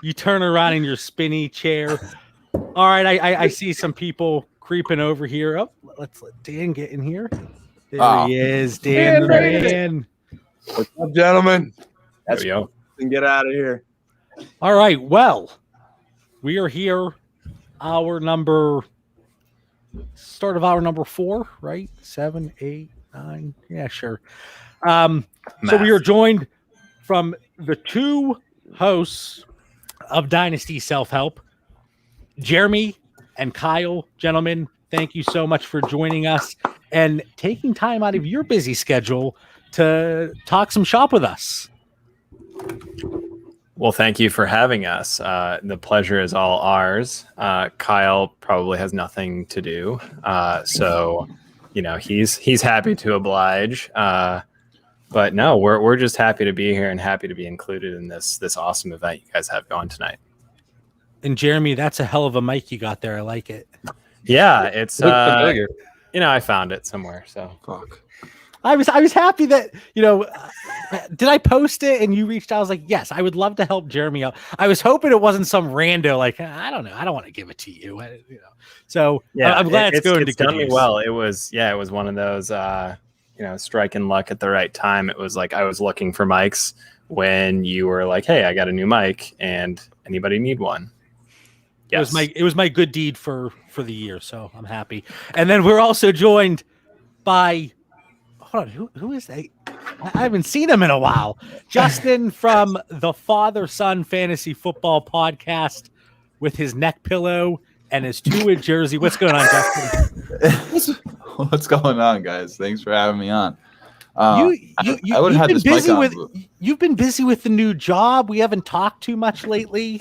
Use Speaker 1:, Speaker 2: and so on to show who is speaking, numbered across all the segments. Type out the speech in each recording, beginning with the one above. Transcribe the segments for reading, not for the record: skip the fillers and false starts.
Speaker 1: You turn around in your spinny chair. All right, I see some people creeping over here. Oh, let's let Dan get in here. There he is, Dan the man.
Speaker 2: What's up, gentlemen?
Speaker 3: There we go.
Speaker 2: And get out of here.
Speaker 1: All right, well, we are here. Start of hour number 4, right? 7, 8, 9. Yeah, sure. So we are joined from the 2 hosts of Dynasty Self-Help, Jeremy and Kyle. Gentlemen, thank you so much for joining us and taking time out of your busy schedule to talk some shop with us.
Speaker 3: Well, thank you for having us. The pleasure is all ours. Kyle probably has nothing to do, so he's happy to oblige. But no, we're just happy to be here and happy to be included in this awesome event you guys have going tonight.
Speaker 1: And Jeremy, that's a hell of a mic you got there. I like it.
Speaker 3: Yeah, it's familiar. I found it somewhere. So
Speaker 2: Fuck.
Speaker 1: I was happy that, did I post it and you reached out? I was like, yes, I would love to help Jeremy out. I was hoping it wasn't some rando, like, I don't know. I don't want to give it to you. So yeah, I'm glad it's going to
Speaker 3: done me well. It was one of those, striking luck at the right time. It was like, I was looking for mics when you were like, hey, I got a new mic and anybody need one? Yes.
Speaker 1: It was my good deed for the year. So I'm happy. And then we're also joined by, hold on, who is that? I haven't seen him in a while. Justin from the Father-Son Fantasy Football Podcast with his neck pillow and his 2-inch jersey. What's going on, Justin?
Speaker 4: What's going on, guys? Thanks for having me on.
Speaker 1: You've been busy with the new job. We haven't talked too much lately.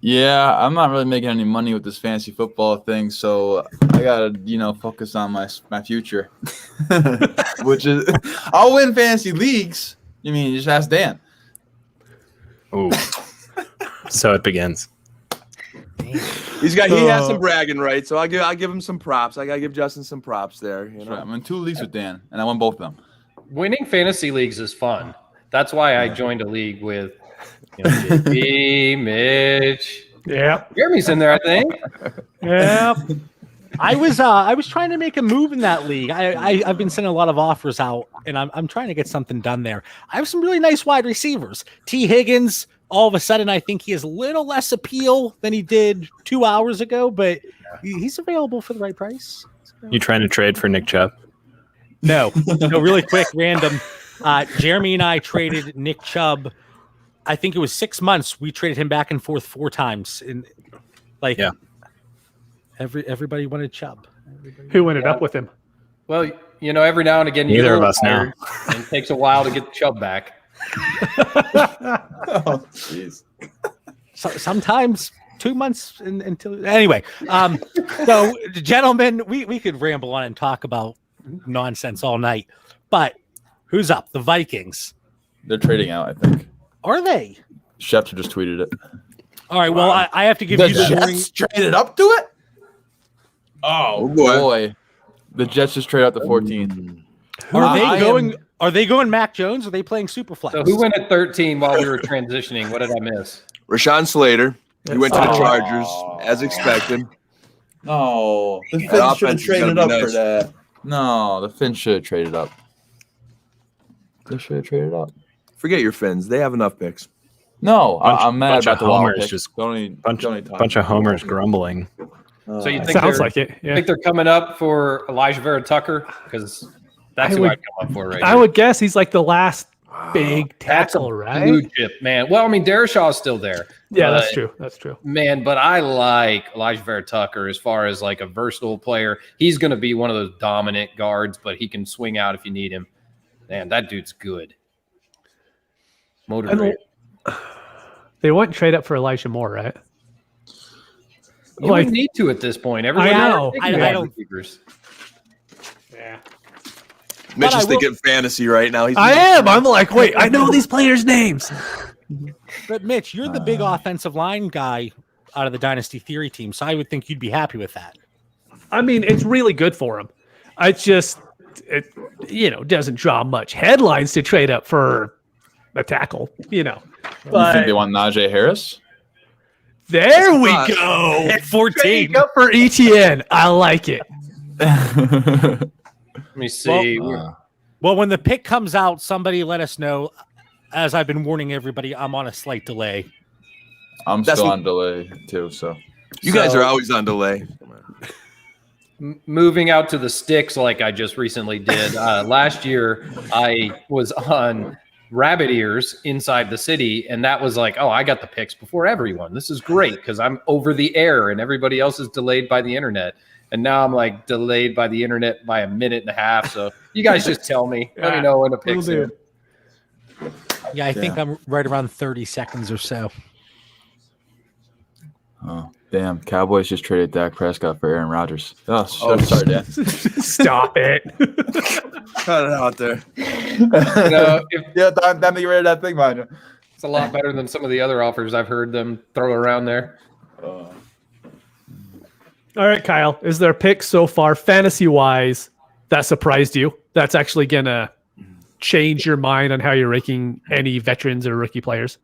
Speaker 4: Yeah, I'm not really making any money with this fantasy football thing, so I gotta, focus on my future, which is I'll win fantasy leagues. You mean just ask Dan?
Speaker 3: Ooh, so it begins.
Speaker 2: He has some bragging rights, so I give him some props. I gotta give Justin some props there.
Speaker 4: Right. I'm in 2 leagues with Dan, and I won both of them.
Speaker 5: Winning fantasy leagues is fun. That's why I joined a league with JP, Mitch.
Speaker 1: Yeah,
Speaker 5: Jeremy's in there, I think.
Speaker 1: Yeah. I was trying to make a move in that league. I've been sending a lot of offers out, and I'm trying to get something done there. I have some really nice wide receivers. T. Higgins. All of a sudden, I think he has a little less appeal than he did 2 hours ago, but he's available for the right price.
Speaker 3: You trying to trade for Nick Chubb?
Speaker 1: No, really quick, random. Jeremy and I traded Nick Chubb. I think it was 6 months. We traded him back and forth 4 times. Everybody wanted Chubb.
Speaker 6: Who ended up with him?
Speaker 5: Well, every now and again,
Speaker 3: neither of us now.
Speaker 5: And it takes a while to get Chubb back.
Speaker 4: Oh, jeez.
Speaker 1: Sometimes 2 months until anyway. So, gentlemen, we could ramble on and talk about nonsense all night. But who's up? The Vikings.
Speaker 4: They're trading out, I think.
Speaker 1: Are they?
Speaker 4: Schefter just tweeted it.
Speaker 1: All right. Well, I have to give
Speaker 4: the
Speaker 1: you the
Speaker 4: Jets traded up to it.
Speaker 2: Oh boy.
Speaker 4: The Jets just traded out the 14.
Speaker 1: Are they going Mac Jones? Or are they playing Superflex?
Speaker 5: So who went at 13 while we were transitioning? What did I miss?
Speaker 2: Rashawn Slater. He went to the Chargers as expected.
Speaker 4: No, the
Speaker 2: That
Speaker 4: Finns should have
Speaker 2: offense is
Speaker 4: traded
Speaker 2: gonna
Speaker 4: up
Speaker 2: be
Speaker 4: for
Speaker 2: nice.
Speaker 4: that. No, the Finns should have traded up. They should have traded up.
Speaker 2: Forget your Finns. They have enough picks.
Speaker 4: No, I'm mad
Speaker 3: bunch
Speaker 4: about
Speaker 3: of
Speaker 4: the Wild
Speaker 3: homers,
Speaker 4: pick.
Speaker 3: just
Speaker 4: Bunch
Speaker 3: of homers grumbling.
Speaker 5: So you think
Speaker 6: Sounds like it. Yeah.
Speaker 5: think they're coming up for Elijah Vera Tucker? Because that's who I'd come up for right
Speaker 6: I
Speaker 5: here.
Speaker 6: would guess he's like the last big
Speaker 5: That's a
Speaker 6: tackle, right?
Speaker 5: blue chip, man. Well, I mean, Dershaw's still there.
Speaker 6: Yeah,
Speaker 5: but,
Speaker 6: that's true. That's true.
Speaker 5: Man, but I like Elijah Vera Tucker as far as like a versatile player. He's going to be one of those dominant guards, but he can swing out if you need him. Man, that dude's good. Motivated.
Speaker 6: They wouldn't trade up for Elijah Moore, right?
Speaker 5: You wouldn't need to at this point. Everybody
Speaker 6: know.
Speaker 1: I don't.
Speaker 5: receivers.
Speaker 6: Yeah.
Speaker 2: Mitch is thinking fantasy right now.
Speaker 6: I am. I'm like, wait, I know these players' names.
Speaker 1: But Mitch, you're the big offensive line guy out of the Dynasty Theory team, so I would think you'd be happy with that.
Speaker 6: I mean, it's really good for him. It's just, it doesn't draw much headlines to trade up for a tackle.
Speaker 4: You think they want Najee Harris?
Speaker 6: There we go.
Speaker 1: At 14.
Speaker 6: Trade up for ETN. I like it.
Speaker 5: Let me see.
Speaker 1: Well, when the pick comes out, somebody let us know. As I've been warning everybody, I'm on a slight delay.
Speaker 4: I'm still on delay too. So
Speaker 2: you guys are always on delay.
Speaker 5: Moving out to the sticks like I just recently did. Last year, I was on rabbit ears inside the city, and that was like, oh, I got the picks before everyone. This is great because I'm over the air and everybody else is delayed by the internet. And now I'm like delayed by the internet by a minute and a half. So you guys just tell me. Let me know when the picks in.
Speaker 1: Yeah, I think I'm right around 30 seconds or so.
Speaker 4: Oh, damn. Cowboys just traded Dak Prescott for Aaron Rodgers. Oh sorry, Dan.
Speaker 6: Stop it.
Speaker 2: Cut it out there.
Speaker 4: Time to get rid of that thing, mind you.
Speaker 5: It's a lot better than some of the other offers I've heard them throw around there.
Speaker 6: All right, Kyle. Is there a pick so far, fantasy-wise, that surprised you? That's actually going to change your mind on how you're ranking any veterans or rookie players?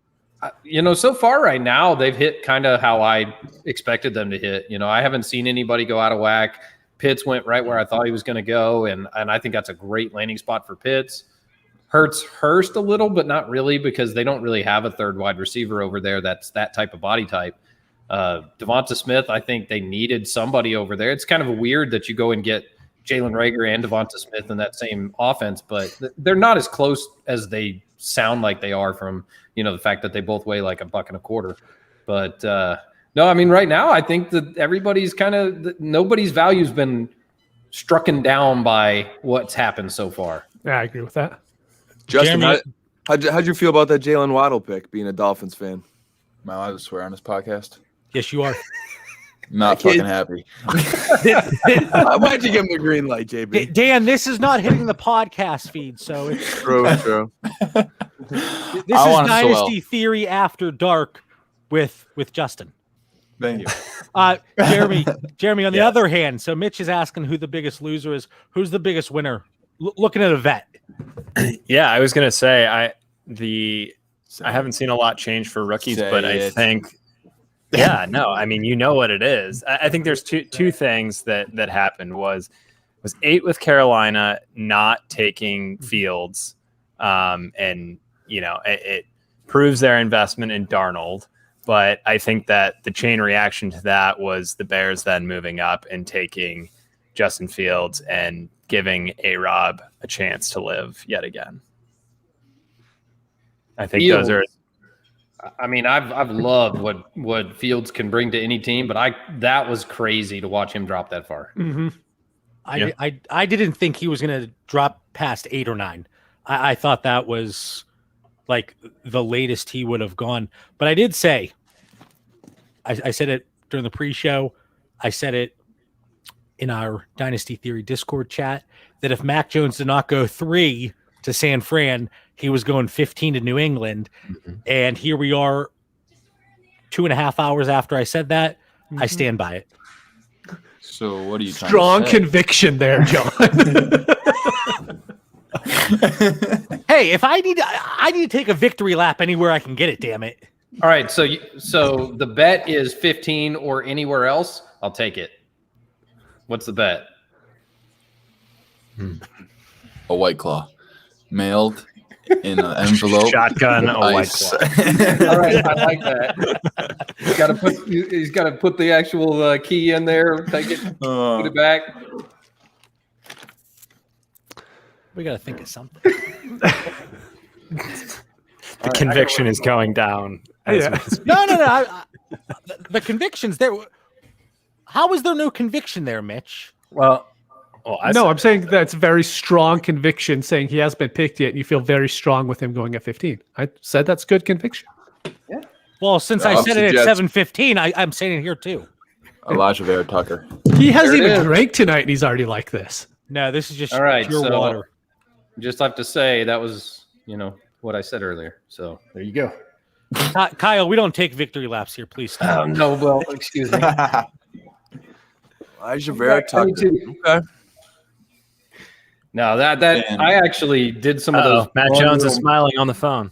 Speaker 5: So far right now, they've hit kind of how I expected them to hit. I haven't seen anybody go out of whack. Pitts went right where I thought he was going to go, and I think that's a great landing spot for Pitts. Hurts Hurst a little, but not really because they don't really have a third wide receiver over there that's that type of body type. Devonta Smith, I think they needed somebody over there. It's kind of weird that you go and get Jalen Reagor and Devonta Smith in that same offense, but they're not as close as they sound like they are from, the fact that they both weigh like $1.25. But no, I mean, right now, I think that everybody's nobody's value's been strucken down by what's happened so far.
Speaker 6: Yeah, I agree with that.
Speaker 2: Justin, how'd you feel about that Jalen Waddle pick, being a Dolphins fan?
Speaker 4: Am I allowed to swear on this podcast?
Speaker 1: Yes, you are.
Speaker 4: Not fucking happy.
Speaker 2: Why'd you give him the green light, JB?
Speaker 1: Dan, this is not hitting the podcast feed, so it's
Speaker 2: True.
Speaker 1: This is Dynasty Theory After Dark with Justin.
Speaker 4: Thank you.
Speaker 1: Jeremy, on the other hand, so Mitch is asking who the biggest loser is. Who's the biggest winner? Looking at a vet.
Speaker 3: Yeah, I was going to say I haven't seen a lot change for rookies, but I think I mean, you know what it is. I think there's two things that happened was 8 with Carolina not taking Fields, and it proves their investment in Darnold. But I think that the chain reaction to that was the Bears then moving up and taking Justin Fields and giving A-Rob a chance to live yet again. I think those are.
Speaker 5: I mean, I've loved what Fields can bring to any team, but that was crazy to watch him drop that far.
Speaker 6: Mm-hmm.
Speaker 1: I didn't think he was going to drop past 8 or 9. I thought that was like the latest he would have gone. But I did say, I said it during the pre-show. I said it in our Dynasty Theory Discord chat that if Mac Jones did not go 3 to San Fran, he was going 15 to New England. Mm-hmm. And here we are 2.5 hours after I said that. Mm-hmm. I stand by it.
Speaker 4: So what are you trying
Speaker 6: Strong
Speaker 4: to say?
Speaker 6: Conviction there, John.
Speaker 1: Hey, if I need to take a victory lap anywhere I can get it, damn it.
Speaker 5: All right, so the bet is 15 or anywhere else. I'll take it. What's the bet?
Speaker 4: A White Claw, mailed in an envelope.
Speaker 3: Shotgun, a White Claw.
Speaker 5: All right, I like that. He's got to put the actual key in there. Take it, put it back.
Speaker 1: We got to think of something.
Speaker 3: The conviction is going down.
Speaker 1: No. The conviction's there. How is there no conviction there, Mitch?
Speaker 6: I'm saying that's very strong conviction, saying he hasn't been picked yet, and you feel very strong with him going at 15. I said that's good conviction.
Speaker 5: Yeah.
Speaker 1: Well, since I said it at 7:15, I'm saying it here too.
Speaker 4: Elijah Vera Tucker.
Speaker 6: He hasn't even drank tonight, and he's already like this.
Speaker 1: No, this is just
Speaker 5: pure
Speaker 1: water.
Speaker 5: Just have to say that was, what I said earlier. So there you go.
Speaker 1: Kyle, we don't take victory laps here. Please stop.
Speaker 5: No, well, excuse me.
Speaker 2: Elijah Vera Tucker. Okay.
Speaker 5: No, that I actually did some of those.
Speaker 3: Matt Jones is smiling on the phone.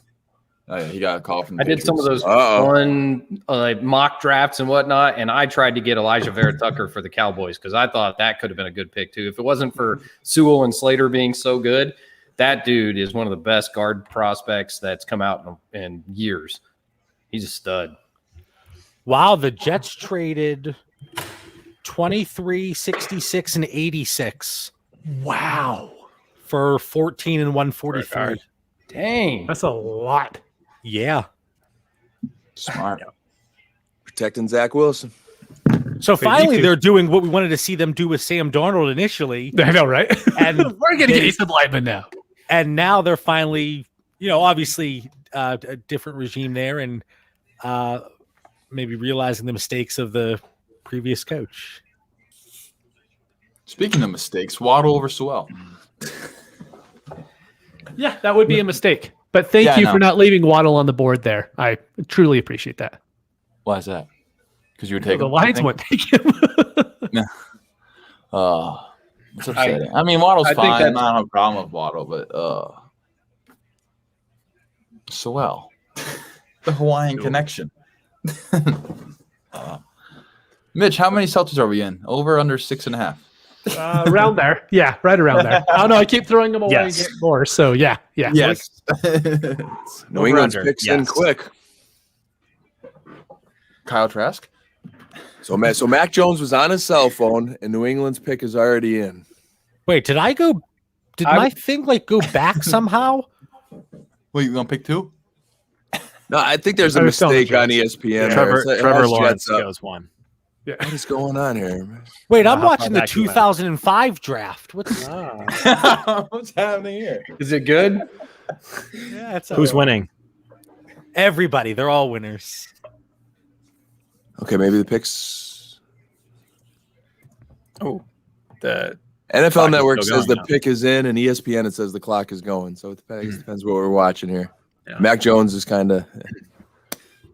Speaker 4: Oh, yeah, he got a call from the
Speaker 5: I did some of
Speaker 4: Patriots.
Speaker 5: those fun like mock drafts and whatnot, and I tried to get Elijah Vera Tucker for the Cowboys because I thought that could have been a good pick too. If it wasn't for Sewell and Slater being so good, that dude is one of the best guard prospects that's come out in years. He's a stud.
Speaker 1: Wow, the Jets traded 23, 66, and 86.
Speaker 6: Wow.
Speaker 1: For 14 and 143.
Speaker 5: Dang.
Speaker 6: That's a lot.
Speaker 1: Yeah.
Speaker 4: Smart.
Speaker 2: Protecting Zach Wilson.
Speaker 1: So finally, they're doing what we wanted to see them do with Sam Darnold initially.
Speaker 6: I know, right?
Speaker 1: And
Speaker 6: we're going to get Ethan Lineman now.
Speaker 1: And now they're finally, obviously a different regime there and maybe realizing the mistakes of the previous coach.
Speaker 4: Speaking of mistakes, Waddle over Sewell.
Speaker 6: Yeah, that would be a mistake. But thank you for not leaving Waddle on the board there. I truly appreciate that.
Speaker 4: Why is that? Because you would take
Speaker 6: the
Speaker 4: him.
Speaker 6: Lions won't take him.
Speaker 4: It's upsetting. I mean, Waddle's fine. I don't have a problem with Waddle, but Sewell. The Hawaiian connection. Mitch, how many Celtics are we in? Over, under 6.5?
Speaker 6: Around there. Yeah, right around there. Oh, no, I keep throwing them away and get more. So, yeah.
Speaker 4: Yes.
Speaker 2: New England's picks in quick.
Speaker 4: Kyle Trask?
Speaker 2: So Mac Jones was on his cell phone, and New England's pick is already in.
Speaker 1: Wait, did my thing go back somehow?
Speaker 4: Wait, you going to pick 2?
Speaker 2: No, I think there's a mistake on ESPN.
Speaker 3: Trevor Lawrence goes 1.
Speaker 2: Yeah. What is going on here?
Speaker 1: Wait, I'm watching the 2005 draft. What's
Speaker 4: happening here?
Speaker 5: Is it good?
Speaker 1: Yeah,
Speaker 3: Who's winning?
Speaker 1: Everybody. They're all winners.
Speaker 2: Okay, maybe the picks.
Speaker 3: Oh, the
Speaker 2: NFL Network says the pick is in, and ESPN it says the clock is going. So it depends what we're watching here. Yeah. Mac Jones is kind of.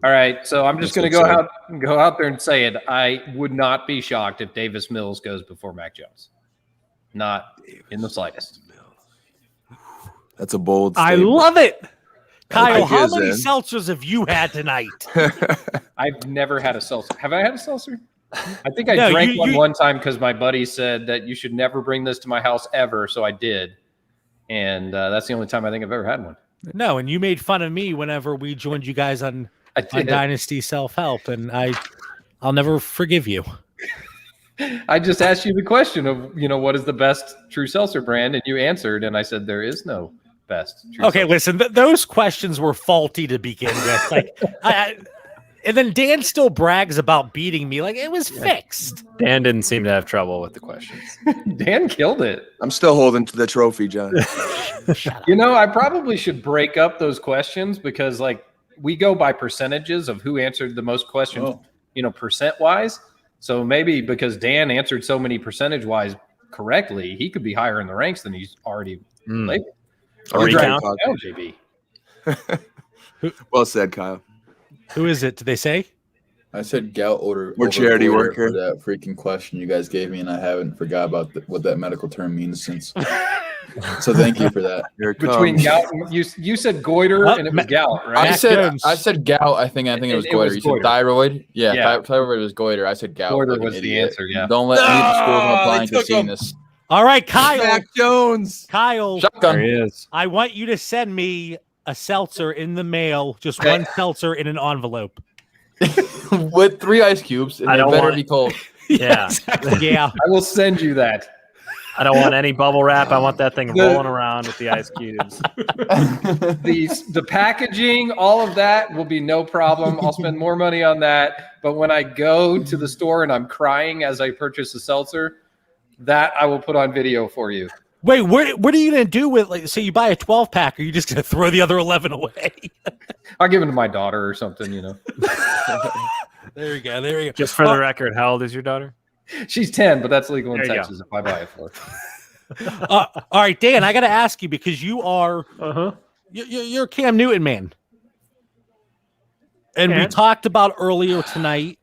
Speaker 5: All right, so I'm just going to go out there and say it. I would not be shocked if Davis Mills goes before Mac Jones. Not in the slightest.
Speaker 2: That's a bold statement.
Speaker 1: I love it. Kyle, how many seltzers have you had tonight?
Speaker 5: I've never had a seltzer. Have I had a seltzer? I think I drank one time because my buddy said that you should never bring this to my house ever, so I did. And that's the only time I think I've ever had one.
Speaker 1: No, and you made fun of me whenever we joined you guys on Dynasty Self-Help, and I'll never forgive you.
Speaker 5: I just asked you the question of, what is the best true seltzer brand, and you answered, and I said there is no best true seltzer.
Speaker 1: Listen, those questions were faulty to begin with. And then Dan still brags about beating me like it was fixed.
Speaker 3: Dan didn't seem to have trouble with the questions.
Speaker 5: Dan killed it.
Speaker 2: I'm still holding to the trophy, John.
Speaker 5: I probably should break up those questions because we go by percentages of who answered the most questions, percent-wise. So maybe because Dan answered so many percentage-wise correctly, he could be higher in the ranks than he's already labeled.
Speaker 3: A recount?
Speaker 5: JB.
Speaker 2: Well said, Kyle.
Speaker 1: Who is it? Did they say?
Speaker 4: I said gout order.
Speaker 2: We're charity worker.
Speaker 4: For that freaking question you guys gave me, and I haven't forgot about what that medical term means since. So thank you for that.
Speaker 5: Between gout, you said goiter and it was gout, right?
Speaker 4: I said gout. I think it was goiter. You said thyroid. Yeah. Thyroid was goiter. I said gout.
Speaker 5: Goiter was the answer. Yeah.
Speaker 4: Don't let any of the schools from applying to seeing this.
Speaker 1: All right, Kyle.
Speaker 2: Mac Jones.
Speaker 1: Kyle.
Speaker 4: Shotgun.
Speaker 3: There he is.
Speaker 1: I want you to send me a seltzer in the mail, just one seltzer in an envelope.
Speaker 4: With 3 ice cubes, and it better be cold.
Speaker 3: Yeah.
Speaker 1: Yeah.
Speaker 5: I will send you that.
Speaker 3: I don't want any bubble wrap. I want that thing rolling around with the ice cubes.
Speaker 5: The packaging, all of that will be no problem. I'll spend more money on that. But when I go to the store and I'm crying as I purchase a seltzer, that I will put on video for you.
Speaker 1: Wait, what are you going to do with, say you buy a 12-pack, or are you just going to throw the other 11 away?
Speaker 5: I'll give them to my daughter or something,
Speaker 1: There you go.
Speaker 3: Just for the record, how old is your daughter?
Speaker 5: She's 10, but that's legal in Texas if I buy it for her.
Speaker 1: All right, Dan, I got to ask you because you are you're a Cam Newton man. And we talked about earlier tonight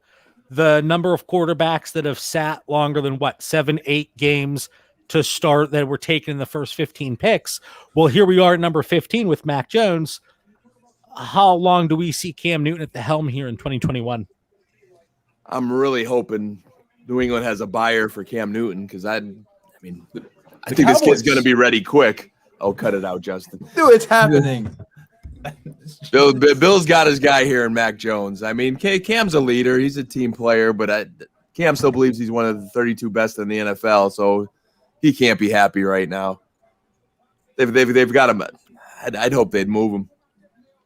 Speaker 1: the number of quarterbacks that have sat longer than 7-8 games to start that were taken in the first 15 picks. Well, here we are at number 15 with Mac Jones. how long do we see Cam Newton at the helm here in 2021?
Speaker 2: I'm really hoping New England has a buyer for Cam Newton because I think this kid's going to be ready quick. Oh, cut it out, Justin.
Speaker 4: Dude, it's happening.
Speaker 2: Bill's got his guy here in Mac Jones. I mean, Cam's a leader. He's a team player, but Cam still believes he's one of the 32 best in the NFL, so he can't be happy right now. They've got him. I'd hope they'd move him.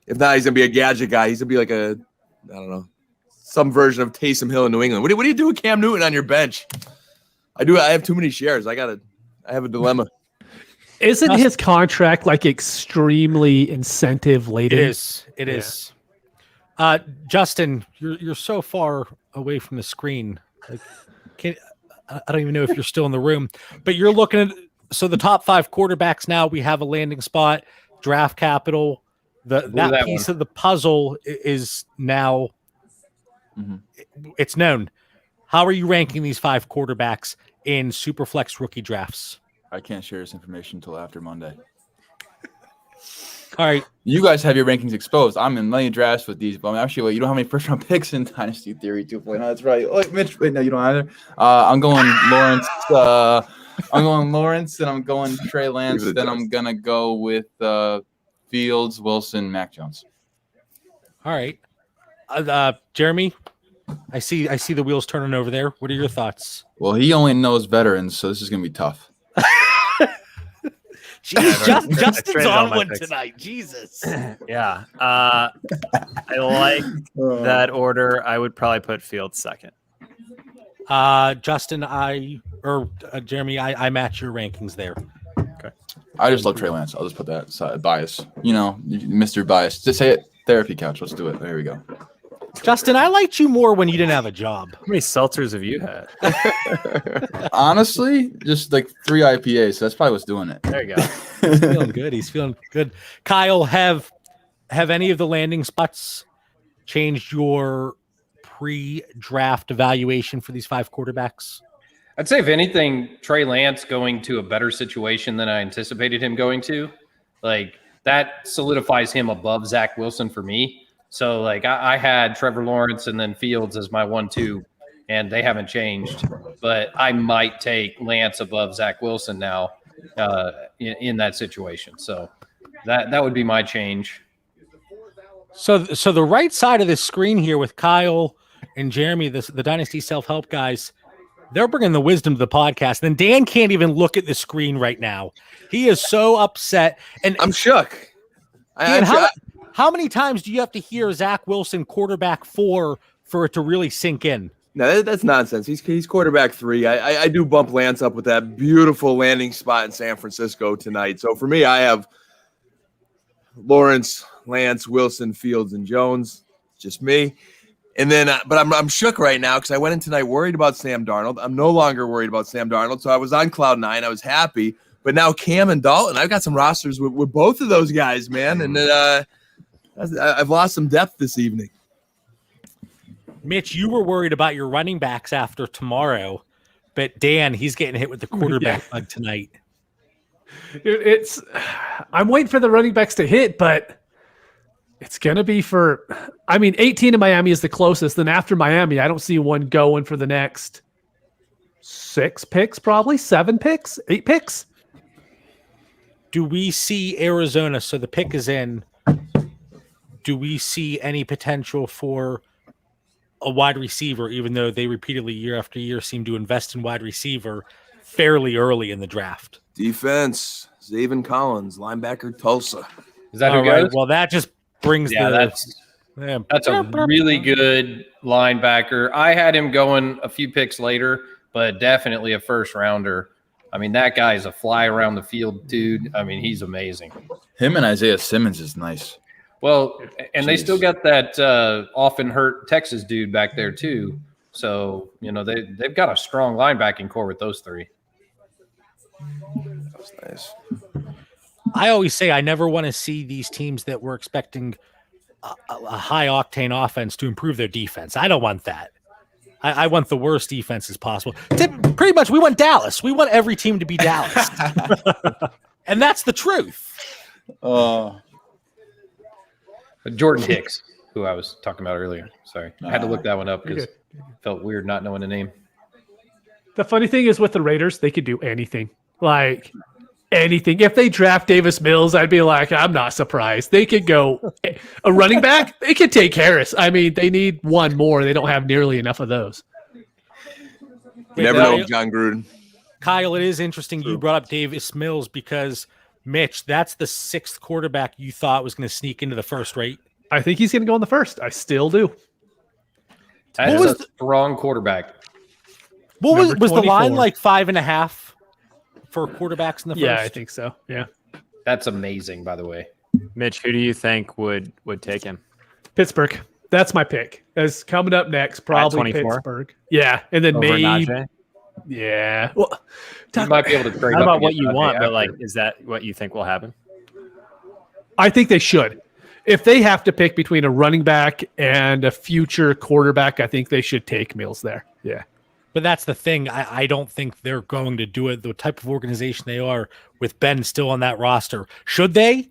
Speaker 2: If not, he's going to be a gadget guy. He's going to be like I don't know, some version of Taysom Hill in New England. What do you do with Cam Newton on your bench? I have too many shares. I have a dilemma.
Speaker 6: Isn't his contract like extremely incentive laden?
Speaker 1: It is. Justin, you're so far away from the screen. Like, I don't even know if you're still in the room, but you're looking at the top 5 quarterbacks now. We have a landing spot, draft capital. That piece of the puzzle is now it's known. How are you ranking these 5 quarterbacks in Superflex rookie drafts?
Speaker 4: I can't share this information until after Monday.
Speaker 1: All right.
Speaker 4: You guys have your rankings exposed. I'm in million drafts with these, but actually, you don't have any first-round picks in Dynasty Theory 2.0. That's right. Oh, Mitch, wait, no, you don't either. I'm going Lawrence. And I'm going Trey Lance. Then I'm going to go with Fields, Wilson, Mac Jones.
Speaker 1: All right. Jeremy, I see the wheels turning over there. What are your thoughts?
Speaker 4: Well, he only knows veterans, so this is going to be tough.
Speaker 1: Jeez, Justin's on one tonight. Jesus.
Speaker 3: Yeah. I like that order. I would probably put Fields second.
Speaker 1: Justin, Jeremy, I match your rankings there.
Speaker 3: Okay.
Speaker 4: I just love Trey Lance. I'll just put that aside. Bias. You know, Mr. Bias. Just say it. Therapy couch. Let's do it. There we go.
Speaker 1: Justin, I liked you more when you didn't have a job.
Speaker 3: How many seltzers have you had?
Speaker 4: Honestly, just like 3 IPAs. So that's probably what's doing it.
Speaker 3: There you go.
Speaker 1: He's feeling good. Kyle, have any of the landing spots changed your pre-draft evaluation for these 5 quarterbacks?
Speaker 5: I'd say if anything, Trey Lance going to a better situation than I anticipated him going to. Like, that solidifies him above Zach Wilson for me. So, like, I had Trevor Lawrence and then Fields as my 1-2, and they haven't changed. But I might take Lance above Zach Wilson now in that situation. So that would be my change.
Speaker 1: So the right side of this screen here with Kyle and Jeremy, the Dynasty Self-Help guys, they're bringing the wisdom to the podcast. Then Dan can't even look at the screen right now. He is so upset. And
Speaker 2: I'm shook.
Speaker 1: Dan, how many times do you have to hear Zach Wilson quarterback 4 for it to really sink in?
Speaker 2: No, that's nonsense. He's quarterback 3. I do bump Lance up with that beautiful landing spot in San Francisco tonight. So for me, I have Lawrence, Lance, Wilson, Fields, and Jones. Just me. And then, but I'm shook right now because I went in tonight worried about Sam Darnold. I'm no longer worried about Sam Darnold. So I was on cloud 9. I was happy. But now Cam and Dalton, I've got some rosters with both of those guys, man. And then I've lost some depth this evening.
Speaker 1: Mitch, you were worried about your running backs after tomorrow, but Dan, he's getting hit with the quarterback bug tonight.
Speaker 6: I'm waiting for the running backs to hit, but it's going to be 18 in Miami is the closest. Then after Miami, I don't see one going for the next 6 picks, probably 7 picks, 8 picks.
Speaker 1: Do we see Arizona? So the pick is in. Do we see any potential for a wide receiver, even though they repeatedly year after year seem to invest in wide receiver fairly early in the draft?
Speaker 2: Defense, Zaven Collins, linebacker, Tulsa.
Speaker 5: Is that who goes?
Speaker 1: Well, that just brings
Speaker 5: that's a really good linebacker. I had him going a few picks later, but definitely a first rounder. I mean, that guy is a fly around the field dude. I mean, he's amazing.
Speaker 4: Him and Isaiah Simmons is nice.
Speaker 5: Well, and they still got that often hurt Texas dude back there too. So, they've got a strong linebacking core with those 3.
Speaker 2: That was nice.
Speaker 1: I always say I never want to see these teams that were expecting a high-octane offense to improve their defense. I don't want that. I want the worst defenses possible. Pretty much, we want Dallas. We want every team to be Dallas. And that's the truth.
Speaker 5: Jordan Hicks, who I was talking about earlier. Sorry. I had to look that one up because it felt weird not knowing the name.
Speaker 6: The funny thing is with the Raiders, they could do anything. Like anything. If they draft Davis Mills, I'd be like, I'm not surprised. They could go a running back. They could take Harris. I mean, they need one more. They don't have nearly enough of those.
Speaker 2: You never know, John Gruden.
Speaker 1: Kyle, it is interesting you brought up Davis Mills because, Mitch, that's the 6th quarterback you thought was going to sneak into the first, right?
Speaker 6: I think he's going to go in the first. I still do.
Speaker 5: That is a strong quarterback.
Speaker 1: What was the line
Speaker 6: 24.
Speaker 1: like 5.5 for quarterbacks in the first?
Speaker 6: Yeah, I think so. Yeah.
Speaker 5: That's amazing, by the way.
Speaker 3: Mitch, who do you think would take him?
Speaker 6: Pittsburgh. That's my pick. As coming up next, probably
Speaker 3: 24?
Speaker 6: Pittsburgh. Yeah, and then
Speaker 3: Over
Speaker 6: maybe.
Speaker 3: Najee?
Speaker 6: Yeah. Well,
Speaker 5: You might be able to trade
Speaker 3: Not
Speaker 5: up
Speaker 3: about
Speaker 5: and
Speaker 3: what
Speaker 5: get
Speaker 3: you
Speaker 5: Najee
Speaker 3: want, but
Speaker 5: after.
Speaker 3: like, is that what you think will happen?
Speaker 6: I think they should. If they have to pick between a running back and a future quarterback, I think they should take Mills there. Yeah.
Speaker 1: But that's the thing. I don't think they're going to do it. The type of organization they are with Ben still on that roster. Should they?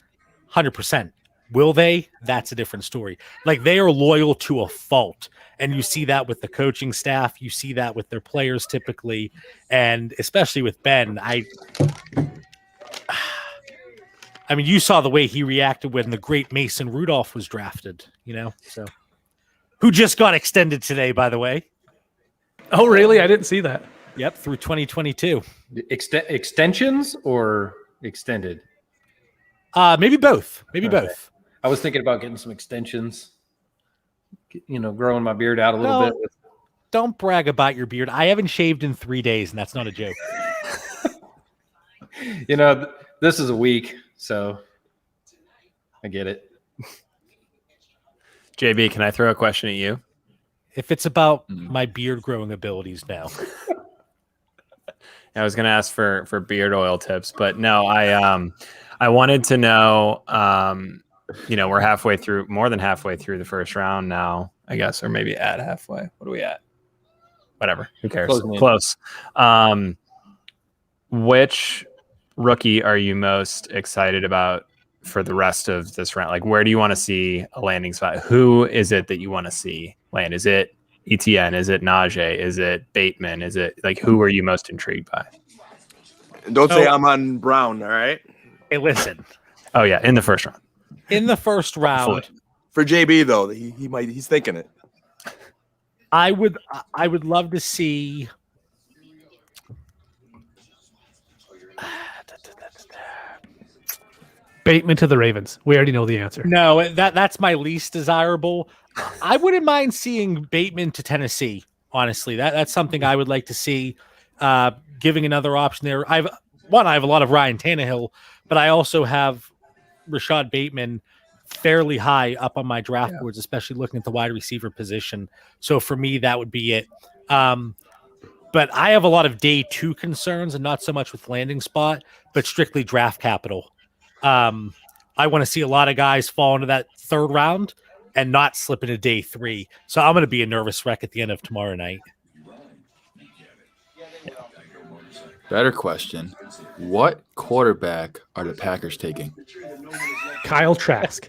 Speaker 1: 100%. Will they? That's a different story. Like, they are loyal to a fault. And you see that with the coaching staff. You see that with their players typically. And especially with Ben, I mean, you saw the way he reacted when the great Mason Rudolph was drafted, so who just got extended today, by the way.
Speaker 6: Oh, really? I didn't see that.
Speaker 1: Yep, through 2022.
Speaker 5: Extensions or extended?
Speaker 1: Maybe both.
Speaker 5: Okay. I was thinking about getting some extensions, growing my beard out a little bit.
Speaker 1: Don't brag about your beard. I haven't shaved in 3 days, and that's not a joke.
Speaker 5: This is a week, so I get it.
Speaker 3: JB, can I throw a question at you?
Speaker 1: If it's about my beard growing abilities now.
Speaker 3: I was going to ask for beard oil tips, but no, I wanted to know, we're more than halfway through the first round now, I guess, or maybe at halfway. What are we at? Whatever. Who cares? Close. Which rookie are you most excited about for the rest of this round? Like, where do you want to see a landing spot? Who is it that you want to see land? Is it ETN? Is it Najee? Is it Bateman? Is it like, who are you most intrigued by?
Speaker 2: Don't say I'm on Brown, all right?
Speaker 1: Hey, listen.
Speaker 3: Oh yeah, in the first round.
Speaker 1: In the first round,
Speaker 2: For JB though, he's thinking it.
Speaker 1: I would love to see
Speaker 6: Bateman to the Ravens. We already know the answer.
Speaker 1: No, that's my least desirable. I wouldn't mind seeing Bateman to Tennessee. Honestly, that's something I would like to see. Giving another option there. I have a lot of Ryan Tannehill, but I also have Rashad Bateman fairly high up on my draft boards, especially looking at the wide receiver position. So for me, that would be it. But I have a lot of day 2 concerns, and not so much with landing spot, but strictly draft capital. I want to see a lot of guys fall into that 3rd round and not slip into day 3. So I'm going to be a nervous wreck at the end of tomorrow night.
Speaker 4: Better question. What quarterback are the Packers taking?
Speaker 6: Kyle Trask.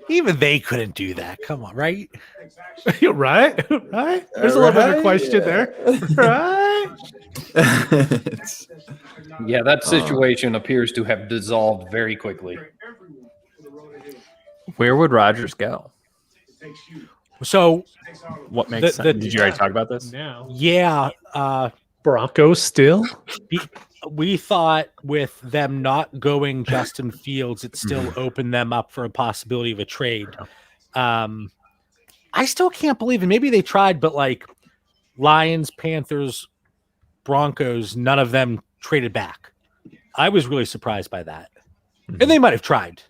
Speaker 1: Even they couldn't do that. Come on, right?
Speaker 6: Right? There's a little bit of a question there. Right?
Speaker 5: Yeah, that situation appears to have dissolved very quickly.
Speaker 3: Where would Rodgers go?
Speaker 1: So
Speaker 3: What makes sense? Did you already talk about this?
Speaker 6: Now.
Speaker 1: yeah,
Speaker 6: Broncos still?
Speaker 1: we thought with them not going Justin Fields, it still opened them up for a possibility of a trade. I still can't believe it. Maybe they tried, but like Lions, Panthers, Broncos, none of them traded back. I was really surprised by that. And they might have tried.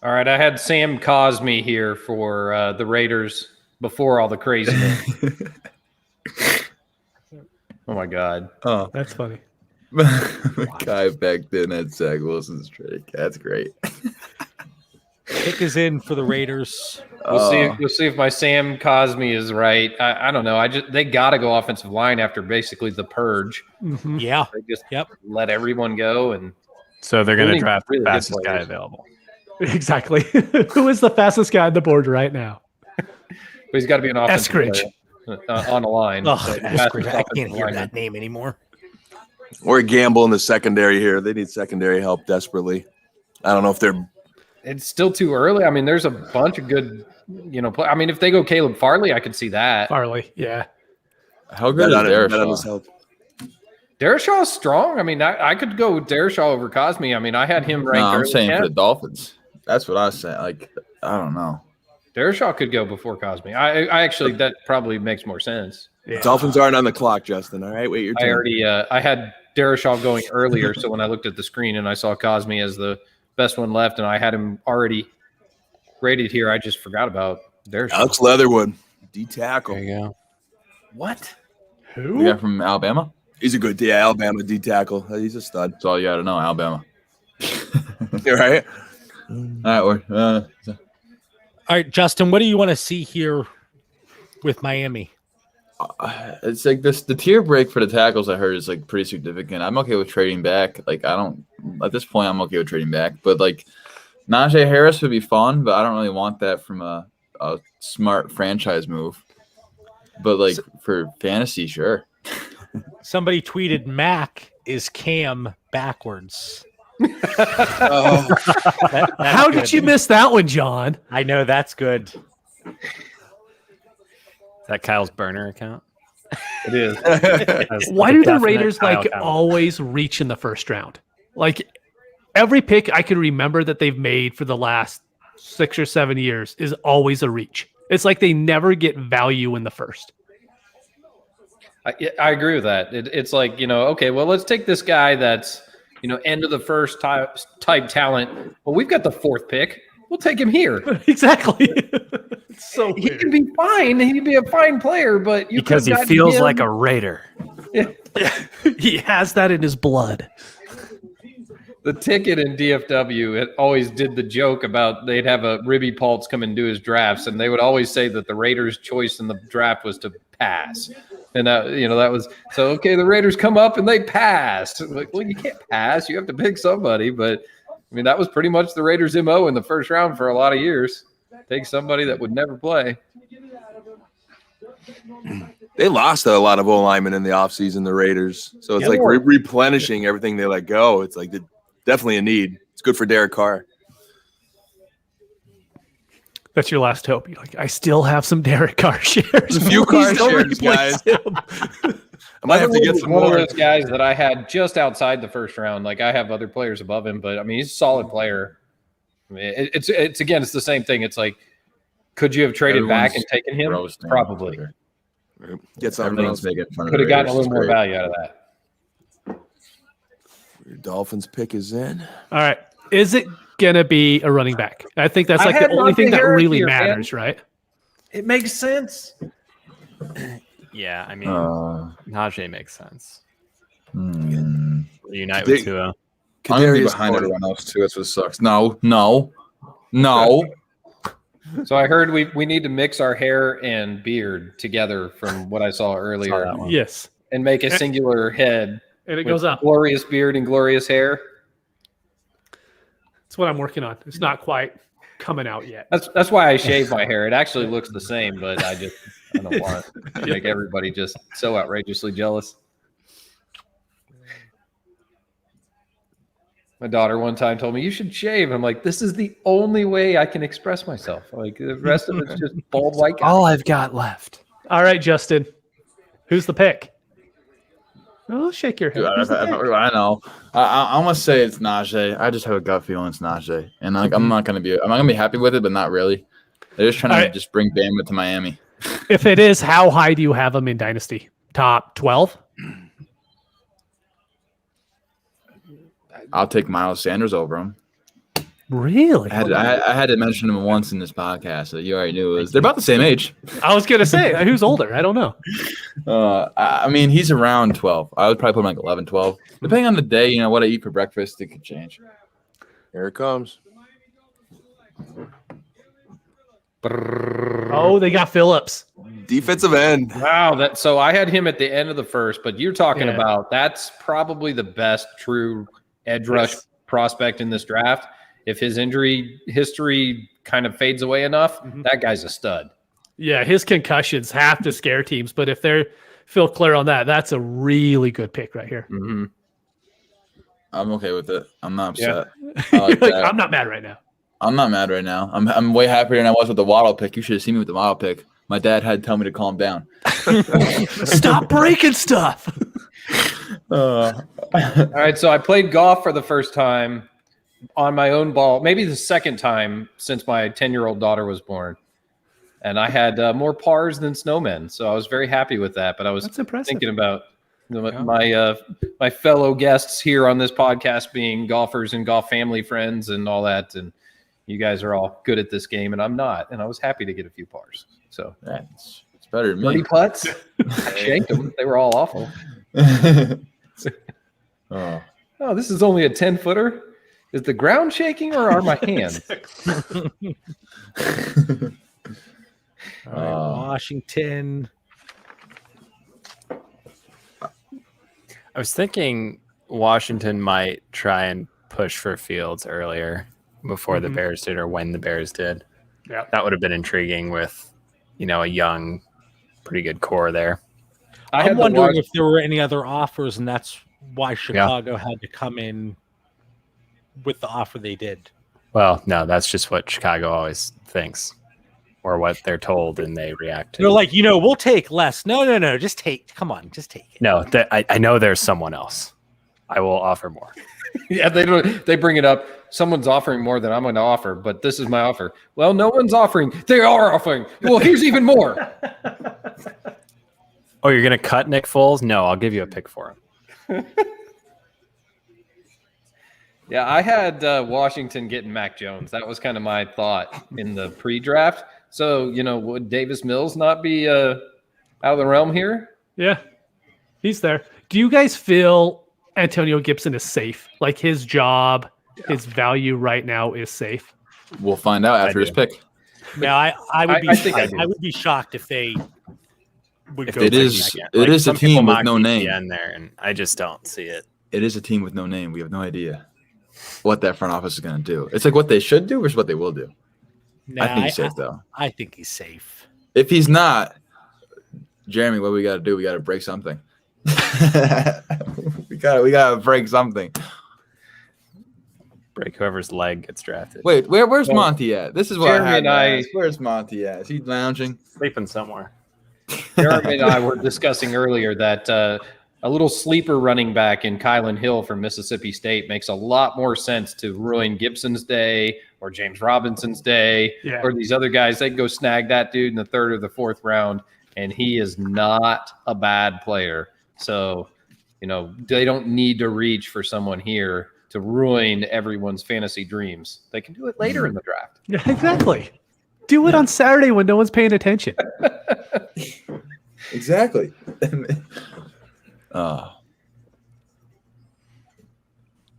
Speaker 5: All right, I had Sam Cosme here for the Raiders before all the craziness. Oh, my God.
Speaker 4: Oh,
Speaker 6: That's funny.
Speaker 4: the guy back then had Zach Wilson's trick. That's great.
Speaker 1: Pick is in for the Raiders.
Speaker 5: We'll see if my Sam Cosme is right. I don't know. They got to go offensive line after basically the purge.
Speaker 6: Mhm.
Speaker 1: Yeah.
Speaker 5: They just
Speaker 1: Yep.
Speaker 5: let everyone go, and
Speaker 3: So they're going to
Speaker 5: Really-
Speaker 3: draft
Speaker 5: really
Speaker 3: the
Speaker 5: good
Speaker 3: fastest guy
Speaker 5: players.
Speaker 3: available.
Speaker 6: Exactly. Who is the fastest guy on the board right now?
Speaker 5: but he's got to be an offensive
Speaker 6: Eskridge.
Speaker 5: player, on the line.
Speaker 1: Oh,
Speaker 5: So the
Speaker 1: Eskridge.
Speaker 5: fastest
Speaker 1: I
Speaker 5: offensive
Speaker 1: can't hear
Speaker 5: lineman.
Speaker 1: that name anymore.
Speaker 2: Or a gamble in the secondary here. They need secondary help desperately. I don't know if they're
Speaker 5: It's still too early. I mean, there's a bunch of good, I mean, if they go Caleb Farley, I could see that.
Speaker 6: Farley. Yeah.
Speaker 4: How good
Speaker 2: bet
Speaker 4: is
Speaker 2: on his
Speaker 4: Dershaw?
Speaker 2: help.
Speaker 5: Dershaw's strong. I mean, I could go with Dershaw over Cosme. I mean, I had him ranked
Speaker 4: No, I'm
Speaker 5: early.
Speaker 4: saying
Speaker 5: Yeah,
Speaker 4: for the Dolphins. That's what I was saying. Like, I don't know.
Speaker 5: Dershaw could go before Cosme. I actually, that probably makes more sense.
Speaker 6: Yeah.
Speaker 2: Dolphins aren't on the clock, Justin. All right, wait your
Speaker 5: I
Speaker 2: turn.
Speaker 5: already, I had Dershaw going earlier. So when I looked at the screen and I saw Cosme as the best one left and I had him already rated here, I just forgot about Dershaw.
Speaker 2: Alex Leatherwood, D tackle.
Speaker 3: There you go.
Speaker 5: What?
Speaker 4: The
Speaker 6: Who?
Speaker 4: guy from Alabama?
Speaker 2: He's a good Alabama D tackle. He's a stud.
Speaker 4: That's all you got to know, Alabama.
Speaker 2: All right.
Speaker 4: All right,
Speaker 1: All right, Justin, what do you want to see here with Miami?
Speaker 4: it's like this. The tier break for the tackles I heard is like pretty significant. I'm okay with trading back. Like I don't at this point. I'm okay with trading back, but like Najee Harris would be fun, but I don't really want that from a smart franchise move. But like for fantasy, sure.
Speaker 1: Somebody tweeted Mac is Cam backwards.
Speaker 2: Oh,
Speaker 1: That's
Speaker 6: How
Speaker 1: good.
Speaker 6: did you miss that one, John?
Speaker 1: I know that's good.
Speaker 3: Is that Kyle's burner account?
Speaker 5: It is.
Speaker 3: That's
Speaker 6: Why do the
Speaker 3: definite
Speaker 6: Raiders
Speaker 3: Kyle
Speaker 6: like
Speaker 3: account.
Speaker 6: always reach in the first round? Like every pick I can remember that they've made for the last 6 or 7 years is always a reach. It's like they never get value in the first.
Speaker 5: I agree with that. It's like, okay, well, let's take this guy that's, end of the first type talent. Well, we've got the 4th pick. We'll take him here.
Speaker 6: Exactly. It's so
Speaker 5: He
Speaker 6: weird.
Speaker 5: can be fine. He'd be a fine player, but you
Speaker 3: Because he
Speaker 5: could've gotten
Speaker 3: feels
Speaker 5: him.
Speaker 3: like a Raider.
Speaker 6: He has that in his blood.
Speaker 5: The ticket in DFW, it always did the joke about they'd have a Ribby Paltz come and do his drafts, and they would always say that the Raiders' choice in the draft was to pass. And that was so okay. The Raiders come up and they passed. Like, well, you can't pass. You have to pick somebody. But I mean, that was pretty much the Raiders' MO in the first round for a lot of years. Take somebody that would never play.
Speaker 2: they lost a lot of O linemen in the offseason, the Raiders. So it's
Speaker 5: Yeah.
Speaker 2: like replenishing everything they let go. It's like definitely a need. It's good for Derek Carr.
Speaker 6: That's your last hope. You're like, I still have some Derek Carr shares.
Speaker 2: A few
Speaker 6: Please
Speaker 2: Carr
Speaker 6: don't
Speaker 2: shares,
Speaker 6: replace
Speaker 2: guys.
Speaker 6: him.
Speaker 2: I might have to get some
Speaker 5: one
Speaker 2: more.
Speaker 5: of those guys that I had just outside the first round. Like I have other players above him, but I mean, he's a solid player. I mean, it's the same thing. It's like, could you have traded back and taken him?
Speaker 4: roasting.
Speaker 5: Probably.
Speaker 2: Get some
Speaker 4: Everyone's making fun of
Speaker 5: Could
Speaker 4: the
Speaker 5: have gotten a
Speaker 4: Raiders.
Speaker 5: little more
Speaker 4: It's great.
Speaker 5: value out of that.
Speaker 2: Your Dolphins pick is in.
Speaker 6: All right. Is it going to be a running back? I think that's
Speaker 5: I
Speaker 6: like
Speaker 5: had
Speaker 6: the only thing
Speaker 5: Najee
Speaker 6: that
Speaker 5: Harris
Speaker 6: really
Speaker 5: here, man.
Speaker 6: matters, right?
Speaker 5: It makes sense.
Speaker 3: Yeah, I mean, Najee makes sense. Reunite
Speaker 2: They-
Speaker 3: with Tua.
Speaker 4: I'm gonna be
Speaker 2: Kadarius
Speaker 4: behind
Speaker 2: Toney.
Speaker 4: everyone else too. That's what sucks. No.
Speaker 5: So I heard we need to mix our hair and beard together from what I saw
Speaker 3: Saw
Speaker 5: earlier
Speaker 3: that one.
Speaker 6: Yes.
Speaker 5: and make a singular head
Speaker 6: And it
Speaker 5: with
Speaker 6: goes up.
Speaker 5: glorious beard and glorious hair.
Speaker 6: That's what I'm working on. It's not quite coming out yet.
Speaker 5: That's why I shave my hair. It actually looks the same, but I don't want to make everybody just so outrageously jealous. My daughter one time told me, you should shave. I'm like, this is the only way I can express myself. Like the rest of it's just bald white guy.
Speaker 3: All I've got left.
Speaker 6: All right, Justin. Who's the pick? Oh, shake your head.
Speaker 4: Dude,
Speaker 6: Who's the pick?
Speaker 4: I know. I'm gonna say it's Najee. I just have a gut feeling it's Najee, and like I'm not gonna be happy with it, but not really. They're just trying
Speaker 6: All
Speaker 4: to
Speaker 6: right.
Speaker 4: just bring Bama to Miami.
Speaker 6: If it is, how high do you have him in Dynasty? Top 12?
Speaker 4: I'll take Miles Sanders over him.
Speaker 6: Really?
Speaker 4: I had to mention him once in this podcast, so you already knew it was. They're about the same age.
Speaker 6: I was going to say, who's older? I don't know.
Speaker 4: I mean, he's around 12. I would probably put him like 11, 12. Depending on the day, what I eat for breakfast, it could change.
Speaker 2: Here it comes.
Speaker 6: Oh, they got Phillips.
Speaker 2: Defensive end.
Speaker 5: Wow, so I had him at the end of the first, but you're talking
Speaker 6: Yeah.
Speaker 5: about that's probably the best true edge rush prospect in this draft. If his injury history kind of fades away enough, that guy's a stud.
Speaker 6: Yeah, his concussions have to scare teams, but if they're Phil clear on that, that's a really good pick right here.
Speaker 5: Mm-hmm.
Speaker 4: I'm okay with it. I'm not upset.
Speaker 6: You're
Speaker 4: like
Speaker 6: like,
Speaker 4: that.
Speaker 6: I'm not mad right now.
Speaker 4: I'm not mad right now. I'm way happier than I was with the Waddle pick. You should have seen me with the Waddle pick. My dad had to tell me to calm down.
Speaker 6: Stop breaking stuff.
Speaker 5: All right, so I played golf for the first time on my own ball, maybe the second time since my 10-year-old daughter was born. And I had more pars than snowmen, so I was very happy with that. But I was
Speaker 6: That's impressive.
Speaker 5: thinking about my fellow guests here on this podcast being golfers and golf family friends and all that. And you guys are all good at this game, and I'm not. And I was happy to get a few pars. So
Speaker 4: It's better than
Speaker 5: 30
Speaker 4: me.
Speaker 5: putts, I shanked them. They were all awful.
Speaker 4: Oh.
Speaker 5: Oh, this is only a 10-footer. Is the ground shaking or are my hands?
Speaker 1: All right, Washington.
Speaker 3: I was thinking Washington might try and push for Fields earlier before the Bears did or when the Bears did.
Speaker 6: Yeah.
Speaker 3: That would have been intriguing with, a young, pretty good core there.
Speaker 1: I'm wondering if there were any other offers, and that's why Chicago had to come in with the offer they did.
Speaker 3: Well, no, that's just what Chicago always thinks or what they're told and they react to.
Speaker 1: They're like, we'll take less. No, just take. Come on, just take it.
Speaker 3: No, I know there's someone else. I will offer more.
Speaker 5: Yeah, they bring it up. Someone's offering more than I'm going to offer, but this is my offer. Well, no one's offering. They are offering. Well, here's even more.
Speaker 3: Oh, you're going to cut Nick Foles? No, I'll give you a pick for him.
Speaker 5: Yeah, I had Washington getting Mac Jones. That was kind of my thought in the pre-draft. So, would Davis Mills not be out of the realm here?
Speaker 6: Yeah, he's there. Do you guys feel Antonio Gibson is safe? Like his job, his value right now is safe?
Speaker 4: We'll find out after his pick.
Speaker 1: Yeah, I would be.
Speaker 5: I think
Speaker 1: I would be shocked if they would go.
Speaker 4: It is a
Speaker 3: some
Speaker 4: team
Speaker 3: people
Speaker 4: with
Speaker 3: mock
Speaker 4: no name.
Speaker 3: ETN there, and I just don't see it.
Speaker 4: It is a team with no name. We have no idea what that front office is going to do. It's like what they should do versus what they will do.
Speaker 1: Nah,
Speaker 4: I think he's safe, though.
Speaker 1: I think he's safe.
Speaker 4: If he's not, Jeremy, what we got to do? We got to break something. we got to break something.
Speaker 3: Break whoever's leg gets drafted.
Speaker 4: Wait, where's Monty at? This is what
Speaker 5: Jeremy
Speaker 4: I had
Speaker 5: and
Speaker 4: to
Speaker 5: I-
Speaker 4: ask. Where's Monty at? Is he lounging?
Speaker 3: Sleeping somewhere.
Speaker 5: Jeremy and I were discussing earlier that a little sleeper running back in Kylan Hill from Mississippi State makes a lot more sense to ruin Gibson's day or James Robinson's day or these other guys. They can go snag that dude in the third or the fourth round, and he is not a bad player. So, they don't need to reach for someone here to ruin everyone's fantasy dreams. They can do it later in the draft.
Speaker 6: Yeah, exactly. Do it on Saturday when no one's paying attention.
Speaker 4: Exactly.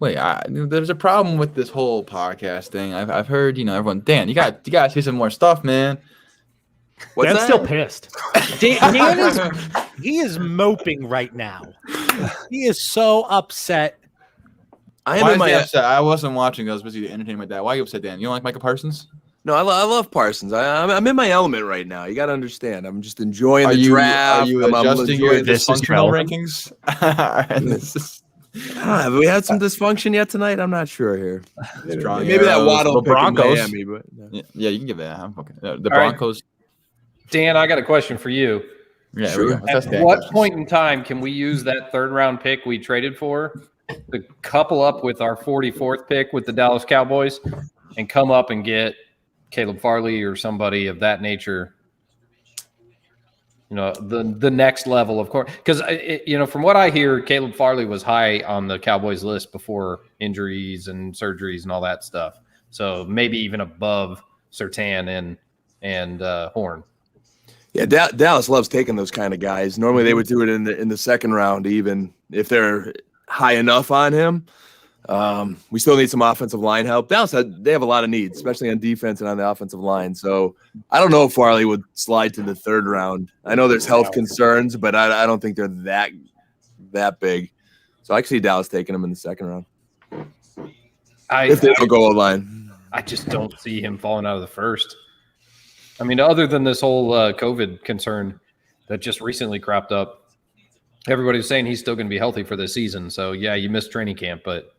Speaker 4: Wait, there's a problem with this whole podcast thing. I've heard, everyone. Dan, you got to see some more stuff, man.
Speaker 2: What's
Speaker 6: Dan's
Speaker 2: that?
Speaker 6: still pissed.
Speaker 1: Dan he is moping right now. He is so upset.
Speaker 2: I
Speaker 4: Why
Speaker 2: am in
Speaker 4: is he
Speaker 2: my
Speaker 4: upset? I wasn't watching. I was busy entertaining my dad. Why are you upset, Dan? You don't like Micah Parsons?
Speaker 2: no. I love Parsons. I'm in my element right now. You got to understand. I'm just enjoying
Speaker 4: Are
Speaker 2: the
Speaker 4: you
Speaker 2: draft.
Speaker 4: adjusting
Speaker 2: enjoying
Speaker 4: your
Speaker 2: this.
Speaker 3: This is
Speaker 4: dysfunctional
Speaker 3: relevant.
Speaker 4: rankings?
Speaker 2: Have we had some dysfunction yet tonight? I'm not sure here.
Speaker 4: Strong
Speaker 2: Maybe that
Speaker 4: arrows.
Speaker 2: Waddle
Speaker 4: The
Speaker 2: pick in
Speaker 4: Broncos.
Speaker 2: Miami, but no.
Speaker 4: Yeah, you can give that. I'm okay. The
Speaker 5: All right.
Speaker 4: Broncos.
Speaker 5: Dan, I got a question for you.
Speaker 4: Yeah,
Speaker 2: Sure.
Speaker 4: we go. Let's
Speaker 5: At
Speaker 4: ask
Speaker 5: what
Speaker 4: questions.
Speaker 5: point in time can we use that third-round pick we traded for to couple up with our 44th pick with the Dallas Cowboys and come up and get Caleb Farley or somebody of that nature? The next level, of course, because from what I hear, Caleb Farley was high on the Cowboys list before injuries and surgeries and all that stuff. So maybe even above Surtain and Horn.
Speaker 2: Yeah, Dallas loves taking those kind of guys. Normally, they would do it in the second round, even if they're high enough on him. We still need some offensive line help. Dallas, they have a lot of needs, especially on defense and on the offensive line. So I don't know if Farley would slide to the 3rd round. I know there's health concerns, but I don't think they're that big. So I can see Dallas taking him in the 2nd round. If they don't go O-line.
Speaker 5: I just don't see him falling out of the 1st. I mean, other than this whole COVID concern that just recently cropped up, everybody's saying he's still going to be healthy for this season. So, yeah, you missed training camp, but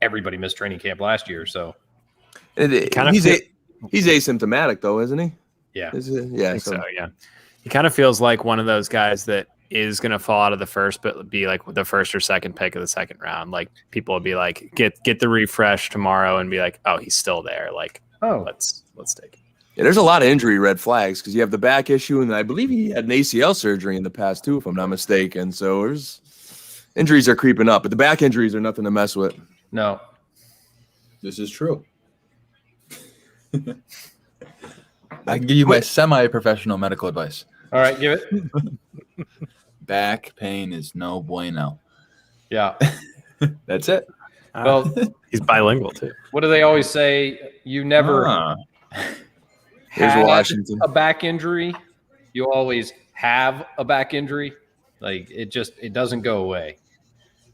Speaker 5: everybody missed training camp last year. So
Speaker 2: he's asymptomatic, though, isn't he?
Speaker 5: Yeah.
Speaker 3: Yeah. So, yeah. He kind of feels like one of those guys that is going to fall out of the 1st, but be like the 1st or 2nd pick of the 2nd round. Like people will be like, get the refresh tomorrow and be like, oh, he's still there. Like, let's take it.
Speaker 2: Yeah, there's a lot of injury red flags because you have the back issue, and I believe he had an ACL surgery in the past too, if I'm not mistaken. So injuries are creeping up, but the back injuries are nothing to mess with.
Speaker 5: No,
Speaker 4: this is true. I can give you my semi-professional medical advice.
Speaker 5: All right, give it.
Speaker 4: Back pain is no bueno.
Speaker 5: Yeah.
Speaker 4: That's it.
Speaker 5: Well,
Speaker 3: he's bilingual too.
Speaker 5: What do they always say? You never had
Speaker 2: Washington.
Speaker 5: A back injury. You always have a back injury. Like it doesn't go away.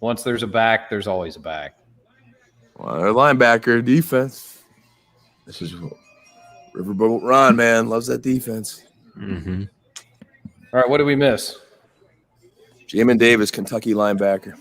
Speaker 5: Once there's a back, there's always a back.
Speaker 2: Well, their linebacker defense. This is Riverboat Ron, man. Loves that defense.
Speaker 3: Mm-hmm.
Speaker 5: All right, what did we miss?
Speaker 2: Jamin Davis, Kentucky linebacker.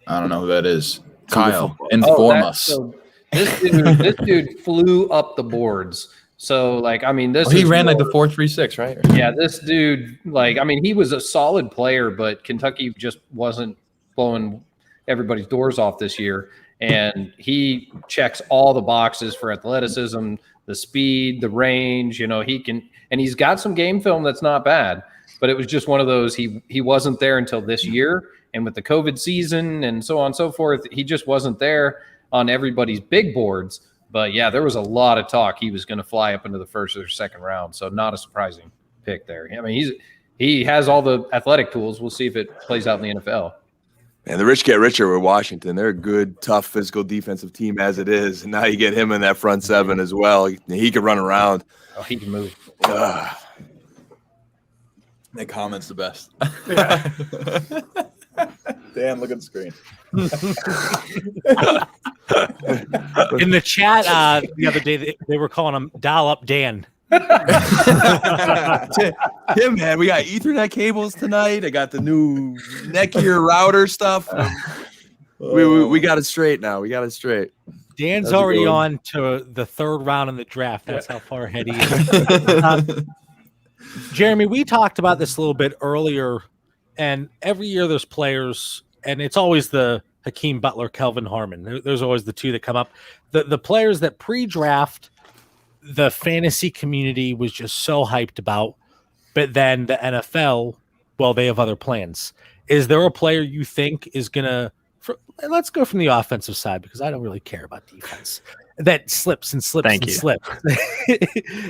Speaker 4: I don't know who that is. Kyle, inform us.
Speaker 5: So this dude flew up the boards. So, like, I mean,
Speaker 4: he ran like the 4.36, right?
Speaker 5: Yeah, this dude, like, I mean, he was a solid player, but Kentucky just wasn't blowing everybody's doors off this year. And he checks all the boxes for athleticism, the speed, the range. You know, he's got some game film that's not bad. But it was just one of those, he wasn't there until this year. And with the COVID season and so on and so forth, he just wasn't there on everybody's big boards. But, yeah, there was a lot of talk he was going to fly up into the 1st or 2nd round. So not a surprising pick there. I mean, he has all the athletic tools. We'll see if it plays out in the NFL.
Speaker 2: And the rich get richer with Washington. They're a good, tough, physical defensive team as it is. And now you get him in that front 7 as well. He can run around.
Speaker 5: Oh, he can move.
Speaker 4: That comment's the best. Yeah. Dan, look at the screen.
Speaker 1: In the chat the other day, they were calling him Dial Up Dan.
Speaker 2: Tim, man, we got Ethernet cables tonight. I got the new Netgear router stuff. We got it straight now. We got it straight.
Speaker 1: Dan's already on to the 3rd round in the draft. That's how far ahead he is. Jeremy, we talked about this a little bit earlier, and every year there's players, and it's always the Hakeem Butler, Kelvin Harmon. There's always the two that come up. The players that pre-draft the fantasy community was just so hyped about, but then the NFL, well, they have other plans. Is there a player you think is going to, let's go from the offensive side because I don't really care about defense, that slips and slips slips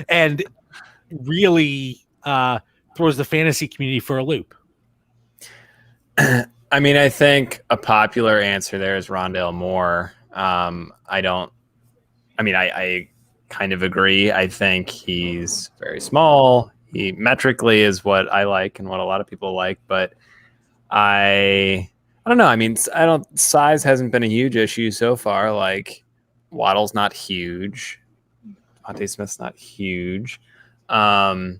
Speaker 1: and really throws the fantasy community for a loop?
Speaker 3: I mean, I think a popular answer there is Rondale Moore. I kind of agree. I think he's very small. He metrically is what I like and what a lot of people like, but I don't know. I mean, size hasn't been a huge issue so far. Like Waddle's not huge. Devontae Smith's not huge. I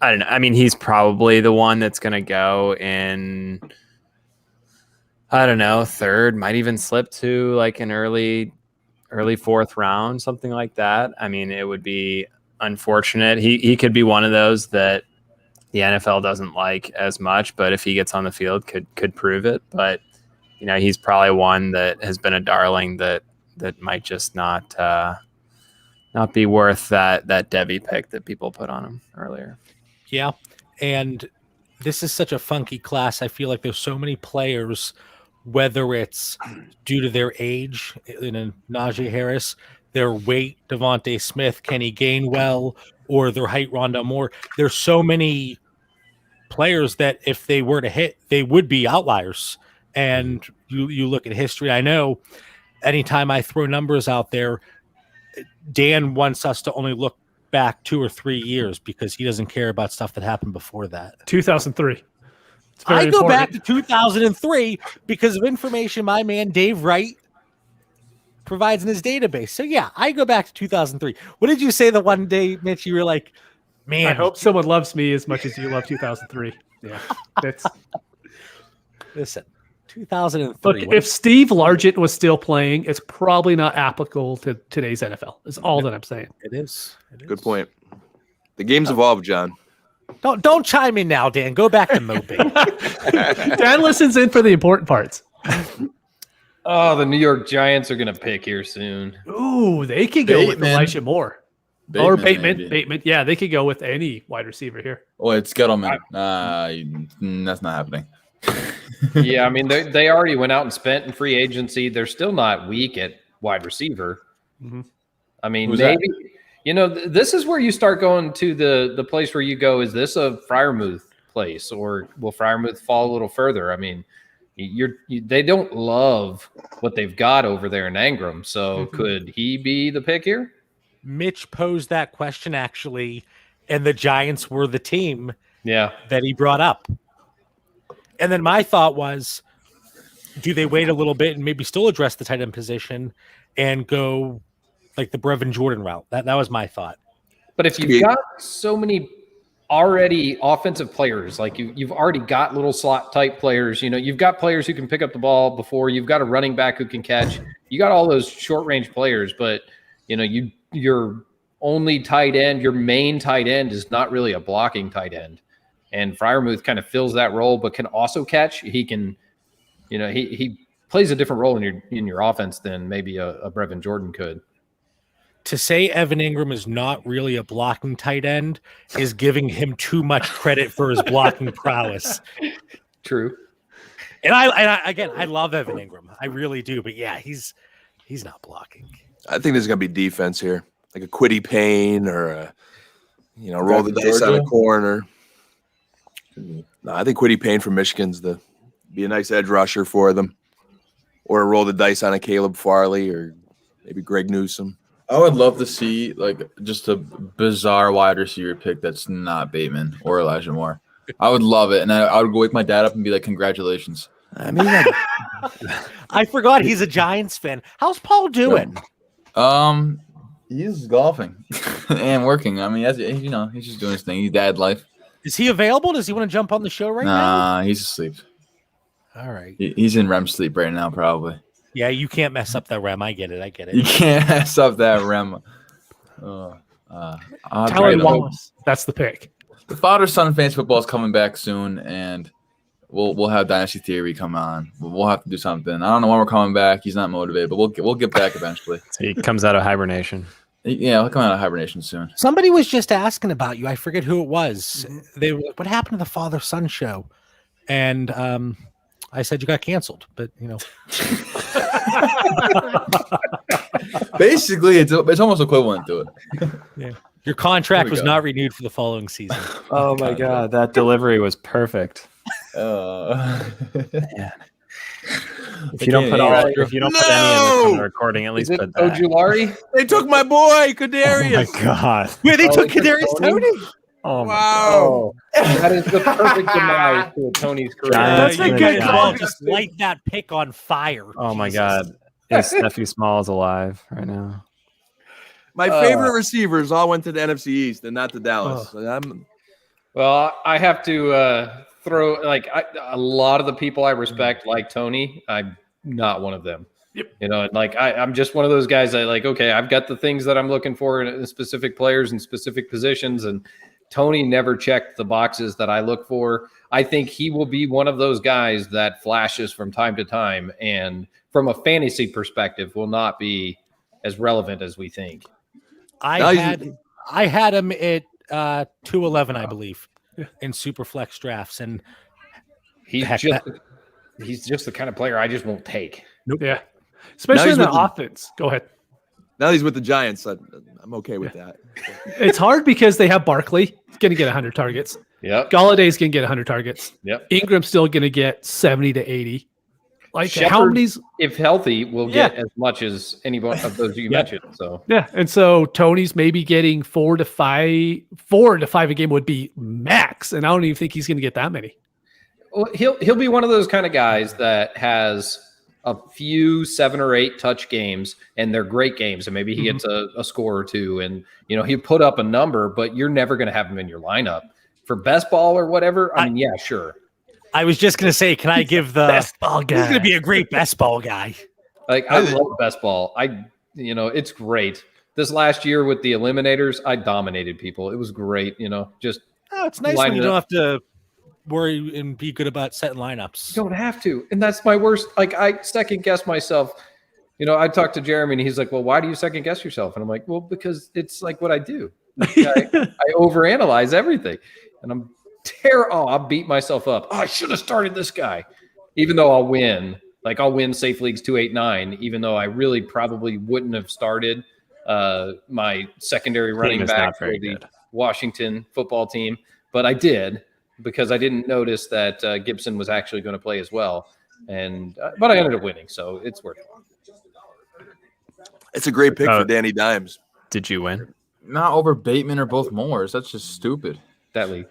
Speaker 3: don't know. I mean, he's probably the one that's going to go in, I don't know, 3rd, might even slip to like an early 4th round, something like that. I mean, it would be unfortunate. He could be one of those that the NFL doesn't like as much, but if he gets on the field, could prove it. But, you know, he's probably one that has been a darling that might just not be worth that Debbie pick that people put on him earlier.
Speaker 1: Yeah, and this is such a funky class. I feel like there's so many players, whether it's due to their age, Najee Harris, their weight, Devontae Smith, Kenny Gainwell, or their height, Rondale Moore. There's so many players that if they were to hit, they would be outliers. And you look at history. I know anytime I throw numbers out there, Dan wants us to only look back 2 or 3 years because he doesn't care about stuff that happened before that.
Speaker 6: 2003.
Speaker 1: I go back to 2003 because of information my man Dave Wright provides in his database. So yeah, I go back to 2003. What did you say the one day, Mitch? You were like, "Man,
Speaker 6: I hope someone loves me as much as you love 2003." Yeah, that's.
Speaker 1: Listen, 2003.
Speaker 6: Look, if Steve Largent was still playing, it's probably not applicable to today's NFL. Is all that I'm saying.
Speaker 1: It is.
Speaker 2: Good point. The game's evolved, John.
Speaker 1: Don't chime in now, Dan. Go back to moping.
Speaker 6: Dan listens in for the important parts.
Speaker 5: Oh, the New York Giants are going to pick here soon.
Speaker 6: Ooh, they could go with
Speaker 4: Bateman.
Speaker 6: Elisha Moore. Or Bateman. Yeah, they could go with any wide receiver here.
Speaker 4: Oh, it's Gettleman. That's not happening.
Speaker 5: Yeah, I mean, they already went out and spent in free agency. They're still not weak at wide receiver.
Speaker 6: Mm-hmm.
Speaker 5: I mean,
Speaker 4: Who's
Speaker 5: maybe, this is where you start going to the place where you go, is this a Freiermuth place, or will Freiermuth fall a little further? I mean, they don't love what they've got over there in Ingram. So could he be the pick here?
Speaker 1: Mitch posed that question actually, and the Giants were the team that he brought up. And then my thought was, do they wait a little bit and maybe still address the tight end position and go like the Brevin Jordan route? That was my thought.
Speaker 5: But if you've got so many already offensive players, like you've already got little slot type players, you've got players who can pick up the ball before, you've got a running back who can catch, you got all those short range players, but your only tight end, your main tight end is not really a blocking tight end. And Freiermuth kind of fills that role, but can also catch. He can, he plays a different role in your offense than maybe a Brevin Jordan could.
Speaker 1: To say Evan Ingram is not really a blocking tight end is giving him too much credit for his blocking prowess.
Speaker 5: True.
Speaker 1: And I love Evan Ingram. I really do. But yeah, he's not blocking.
Speaker 2: I think there's going to be defense here, like a Quiddy Payne or roll the dice on a corner. No, I think Quiddy Payne from Michigan's be a nice edge rusher for them, or roll the dice on a Caleb Farley or maybe Greg Newsome.
Speaker 4: I would love to see just a bizarre wide receiver pick that's not Bateman or Elijah Moore. I would love it, and I would go wake my dad up and be like, "Congratulations!"
Speaker 2: I mean,
Speaker 1: I forgot he's a Giants fan. How's Paul doing?
Speaker 4: He's golfing and working. I mean, he's just doing his thing. He's dad life.
Speaker 1: Is he available? Does he want to jump on the show right now?
Speaker 4: Nah, he's asleep.
Speaker 1: All right.
Speaker 4: He's in REM sleep right now, probably.
Speaker 1: Yeah, you can't mess up that REM. I get it.
Speaker 4: You can't mess up that REM.
Speaker 6: Tyler Wallace. That's the pick.
Speaker 4: The father-son fantasy football is coming back soon, and we'll have Dynasty Theory come on. We'll have to do something. I don't know when we're coming back. He's not motivated, but we'll get back eventually.
Speaker 3: So he comes out of hibernation.
Speaker 4: Yeah, he'll come out of hibernation soon.
Speaker 1: Somebody was just asking about you. I forget who it was. They were like, "What happened to the father-son show?" And I said you got canceled, but
Speaker 4: Basically, it's almost equivalent to it.
Speaker 1: Yeah, your contract was not renewed for the following season.
Speaker 3: Oh my god, that delivery was perfect.
Speaker 4: Yeah.
Speaker 3: If you don't put any in the recording, at least put that.
Speaker 5: Ojulari?
Speaker 2: They took my boy,
Speaker 3: Oh
Speaker 2: Kadarius.
Speaker 3: my god!
Speaker 1: Wait, they took Kadarius Toney?
Speaker 3: Oh my
Speaker 2: Wow.
Speaker 5: That is the perfect demise to Tony's career.
Speaker 3: Giants
Speaker 1: That's a
Speaker 3: and
Speaker 1: good
Speaker 3: the
Speaker 1: call.
Speaker 3: Giants.
Speaker 1: Just light that pick on fire.
Speaker 3: Oh my
Speaker 1: Jesus.
Speaker 3: god! Is Steffi Smalls alive right now?
Speaker 2: My favorite receivers all went to the NFC East and not to Dallas.
Speaker 5: Well, I have to throw a lot of the people I respect, like Tony. I'm not one of them.
Speaker 6: Yep.
Speaker 5: I'm just one of those guys that okay, I've got the things that I'm looking for in specific players and specific positions, and Tony never checked the boxes that I look for. I think he will be one of those guys that flashes from time to time, and from a fantasy perspective, will not be as relevant as we think.
Speaker 1: I had him at 211, I believe, in Superflex drafts, and
Speaker 5: He's just the kind of player I just won't take.
Speaker 6: Nope. Yeah. Especially in the offense. Go ahead.
Speaker 2: Now he's with the Giants. I'm okay with that.
Speaker 6: It's hard because they have Barkley. He's going to get 100 targets.
Speaker 5: Yep.
Speaker 6: Galladay's going to get 100 targets.
Speaker 5: Yep.
Speaker 6: Ingram's still going to get 70 to 80. Like
Speaker 5: Shepard,
Speaker 6: how many?
Speaker 5: if healthy, will get as much as any one of those you mentioned. So
Speaker 6: Yeah, and so Tony's maybe getting 4 to 5 a game would be max, and I don't even think he's going to get that many.
Speaker 5: well, he'll be one of those kind of guys that has a few 7 or 8 touch games, and they're great games, and maybe he gets a score or two, and he put up a number, but you're never going to have him in your lineup for best ball or whatever. I mean, yeah, sure.
Speaker 1: I was just going to say, can I give the
Speaker 6: Best ball guy?
Speaker 1: He's going to be a great best ball guy.
Speaker 5: Like I love best ball. It's great. This last year with the eliminators, I dominated people. It was great. Just
Speaker 1: it's nice when you don't have to worry and be good about setting lineups.
Speaker 5: You don't have to, and that's my worst. Like I second guess myself. I talked to Jeremy, and he's like, "Well, why do you second guess yourself?" And I'm like, "Well, because it's like what I do. I overanalyze everything, and I'll beat myself up. Oh, I should have started this guy, even though I'll win. Like I'll win safe leagues 2, 8, 9, even though I really probably wouldn't have started my secondary running back for the Washington football team, but I did because I didn't notice that Gibson was actually going to play as well, and but I ended up winning, so it's worth it.
Speaker 2: It's a great pick for Danny Dimes.
Speaker 3: Did you win?
Speaker 4: Not over Bateman or both Moores. That's just stupid.
Speaker 5: That league.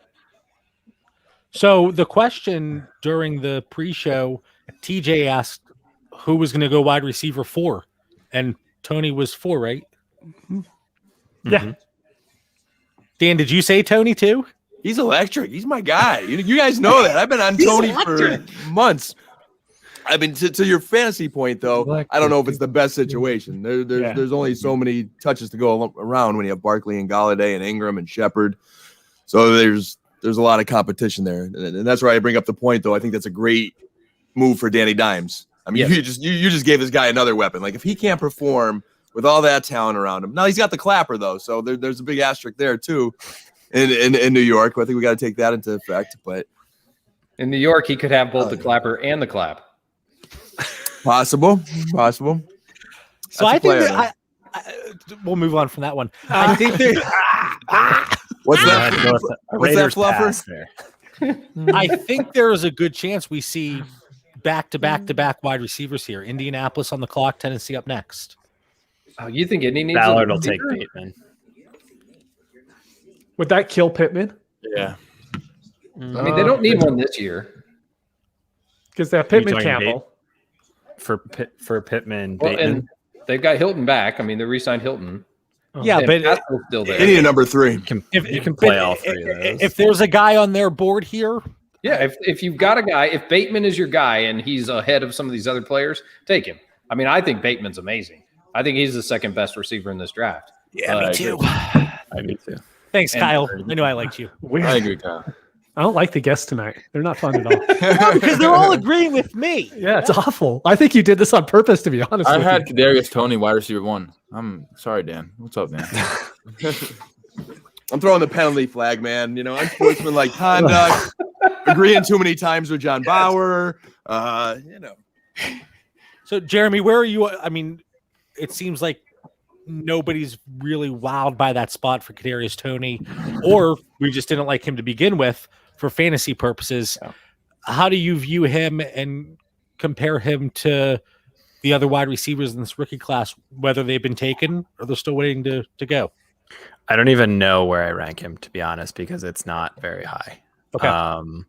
Speaker 1: So the question during the pre-show, TJ asked who was going to go wide receiver 4, and Tony was 4, right?
Speaker 6: Yeah.
Speaker 1: Dan, did you say Tony too?
Speaker 2: He's electric. He's my guy. You guys know that. I've been on Tony for months. I mean, to your fantasy point, though, I don't know if it's the best situation. There's only so many touches to go around when you have Barkley and Galladay and Ingram and Shepard. So there's a lot of competition there. And that's where I bring up the point, though. I think that's a great move for Danny Dimes. I mean, you just gave this guy another weapon. Like, if he can't perform with all that talent around him. Now, he's got the clapper, though, so there's a big asterisk there, too, in New York. I think we got to take that into effect. But
Speaker 5: in New York, he could have both the clapper and the clap.
Speaker 2: Possible.
Speaker 1: So I think we'll move on from that one. I think
Speaker 2: what's that? What's that, Fluffer?
Speaker 1: I think there is a good chance we see back-to-back wide receivers here. Indianapolis on the clock, Tennessee up next.
Speaker 5: Oh, you think Indy needs
Speaker 3: Ballard will take Bateman?
Speaker 6: Would that kill Pittman?
Speaker 4: Yeah.
Speaker 5: I mean, they don't need one this year
Speaker 6: because they have Pittman Campbell.
Speaker 3: For Pittman,
Speaker 5: well,
Speaker 3: Bateman.
Speaker 5: and they've got Hilton back. I mean, they re-signed Hilton.
Speaker 1: Yeah,
Speaker 5: and
Speaker 1: but
Speaker 5: Pascal's still there.
Speaker 2: They need a number 3.
Speaker 3: You can play all 3 of those.
Speaker 1: If there's a guy on their board here,
Speaker 5: yeah, if you've got a guy, if Bateman is your guy and he's ahead of some of these other players, take him. I mean, I think Bateman's amazing. I think he's the second best receiver in this draft.
Speaker 1: Yeah, me too.
Speaker 3: I do too.
Speaker 1: Thanks, Kyle. I knew I liked you.
Speaker 6: Weird.
Speaker 4: I agree, Kyle.
Speaker 6: I don't like the guests tonight. They're not fun at all.
Speaker 1: No, because they're all agreeing with me.
Speaker 6: Yeah, it's awful. I think you did this on purpose, to be honest.
Speaker 4: I
Speaker 6: with
Speaker 4: had
Speaker 6: you.
Speaker 4: Kadarius Toney, wide receiver 1. I'm sorry, Dan. What's up, Dan?
Speaker 2: I'm throwing the penalty flag, man. Unsportsmanlike conduct, agreeing too many times with John Bauer.
Speaker 1: So, Jeremy, where are you? I mean, it seems like nobody's really wowed by that spot for Kadarius Toney, or we just didn't like him to begin with for fantasy purposes. Yeah. How do you view him and compare him to the other wide receivers in this rookie class, whether they've been taken or they're still waiting to go?
Speaker 3: I don't even know where I rank him, to be honest, because it's not very high.
Speaker 1: Okay.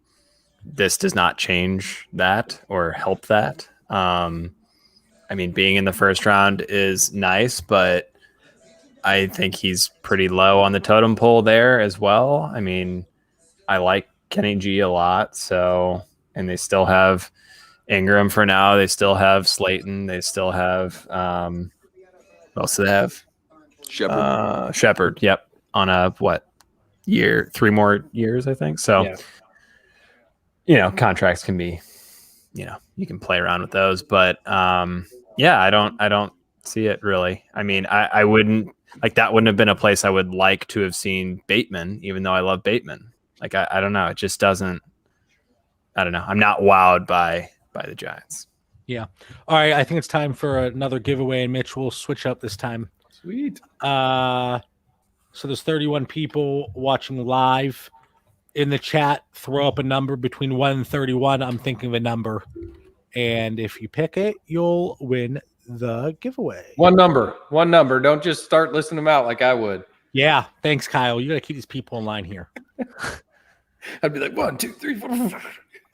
Speaker 3: This does not change that or help that. I mean, being in the first round is nice, but I think he's pretty low on the totem pole there as well. I mean, I like Kenny G a lot. So, and they still have Ingram for now. They still have Slayton. They still have, what else do they have? Shepard. Yep. On a, 3 more years, I think. So, contracts can be, you can play around with those, but, I don't see it really. I mean, I wouldn't that wouldn't have been a place I would like to have seen Bateman, even though I love Bateman. I don't know. It just doesn't, I don't know. I'm not wowed by the Giants.
Speaker 1: Yeah. All right. I think it's time for another giveaway, and Mitch will switch up this time.
Speaker 2: Sweet.
Speaker 1: So there's 31 people watching live. In the chat, throw up a number between 1 and 31. I'm thinking of a number. And if you pick it, you'll win the giveaway.
Speaker 5: One number. Don't just start listing them out like I would.
Speaker 1: Yeah. Thanks, Kyle. You got to keep these people in line here.
Speaker 5: I'd be like 1, 2, 3, 4.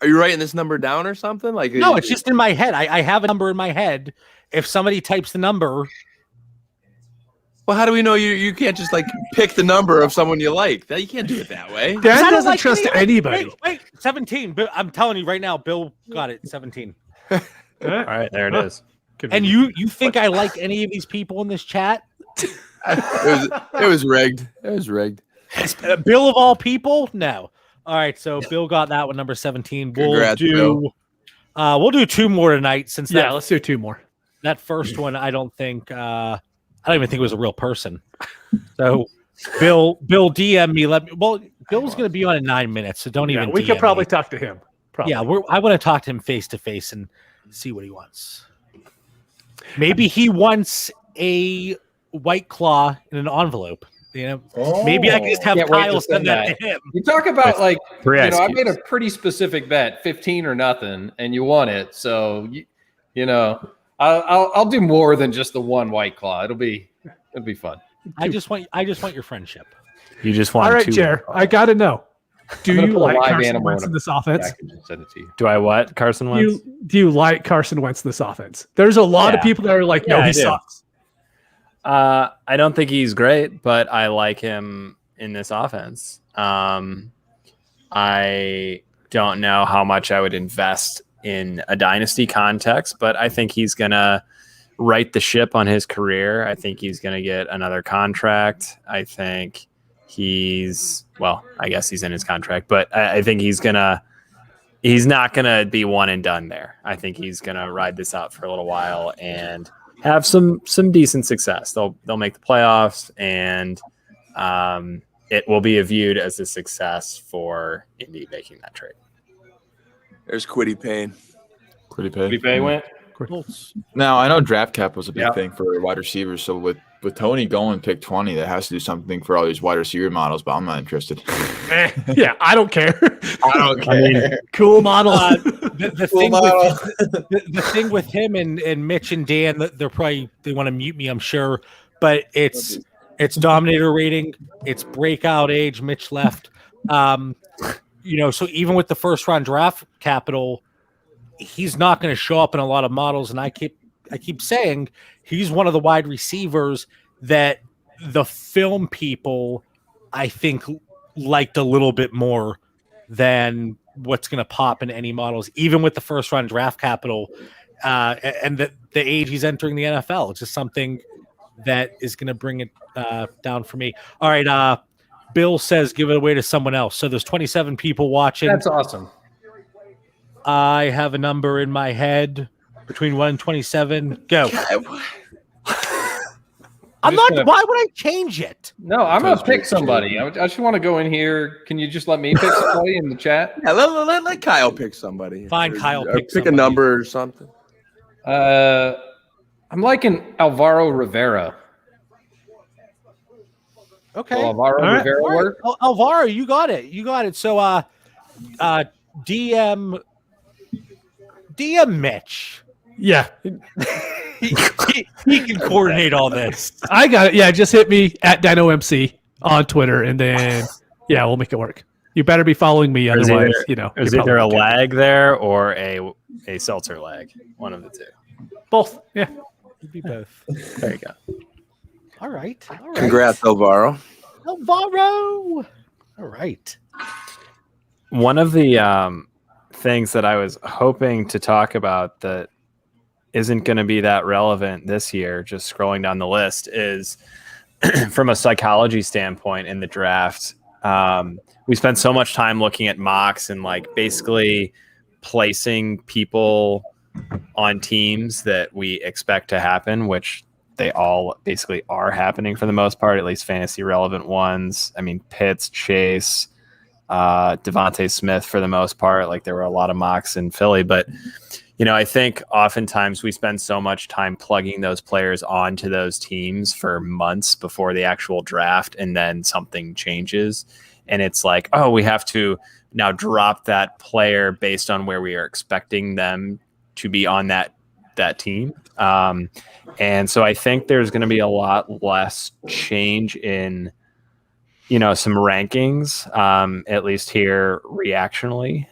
Speaker 2: Are you writing this number down or something? Like
Speaker 1: No, it's just in my head. I have a number in my head. If somebody types the number,
Speaker 2: well, how do we know you can't just like pick the number of someone you like? That you can't do it that way.
Speaker 6: Dan
Speaker 1: I don't
Speaker 6: doesn't
Speaker 1: like
Speaker 6: trust anybody.
Speaker 1: Wait, 17. But I'm telling you right now, Bill got it. 17.
Speaker 3: All right, there it is.
Speaker 1: And you think I like any of these people in this chat?
Speaker 2: It was rigged. It was rigged.
Speaker 1: Bill of all people? No. All right, so Bill got that one, number 17.
Speaker 2: Congrats, Bill.
Speaker 1: We'll do 2 more tonight since
Speaker 6: Let's do 2 more.
Speaker 1: that first one I don't even think it was a real person. So Bill DM me. Bill's going to be on in 9 minutes, so don't even.
Speaker 6: We
Speaker 1: DM
Speaker 6: could probably
Speaker 1: me.
Speaker 6: talk to him. Probably.
Speaker 1: Yeah, I want to talk to him face to face and see what he wants. Maybe he wants a White Claw in an envelope. Maybe I can just have
Speaker 5: Can't wait to
Speaker 1: Kyle send
Speaker 5: send
Speaker 1: that
Speaker 5: that.
Speaker 1: to him.
Speaker 5: You talk about like,
Speaker 3: Three ice
Speaker 5: I made a
Speaker 3: cubes.
Speaker 5: pretty specific bet, 15 or nothing, and you won it. So I'll do more than just the one White Claw. It'll be fun.
Speaker 1: I just want your friendship.
Speaker 3: You just want
Speaker 6: All right,
Speaker 3: 2.
Speaker 6: Jer, I got to know. Do
Speaker 5: I'm gonna
Speaker 6: you
Speaker 5: put a
Speaker 6: like
Speaker 5: live
Speaker 6: Carson
Speaker 5: animal
Speaker 6: Wentz
Speaker 5: in
Speaker 6: in
Speaker 5: a-
Speaker 6: this offense?
Speaker 5: I can just send it to you.
Speaker 3: Do I what? Carson Wentz?
Speaker 6: Do you like Carson Wentz in this offense? There's a lot of
Speaker 3: Yeah.
Speaker 6: people that are like, no,
Speaker 3: Yeah, I
Speaker 6: he
Speaker 3: do.
Speaker 6: sucks.
Speaker 3: I don't think he's great, but I like him in this offense. I don't know how much I would invest in a dynasty context, but I think he's going to right the ship on his career. I think he's going to get another contract. I think I guess he's in his contract, but I think he's not going to be one and done there. I think he's going to ride this out for a little while and have some decent success. They'll make the playoffs, and it will be viewed as a success for Indy making that trade.
Speaker 2: There's Quiddy Payne.
Speaker 4: Pretty
Speaker 5: Bay went.
Speaker 4: Now I know draft cap was a big
Speaker 5: Yeah.
Speaker 4: thing for wide receivers. So with Tony going pick 20, that has to do something for all these wide receiver models. But I'm not interested.
Speaker 6: Yeah, I don't care.
Speaker 4: I don't
Speaker 3: I mean,
Speaker 6: Cool model.
Speaker 1: The thing with him and Mitch and Dan, they want to mute me, I'm sure, but it's dominator rating, it's breakout age. Mitch left, so even with the first round draft capital, he's not going to show up in a lot of models. And I keep saying he's one of the wide receivers that the film people, I think, liked a little bit more than what's going to pop in any models, even with the first round draft capital and the age he's entering the NFL. It's just something that is going to bring it down for me. All right. Bill says, give it away to someone else. So there's 27 people watching.
Speaker 5: That's awesome.
Speaker 1: I have a number in my head between 1 and 27. Go. I'm not. Why would I change it?
Speaker 5: No, I'm gonna pick somebody. I just want to go in here. Can you just let me pick somebody in the chat?
Speaker 2: Yeah, let Kyle pick somebody.
Speaker 1: Fine, Kyle,
Speaker 2: Or
Speaker 1: pick
Speaker 2: pick
Speaker 1: somebody.
Speaker 2: a number or something.
Speaker 5: I'm liking Alvaro Rivera.
Speaker 1: Okay.
Speaker 5: Will Alvaro
Speaker 6: All right.
Speaker 5: Rivera
Speaker 1: All right.
Speaker 5: work?
Speaker 1: Alvaro, you got it. So, DM Mitch.
Speaker 6: Yeah,
Speaker 1: He can coordinate all this.
Speaker 6: I got it. Yeah, just hit me at DynoMC on Twitter, and then we'll make it work. You better be following me,
Speaker 3: Is
Speaker 6: otherwise,
Speaker 3: Is
Speaker 6: you're
Speaker 3: either a
Speaker 6: probably okay.
Speaker 3: lag there or a seltzer lag? One of the two.
Speaker 6: Both. Yeah.
Speaker 1: It'd be both.
Speaker 3: There you go.
Speaker 1: All right.
Speaker 2: Congrats, Alvaro.
Speaker 1: Alvaro. All right.
Speaker 3: One of the things that I was hoping to talk about that isn't going to be that relevant this year, just scrolling down the list, is from a psychology standpoint in the draft. We spent so much time looking at mocks and like basically placing people on teams that we expect to happen, which they all basically are happening for the most part, at least fantasy relevant ones. I mean, Pitts, Chase, Devontae Smith for the most part. Like there were a lot of mocks in Philly, but I think oftentimes we spend so much time plugging those players onto those teams for months before the actual draft, and then something changes. And it's like, oh, we have to now drop that player based on where we are expecting them to be on that team. And so I think there's going to be a lot less change in, some rankings, at least here reactionally,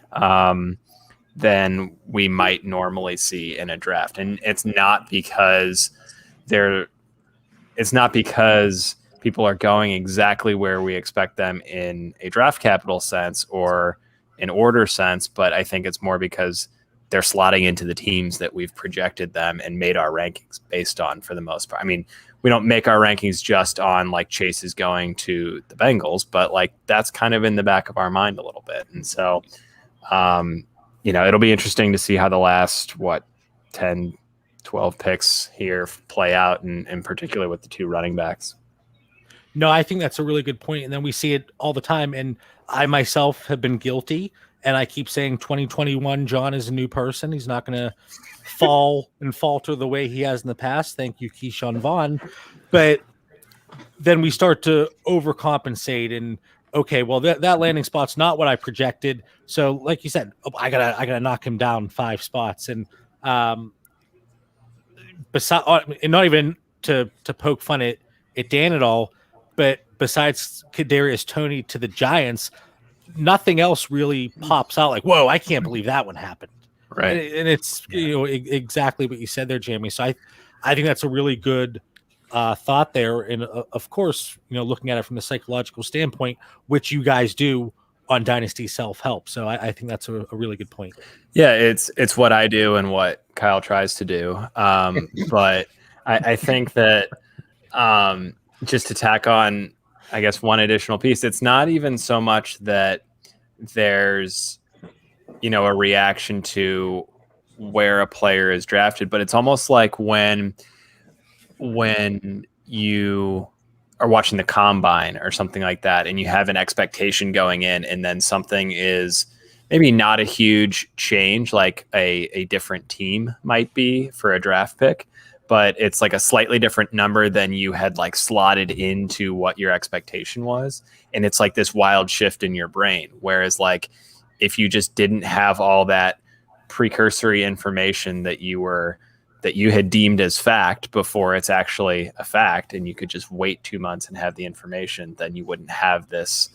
Speaker 3: than we might normally see in a draft. And it's not because people are going exactly where we expect them in a draft capital sense or an order sense, but I think it's more because they're slotting into the teams that we've projected them and made our rankings based on for the most part. I mean, we don't make our rankings just on like Chase is going to the Bengals, but like that's kind of in the back of our mind a little bit. And so, it'll be interesting to see how the last, 10, 12 picks here play out, and in particular with the two running backs.
Speaker 1: No, I think that's a really good point. And then we see it all the time. And I myself have been guilty. And I keep saying 2021, John is a new person. He's not going to fall and falter the way he has in the past. Thank you, Keyshawn Vaughn. But then we start to overcompensate and, okay, well, that landing spot's not what I projected. So like you said, I gotta knock him down 5 spots. And and not even to poke fun at Dan at all, but besides Kadarius Toney to the Giants, nothing else really pops out like, whoa, I can't believe that one happened.
Speaker 3: Right.
Speaker 1: And it's exactly what you said there, Jamie. So I think that's a really good thought there. And of course, looking at it from the psychological standpoint, which you guys do on Dynasty Self-Help. So I think that's a really good point.
Speaker 3: Yeah, it's what I do and what Kyle tries to do. But I think that just to tack on, I guess, one additional piece, it's not even so much that there's, a reaction to where a player is drafted, but it's almost like when you are watching the combine or something like that, and you have an expectation going in, and then something is maybe not a huge change, like a different team might be for a draft pick, but it's like a slightly different number than you had like slotted into what your expectation was. And it's like this wild shift in your brain. Whereas like, if you just didn't have all that precursory information that you had deemed as fact before it's actually a fact, and you could just wait 2 months and have the information, then you wouldn't have this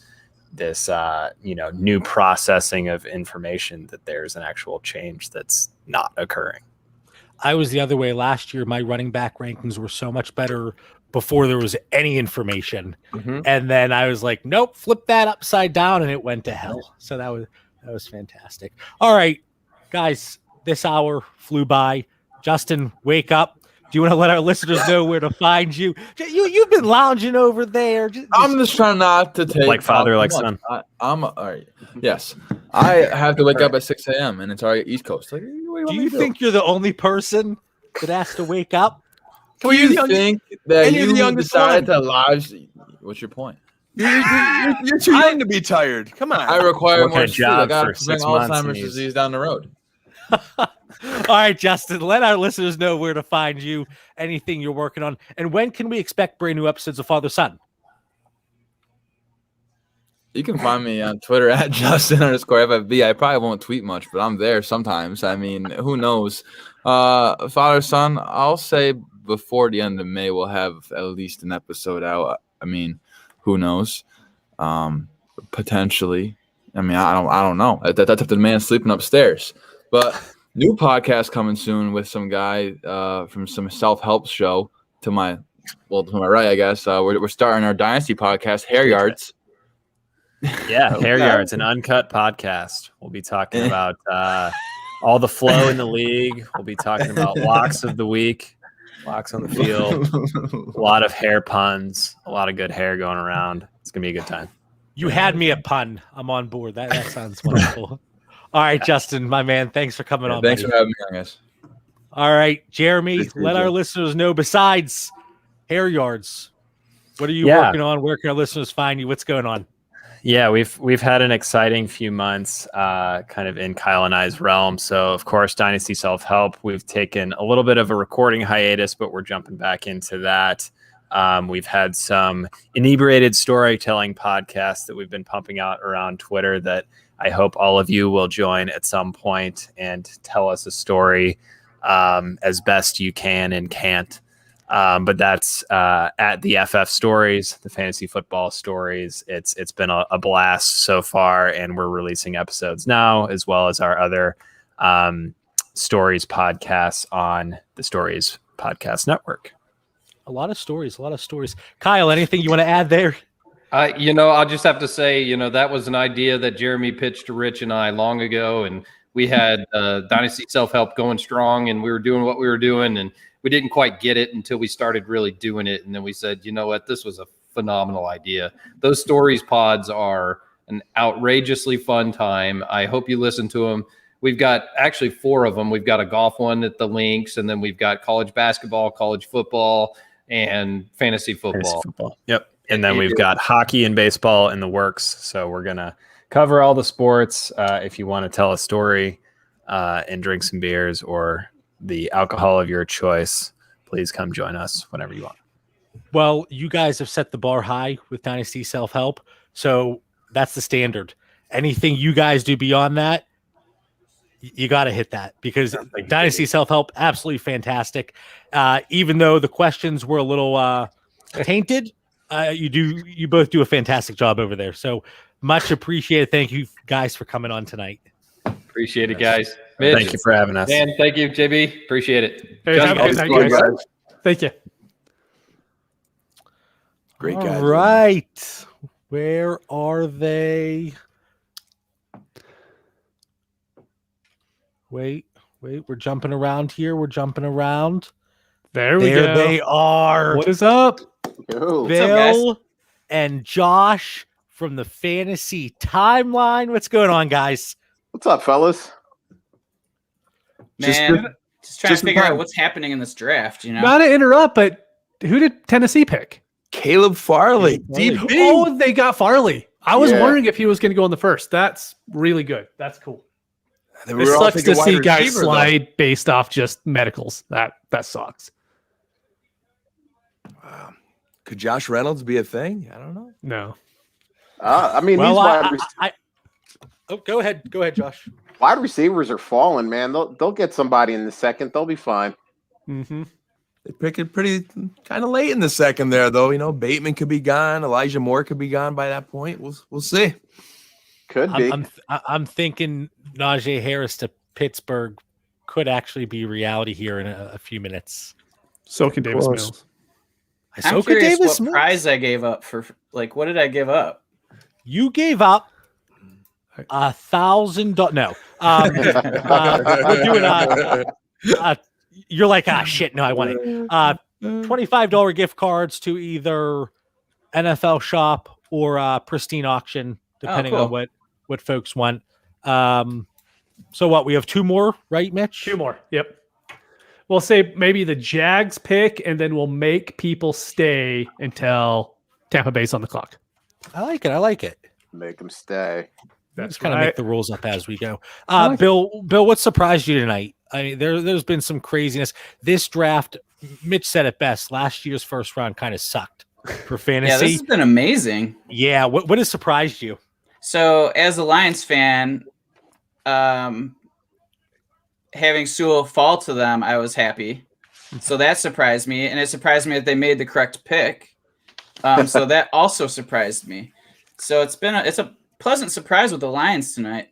Speaker 3: new processing of information that there's an actual change that's not occurring.
Speaker 1: I was the other way last year. My running back rankings were so much better before there was any information. Mm-hmm. And then I was like, nope, flip that upside down, and it went to hell. So that was fantastic. All right, guys, this hour flew by. Justin, wake up. Do you want to let our listeners know where to find you? You've been lounging over there.
Speaker 4: I'm just trying not to take
Speaker 3: like father, like son.
Speaker 4: I'm all right. Yes, I have to wake up at 6 a.m. and it's already East Coast. Like,
Speaker 1: do you think you're the only person that has to wake up?
Speaker 4: Do you think that you decided to live? What's your point?
Speaker 2: You're too young to be tired. Come on.
Speaker 4: I require more sleep. I got
Speaker 3: for
Speaker 4: to bring
Speaker 3: 6 months
Speaker 4: Alzheimer's disease down the road.
Speaker 1: All right, Justin, let our listeners know where to find you, anything you're working on, and when can we expect brand new episodes of Father Son?
Speaker 4: You can find me on Twitter at Justin_FFB. I probably won't tweet much, but I'm there sometimes. I mean, who knows? Father Son, I'll say before the end of May, we'll have at least an episode out. I mean, who knows? Potentially. I mean, I don't know. That's up to the man sleeping upstairs. But new podcast coming soon with some guy from some self-help show to my right, I guess. We're starting our Dynasty podcast, Hair Yards.
Speaker 3: Yeah, Hair Yards, an uncut podcast. We'll be talking about all the flow in the league. We'll be talking about locks of the week, locks on the field, a lot of hair puns, a lot of good hair going around. It's going to be a good time.
Speaker 1: You had me a pun. I'm on board. That sounds wonderful. All right, Justin, my man, thanks for coming on.
Speaker 4: Thanks for having me on, guys.
Speaker 1: All right, Jeremy, let our listeners know, besides Hair Yards, what are you working on? Where can our listeners find you? What's going on?
Speaker 3: Yeah, we've had an exciting few months kind of in Kyle and I's realm. So, of course, Dynasty Self-Help, we've taken a little bit of a recording hiatus, but we're jumping back into that. We've had some inebriated storytelling podcasts that we've been pumping out around Twitter that I hope all of you will join at some point and tell us a story as best you can and can't. But that's at the FF Stories, the Fantasy Football Stories. It's been a blast so far, and we're releasing episodes now, as well as our other Stories podcasts on the Stories Podcast Network.
Speaker 1: A lot of stories. Kyle, anything you want to add there?
Speaker 5: I'll just have to say, that was an idea that Jeremy pitched to Rich and I long ago, and we had Dynasty Self-Help going strong, and we were doing what we were doing, and we didn't quite get it until we started really doing it, and then we said, you know what, this was a phenomenal idea. Those Stories pods are an outrageously fun time. I hope you listen to them. We've got actually 4 of them. We've got a golf one at the links, and then we've got college basketball, college football, and fantasy football.
Speaker 3: Yep. And then we've got hockey and baseball in the works. So we're going to cover all the sports. If you want to tell a story and drink some beers or the alcohol of your choice, please come join us whenever you want.
Speaker 1: Well, you guys have set the bar high with Dynasty Self-Help. So that's the standard. Anything you guys do beyond that, you got to hit that, because Dynasty Self-Help, absolutely fantastic. Even though the questions were a little tainted, you both do a fantastic job over there. So much appreciated. Thank you guys for coming on tonight.
Speaker 5: Appreciate it, guys. Mitch,
Speaker 3: thank you for having us.
Speaker 5: And thank you, JB. Appreciate it.
Speaker 6: Hey, have a good night, guys. Thank you.
Speaker 2: Great guys.
Speaker 1: All right. Where are they? Wait. We're jumping around here.
Speaker 6: There we go.
Speaker 1: There they are.
Speaker 6: What is up?
Speaker 7: Yo.
Speaker 1: Bill and Josh from the Fantasy Timeline. What's going on, guys?
Speaker 7: What's up, fellas?
Speaker 8: Man, just trying
Speaker 2: just
Speaker 8: to figure
Speaker 2: fun.
Speaker 8: out what's happening in this draft,
Speaker 6: Not to interrupt, but who did Tennessee pick?
Speaker 2: Caleb Farley. DP.
Speaker 6: Oh, they got Farley. I was
Speaker 7: Yeah.
Speaker 6: wondering if he was going to go in the first. That's really good. That's cool.
Speaker 2: We
Speaker 6: It
Speaker 2: were all
Speaker 6: sucks
Speaker 2: thinking
Speaker 6: to
Speaker 2: wide
Speaker 6: see guys
Speaker 2: receiver, though.
Speaker 6: slide based off just medicals. That sucks.
Speaker 2: Could Josh Reynolds be a thing? I don't know.
Speaker 6: No.
Speaker 7: I mean,
Speaker 1: Well,
Speaker 7: these
Speaker 1: go ahead, Josh.
Speaker 7: wide receivers are falling, man. They'll get somebody in the second. They'll be fine.
Speaker 6: Mm-hmm.
Speaker 2: They pick it pretty kind of late in the second there, though. Bateman could be gone. Elijah Moore could be gone by that point. We'll see.
Speaker 7: Could be.
Speaker 1: I'm thinking Najee Harris to Pittsburgh could actually be reality here in a few minutes.
Speaker 6: So can Davis
Speaker 2: course.
Speaker 6: Mills.
Speaker 8: I'm
Speaker 1: So could
Speaker 8: curious
Speaker 1: Davis
Speaker 8: what
Speaker 1: Mills.
Speaker 8: prize I gave up for. Like, what did I give up?
Speaker 1: You gave up $1,000. No, we're doing you're like, shit. No, I want it. $25 gift cards to either NFL Shop or Pristine Auction, depending
Speaker 8: cool.
Speaker 1: on what folks want. So what? We have 2 more, right, Mitch?
Speaker 6: 2 more. Yep. We'll say maybe the Jags pick, and then we'll make people stay until Tampa Bay's on the clock.
Speaker 1: I like it.
Speaker 7: Make them stay.
Speaker 1: Just kind of make the rules up as we go. Bill, what surprised you tonight? I mean, there's been some craziness. This draft, Mitch said it best. Last year's first round kind of sucked for fantasy.
Speaker 8: Yeah, this has been amazing.
Speaker 1: Yeah, what has surprised you?
Speaker 8: So, as a Lions fan, having Sewell fall to them, I was happy. So that surprised me, and it surprised me that they made the correct pick. So that also surprised me. So it's a pleasant surprise with the Lions tonight.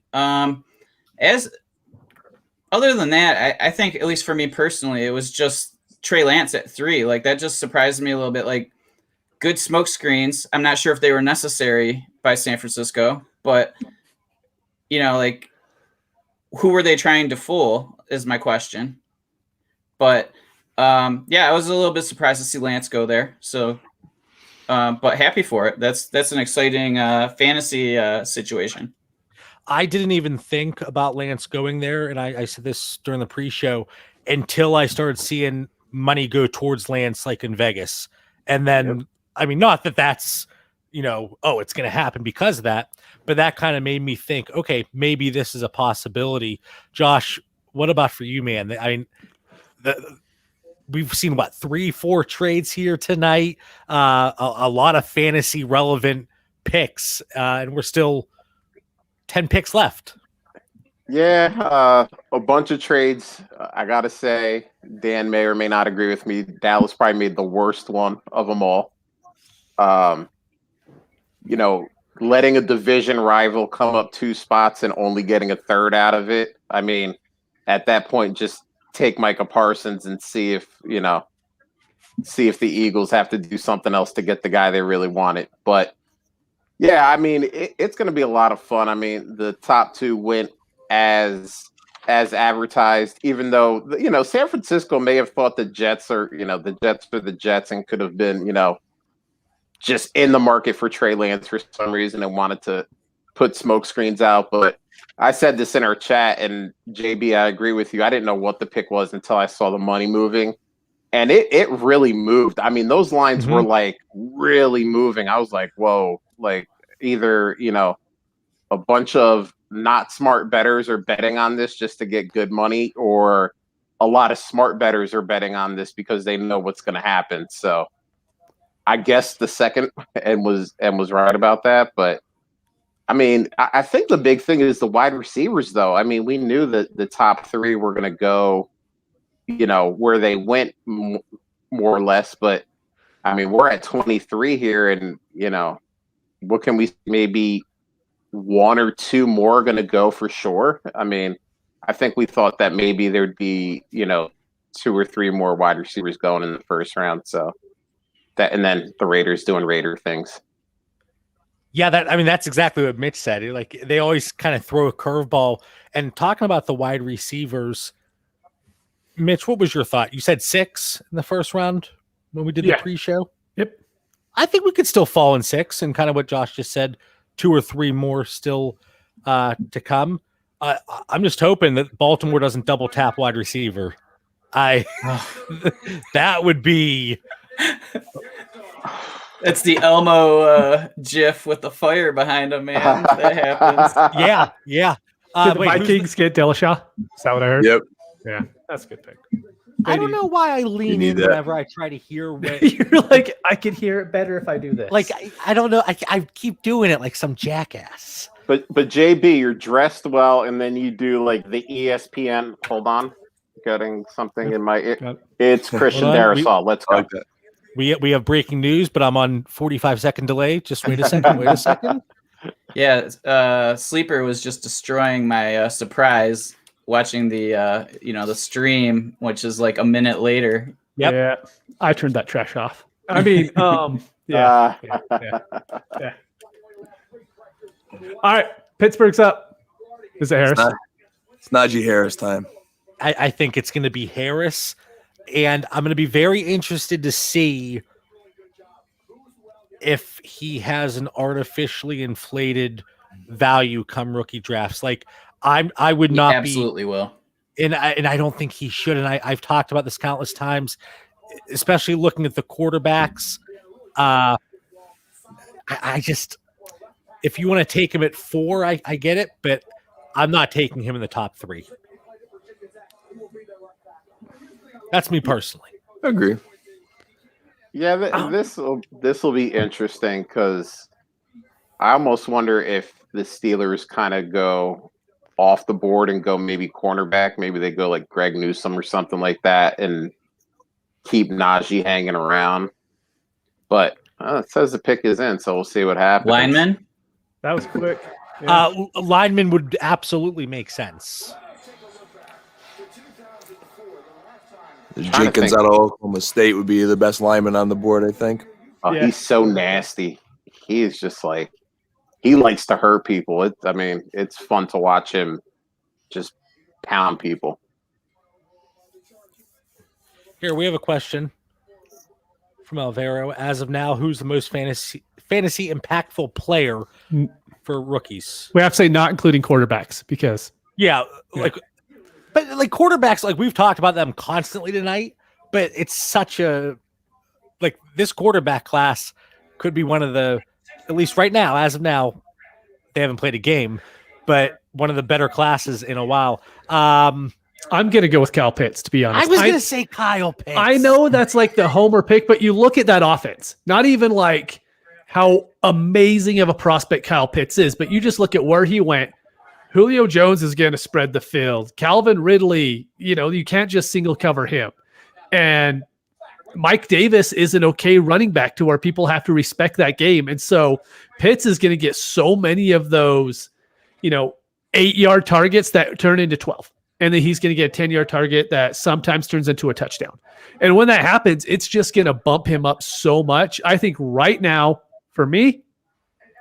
Speaker 8: Other than that, I think, at least for me personally, it was just Trey Lance at 3. Like, that just surprised me a little bit. Like, good smoke screens. I'm not sure if they were necessary by San Francisco, but like, who were they trying to fool is my question. But I was a little bit surprised to see Lance go there. So, but happy for it. That's an exciting fantasy situation.
Speaker 1: I didn't even think about Lance going there, and I said this during the pre-show, until I started seeing money go towards Lance, like in Vegas. And then, I mean, not that that's, it's going to happen because of that, but that kind of made me think, okay, maybe this is a possibility. Josh, what about for you, man? I mean, we've seen 3-4 trades here tonight, a lot of fantasy relevant picks, and we're still 10 picks left.
Speaker 7: Yeah, a bunch of trades. I gotta say, Dan may or may not agree with me. Dallas probably made the worst one of them all. Letting a division rival come up 2 spots and only getting a third out of it. I mean, at that point, just take Micah Parsons and see if the Eagles have to do something else to get the guy they really wanted. But yeah, I mean, it's going to be a lot of fun. I mean, the top 2 went as advertised, even though, San Francisco may have thought the Jets are the Jets and could have been, just in the market for Trey Lance for some reason and wanted to put smoke screens out. But I said this in our chat, and JB, I agree with you. I didn't know what the pick was until I saw the money moving, and it really moved. I mean, those lines were like really moving. I was like, whoa, like either, a bunch of not smart bettors are betting on this just to get good money, or a lot of smart bettors are betting on this because they know what's going to happen. So I guess the second and was right about that. But I mean, I think the big thing is the wide receivers, though. I mean, we knew that the top 3 were going to go, where they went more or less. But I mean, we're at 23 here, and what can we maybe 1 or 2 more going to go for sure? I mean, I think we thought that maybe there'd be 2 or 3 more wide receivers going in the first round. So that, and then the Raiders doing Raider things.
Speaker 1: Yeah, that's exactly what Mitch said. Like, they always kind of throw a curveball. And talking about the wide receivers, Mitch, what was your thought? You said 6 in the first round when we did the pre-show.
Speaker 6: Yep.
Speaker 1: I think we could still fall in 6, and kind of what Josh just said, 2 or 3 more still to come. I'm just hoping that Baltimore doesn't double tap wide receiver. That would be.
Speaker 8: It's the Elmo GIF with the fire behind him, man. That happens.
Speaker 1: Yeah.
Speaker 6: Did the Vikings get Dillashaw? Is that what I heard?
Speaker 2: Yep.
Speaker 6: Yeah, that's a good pick.
Speaker 1: I don't know why I lean in
Speaker 2: that.
Speaker 1: whenever I try to hear what
Speaker 6: You're like, I could hear it better if I do this.
Speaker 1: like I don't know. I keep doing it like some jackass.
Speaker 7: But JB, you're dressed well, and then you do like the ESPN. Hold on, getting something in my. It's Christian Darrisaw. Let's go.
Speaker 1: We have breaking news, but I'm on 45-second delay. Just wait a second.
Speaker 8: Yeah, Sleeper was just destroying my surprise watching the the stream, which is like a minute later.
Speaker 1: Yep.
Speaker 6: Yeah, I turned that trash off. I mean, yeah. All right, Pittsburgh's up. Is it Harris?
Speaker 2: It's Najee Harris time.
Speaker 1: I think it's going to be Harris, and I'm going to be very interested to see if he has an artificially inflated value come rookie drafts. Like I would not
Speaker 8: absolutely will.
Speaker 1: And I don't think he should. And I've talked about this countless times, especially looking at the quarterbacks. I just, if you want to take him at 4, I get it, but I'm not taking him in the top 3. That's me personally.
Speaker 2: I agree.
Speaker 7: Yeah, this will be interesting because I almost wonder if the Steelers kind of go off the board and go maybe cornerback. Maybe they go like Greg Newsome or something like that and keep Najee hanging around. But it says the pick is in, so we'll see what happens.
Speaker 8: Lineman?
Speaker 6: That was quick. Yeah.
Speaker 1: Lineman would absolutely make sense.
Speaker 2: Jenkins out of Oklahoma State would be the best lineman on the board, I think.
Speaker 7: Oh, yeah. He's so nasty. He is just like, he likes to hurt people. It's fun to watch him just pound people.
Speaker 1: Here, we have a question from Alvaro. As of now, who's the most fantasy impactful player for rookies?
Speaker 6: We have to say not including quarterbacks because
Speaker 1: But like quarterbacks, like we've talked about them constantly tonight, but it's such a, like this quarterback class could be one of the, at least right now, as of now, they haven't played a game, but one of the better classes in a while. I'm
Speaker 6: going to go with Kyle Pitts, to be honest.
Speaker 1: I was going to say Kyle Pitts.
Speaker 6: I know that's like the homer pick, but you look at that offense, not even like how amazing of a prospect Kyle Pitts is, but you just look at where he went, Julio Jones is going to spread the field. Calvin Ridley, you can't just single cover him. And Mike Davis is an okay running back to where people have to respect that game. And so Pitts is going to get so many of those, 8-yard targets that turn into 12. And then he's going to get a 10-yard target that sometimes turns into a touchdown. And when that happens, it's just going to bump him up so much. I think right now, for me,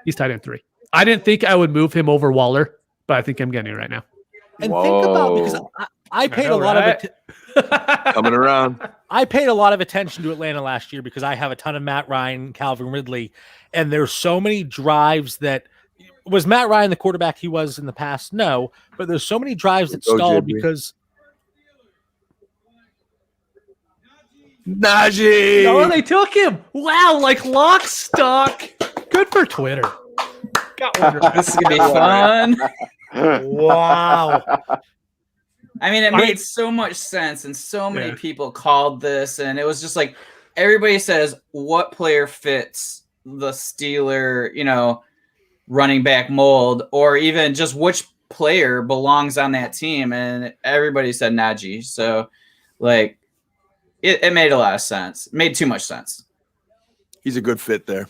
Speaker 6: he's tight end 3. I didn't think I would move him over Waller, but I think I'm getting it right now.
Speaker 1: And think about, because I paid a lot of it.
Speaker 2: Coming around.
Speaker 1: I paid a lot of attention to Atlanta last year because I have a ton of Matt Ryan, Calvin Ridley, and there's so many drives that was Matt Ryan the quarterback he was in the past? No, but there's so many drives that stalled because
Speaker 2: Najee.
Speaker 6: Oh, they took him. Wow, like lock, stock. Good for Twitter. Got one.
Speaker 8: This is gonna be fun.
Speaker 1: wow.
Speaker 8: I mean, it made so much sense, and so many people called this, and it was just like everybody says, what player fits the Steeler, running back mold, or even just which player belongs on that team, and everybody said Najee. So, like, it made a lot of sense. It made too much sense.
Speaker 2: He's a good fit there.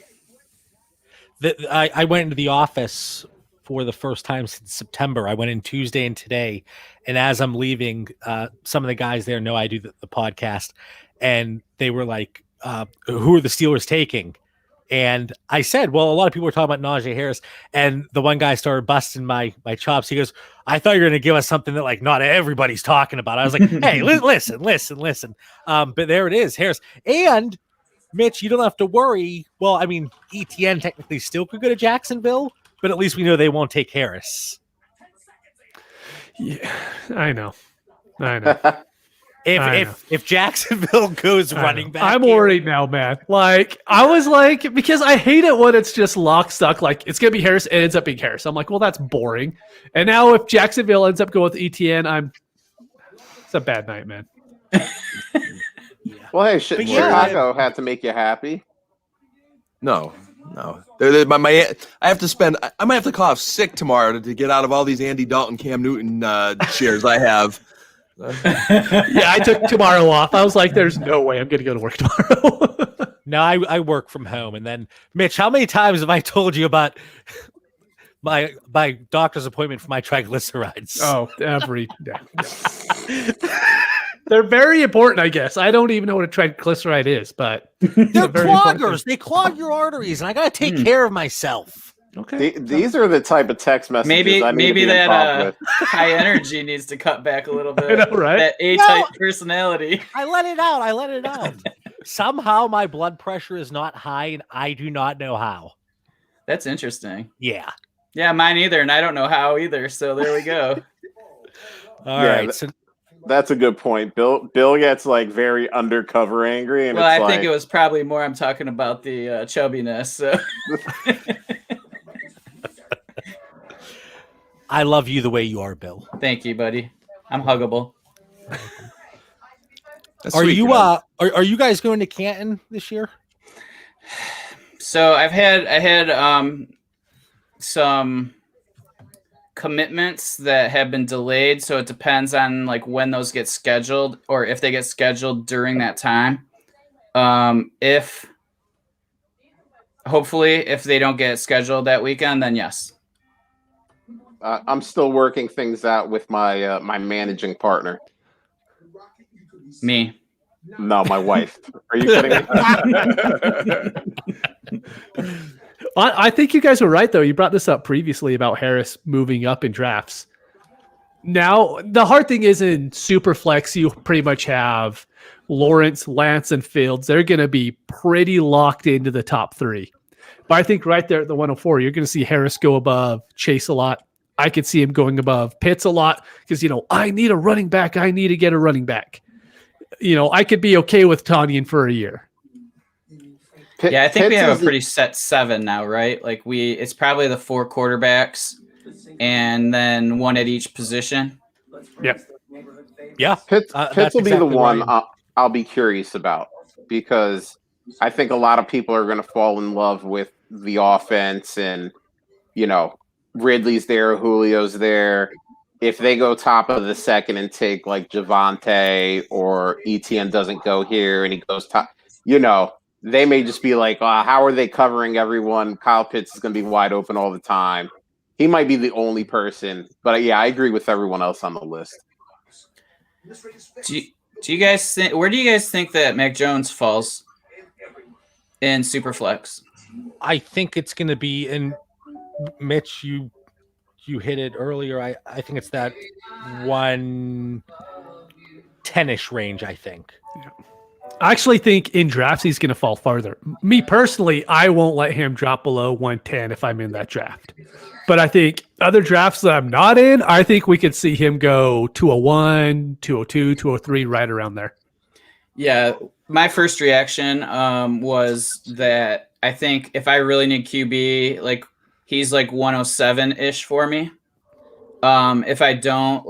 Speaker 1: I went into the office for the first time since September. I went in Tuesday and today, and as I'm leaving, some of the guys there know I do the podcast, and they were like, who are the Steelers taking? And I said, well, a lot of people were talking about Najee Harris, and the one guy started busting my chops. He goes, I thought you were going to give us something that like not everybody's talking about. I was like, hey, listen. But there it is, Harris. And Mitch, you don't have to worry. Well, I mean, ETN technically still could go to Jacksonville, but at least we know they won't take Harris.
Speaker 6: Yeah, I know.
Speaker 1: If Jacksonville goes running back,
Speaker 6: I'm worried now, man. Like, I was like, because I hate it when it's just lock stock. Like, it's gonna be Harris, and it ends up being Harris. I'm like, well, that's boring. And now if Jacksonville ends up going with ETN, it's a bad night, man.
Speaker 7: Well, hey, Chicago had to make you happy.
Speaker 2: No. I might have to call off sick tomorrow to get out of all these Andy Dalton, Cam Newton shares I have.
Speaker 6: Yeah, I took tomorrow off. I was like, there's no way I'm going to go to work tomorrow.
Speaker 1: No, I work from home. And then, Mitch, how many times have I told you about my doctor's appointment for my triglycerides?
Speaker 6: Oh, every day. They're very important, I guess. I don't even know what a triglyceride is, but
Speaker 1: they're cloggers. They clog your arteries, and I got to take care of myself.
Speaker 7: Okay. These are the type of text messages
Speaker 8: maybe that high energy needs to cut back a little bit.
Speaker 6: I know, right?
Speaker 8: That A-type personality.
Speaker 1: I let it out. Somehow my blood pressure is not high, and I do not know how.
Speaker 8: That's interesting.
Speaker 1: Yeah.
Speaker 8: Yeah, mine either, and I don't know how either. So there we go.
Speaker 1: All right. So
Speaker 7: that's a good point. Bill gets like very undercover angry, and
Speaker 8: I think it was probably more. I'm talking about the chubbiness. So.
Speaker 1: I love you the way you are, Bill.
Speaker 8: Thank you, buddy. I'm huggable.
Speaker 1: Are you guys going to Canton this year?
Speaker 8: So I had some commitments that have been delayed, so it depends on like when those get scheduled or if they get scheduled during that time. If they don't get scheduled that weekend, then yes.
Speaker 7: I'm still working things out with my my managing partner.
Speaker 8: Me.
Speaker 7: No, my wife. Are you kidding me?
Speaker 6: I think you guys were right, though. You brought this up previously about Harris moving up in drafts. Now, the hard thing is in Superflex, you pretty much have Lawrence, Lance, and Fields. They're going to be pretty locked into the top 3. But I think right there at the 104, you're going to see Harris go above Chase a lot. I could see him going above Pitts a lot because, I need a running back. I need to get a running back. I could be okay with Tanyan for a year.
Speaker 8: Yeah, I think we have a pretty set 7 now, right? Like it's probably the 4 quarterbacks and then 1 at each position.
Speaker 6: Yep.
Speaker 1: Yeah.
Speaker 7: Pitts will be the one I'll be curious about because I think a lot of people are going to fall in love with the offense and, Ridley's there, Julio's there. If they go top of the second and take like Javonte, or Etienne doesn't go here and he goes top, they may just be like, how are they covering everyone? Kyle Pitts is going to be wide open all the time. He might be the only person, but yeah, I agree with everyone else on the list.
Speaker 8: Do you guys think? Where do you guys think that Mac Jones falls in Superflex?
Speaker 1: I think it's going to be in Mitch. You hit it earlier. I think it's that 110-ish range. I think.
Speaker 6: I actually think in drafts he's going to fall farther. Me personally, I won't let him drop below 110 if I'm in that draft. But I think other drafts that I'm not in, I think we could see him go 201, 202, 203, right around there.
Speaker 8: Yeah, my first reaction was that I think if I really need QB, like he's like 107-ish for me. If I don't,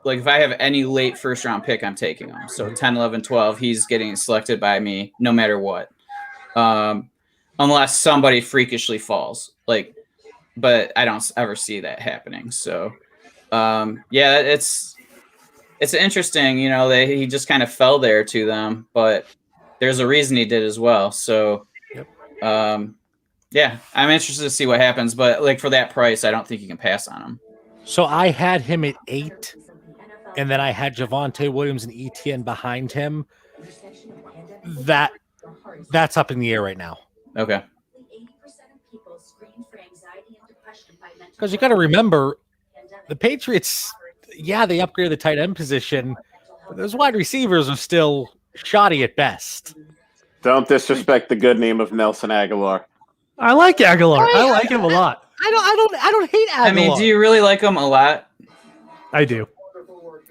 Speaker 8: if I have any late first round pick, I'm taking him. So 10, 11, 12, he's getting selected by me no matter what. Unless somebody freakishly falls. But I don't ever see that happening. So it's interesting, that he just kind of fell there to them, but there's a reason he did as well. So I'm interested to see what happens, but for that price, I don't think you can pass on him.
Speaker 1: So I had him at 8. And then I had Javonte Williams and Etienne behind him. That's up in the air right now.
Speaker 8: Okay.
Speaker 1: Because you got to remember, the Patriots, they upgraded the tight end position, but those wide receivers are still shoddy at best.
Speaker 7: Don't disrespect the good name of Nelson Aguilar.
Speaker 6: I like Aguilar. I like him a lot.
Speaker 1: I don't hate Aguilar.
Speaker 8: I mean, do you really like him a lot?
Speaker 6: I do.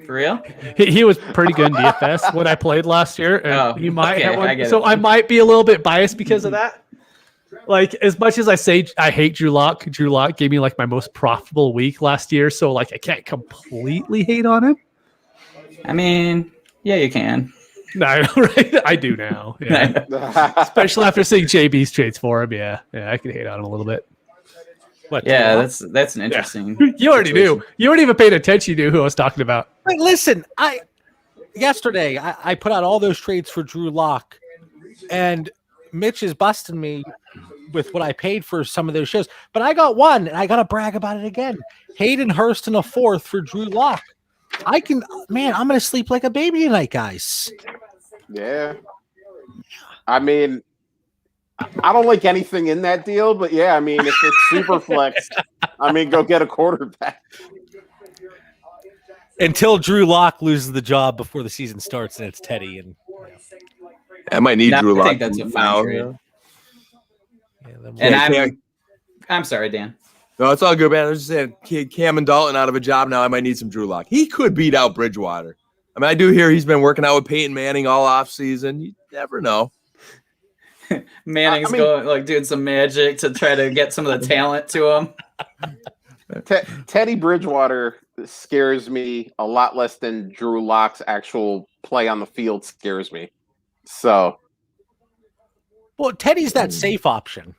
Speaker 8: For real?
Speaker 6: He was pretty good in DFS when I played last year, and he might have one. So
Speaker 8: it.
Speaker 6: I might be a little bit biased because of that. As much as I say I hate Drew Lock gave me my most profitable week last year, so I can't completely hate on him.
Speaker 8: I mean, yeah, you can.
Speaker 6: No, right? I do now. Yeah. Especially after seeing JB's trades for him. Yeah, I can hate on him a little bit.
Speaker 8: What, that's an interesting.
Speaker 6: Yeah. You already knew. You weren't even paying attention. You knew who I was talking about.
Speaker 1: Listen, yesterday I put out all those trades for Drew Lock, and Mitch is busting me with what I paid for some of those shows. But I got one, and I got to brag about it again. Hayden Hurst in a 4th for Drew Lock. I'm going to sleep like a baby tonight, guys.
Speaker 7: Yeah. I mean, I don't like anything in that deal, but yeah, I mean, if it's super flex, go get a quarterback.
Speaker 1: Until Drew Lock loses the job before the season starts, and it's Teddy. And
Speaker 2: I might need Drew Lock.
Speaker 8: I think that's a fine trade. And I'm sorry, Dan.
Speaker 2: No, it's all good, man. I was just saying, Cam and Dalton out of a job now. I might need some Drew Lock. He could beat out Bridgewater. I mean, I do hear he's been working out with Peyton Manning all offseason. You never know.
Speaker 8: Manning's going doing some magic to try to get some of the talent to him.
Speaker 7: Teddy Bridgewater scares me a lot less than Drew Lock's actual play on the field scares me. So,
Speaker 1: well, Teddy's that safe option,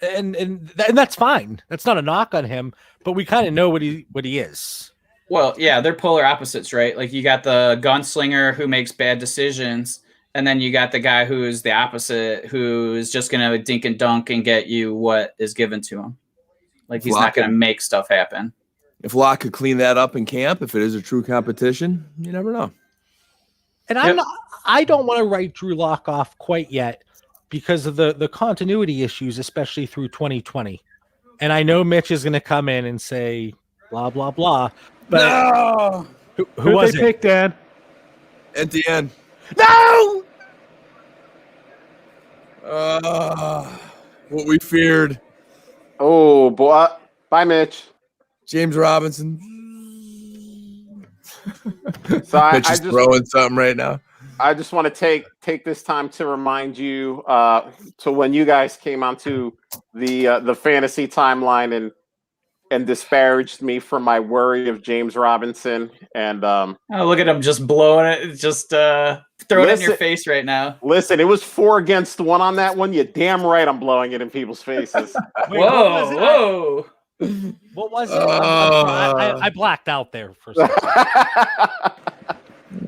Speaker 1: and that's fine. That's not a knock on him, but we kind of know what he is.
Speaker 8: Well, yeah, they're polar opposites, right? You got the gunslinger who makes bad decisions, and then you got the guy who's the opposite, who's just going to dink and dunk and get you what is given to him. He's not going to make stuff happen.
Speaker 2: If Locke could clean that up in camp, if it is a true competition, you never know.
Speaker 1: And I don't want to write Drew Lock off quite yet because of the continuity issues, especially through 2020. And I know Mitch is going to come in and say blah blah blah. But
Speaker 2: no!
Speaker 6: Who was they pick, Dan?
Speaker 2: At the end.
Speaker 1: No!
Speaker 2: What we feared.
Speaker 7: Oh boy! Bye, Mitch.
Speaker 2: James Robinson.
Speaker 7: So
Speaker 2: Mitch is throwing something right now.
Speaker 7: I just want to take this time to remind you to when you guys came onto the fantasy timeline and disparaged me for my worry of James Robinson and
Speaker 8: look at him just blowing it, just throwing it in your face right now.
Speaker 7: Listen, it was 4 against 1 on that one. You're damn right I'm blowing it in people's faces.
Speaker 8: Whoa.
Speaker 1: What was it? I blacked out there for a second.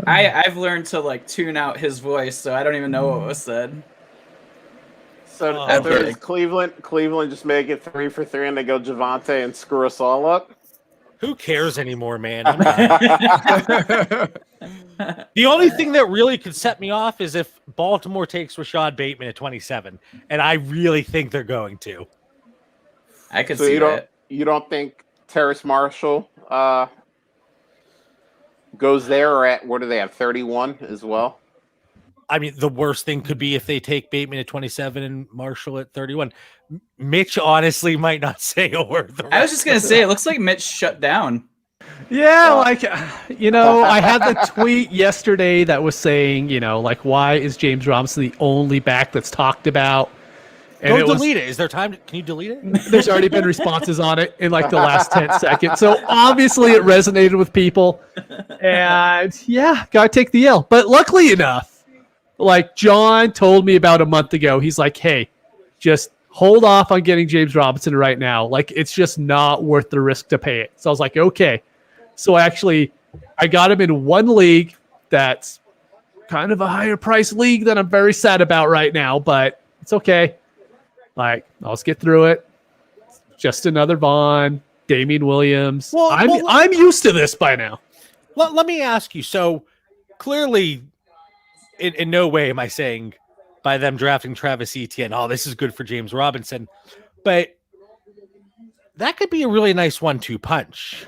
Speaker 8: I've learned to like tune out his voice, so I don't even know what was said.
Speaker 7: So does Cleveland just make it 3 for 3 and they go Javante and screw us all up?
Speaker 1: Who cares anymore, man? The only thing that really could set me off is if Baltimore takes Rashad Bateman at 27, and I really think they're going to.
Speaker 8: I could see that.
Speaker 7: You don't think Terrace Marshall goes there, or at what do they have, 31 as well?
Speaker 1: I mean, the worst thing could be if they take Bateman at 27 and Marshall at 31. Mitch honestly might not say a word.
Speaker 8: I was just going to say, it looks like Mitch shut down.
Speaker 6: Yeah, I had the tweet yesterday that was saying, why is James Robinson the only back that's talked about? And
Speaker 1: Go delete it. Is there time? Can you delete it?
Speaker 6: There's already been responses on it in the last 10 seconds. So obviously it resonated with people. And yeah, got to take the L. But luckily enough, John told me about a month ago, he's like, hey, just hold off on getting James Robinson right now. It's just not worth the risk to pay it. So I was like, okay. So I got him in one league that's kind of a higher price league that I'm very sad about right now, but it's okay. I'll just get through it. Just another Vaughn, Damian Williams. I'm used to this by now.
Speaker 1: Let me ask you. So clearly, in no way am I saying by them drafting Travis Etienne, oh, this is good for James Robinson. But that could be a really nice 1-2 punch.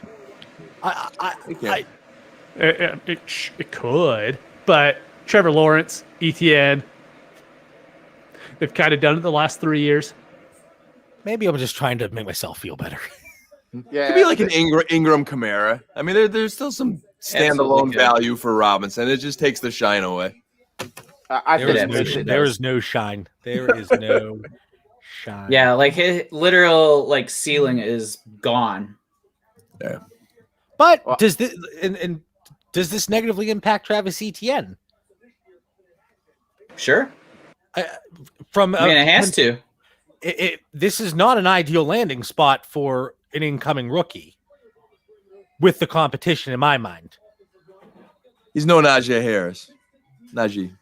Speaker 6: It could, but Trevor Lawrence, Etienne, they've kind of done it the last 3 years.
Speaker 1: Maybe I'm just trying to make myself feel better.
Speaker 7: Yeah,
Speaker 2: it could be like an Ingram Kamara. I mean, there's still some standalone value for Robinson. It just takes the shine away.
Speaker 1: There is no shine. There is no shine.
Speaker 8: Yeah, his literal ceiling is gone.
Speaker 2: Yeah.
Speaker 1: But does this negatively impact Travis Etienne?
Speaker 8: Sure.
Speaker 1: It
Speaker 8: has to.
Speaker 1: This is not an ideal landing spot for an incoming rookie with the competition in my mind.
Speaker 2: He's no Najee Harris. Najee.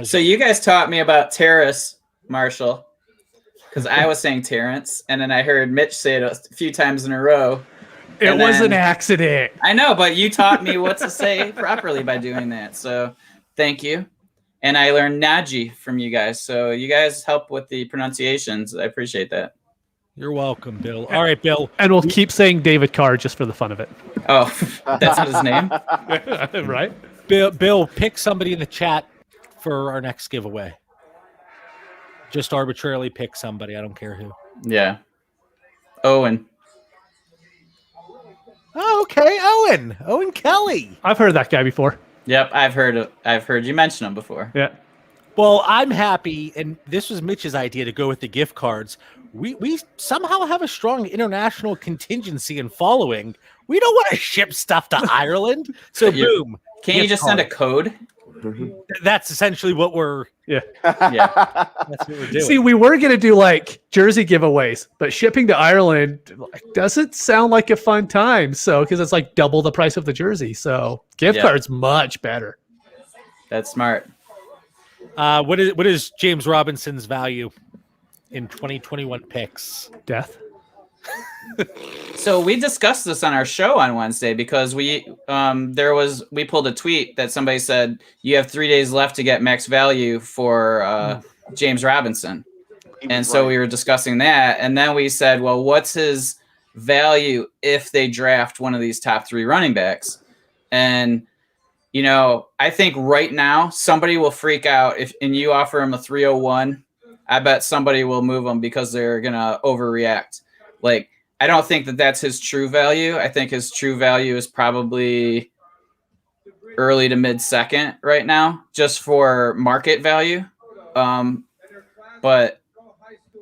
Speaker 8: So you guys taught me about Terrace Marshall because I was saying Terrence, and then I heard Mitch say it a few times in a row.
Speaker 6: It was an accident.
Speaker 8: I know, but you taught me what to say properly by doing that. So thank you. And I learned Najee from you guys. So you guys help with the pronunciations. I appreciate that.
Speaker 1: You're welcome, Bill. All right, Bill.
Speaker 6: And we'll keep saying David Carr just for the fun of it.
Speaker 8: Oh, that's not his name?
Speaker 6: Right?
Speaker 1: Bill, pick somebody in the chat for our next giveaway. Just arbitrarily pick somebody. I don't care who.
Speaker 8: Yeah. Owen.
Speaker 1: Oh, okay. Owen Kelly.
Speaker 6: I've heard that guy before.
Speaker 8: Yep, I've heard you mention him before.
Speaker 6: Yeah.
Speaker 1: Well, I'm happy, and this was Mitch's idea to go with the gift cards. We somehow have a strong international contingency and following. We don't want to ship stuff to Ireland. So boom.
Speaker 8: Can't you just send a code?
Speaker 1: That's essentially what we're
Speaker 8: Yeah.
Speaker 1: That's what we're doing.
Speaker 6: See, we were gonna do jersey giveaways, but shipping to Ireland doesn't sound like a fun time. So because it's double the price of the jersey. So gift cards much better.
Speaker 8: That's smart.
Speaker 1: What is James Robinson's value in 2021 picks?
Speaker 6: Death.
Speaker 8: So we discussed this on our show on Wednesday because we pulled a tweet that somebody said you have 3 days left to get max value for James Robinson. And so we were discussing that. And then we said, well, what's his value if they draft one of these top 3 running backs? And, I think right now somebody will freak out and you offer him a 301. I bet somebody will move him because they're going to overreact. I don't think that that's his true value. I think his true value is probably early to mid second right now, just for market value. But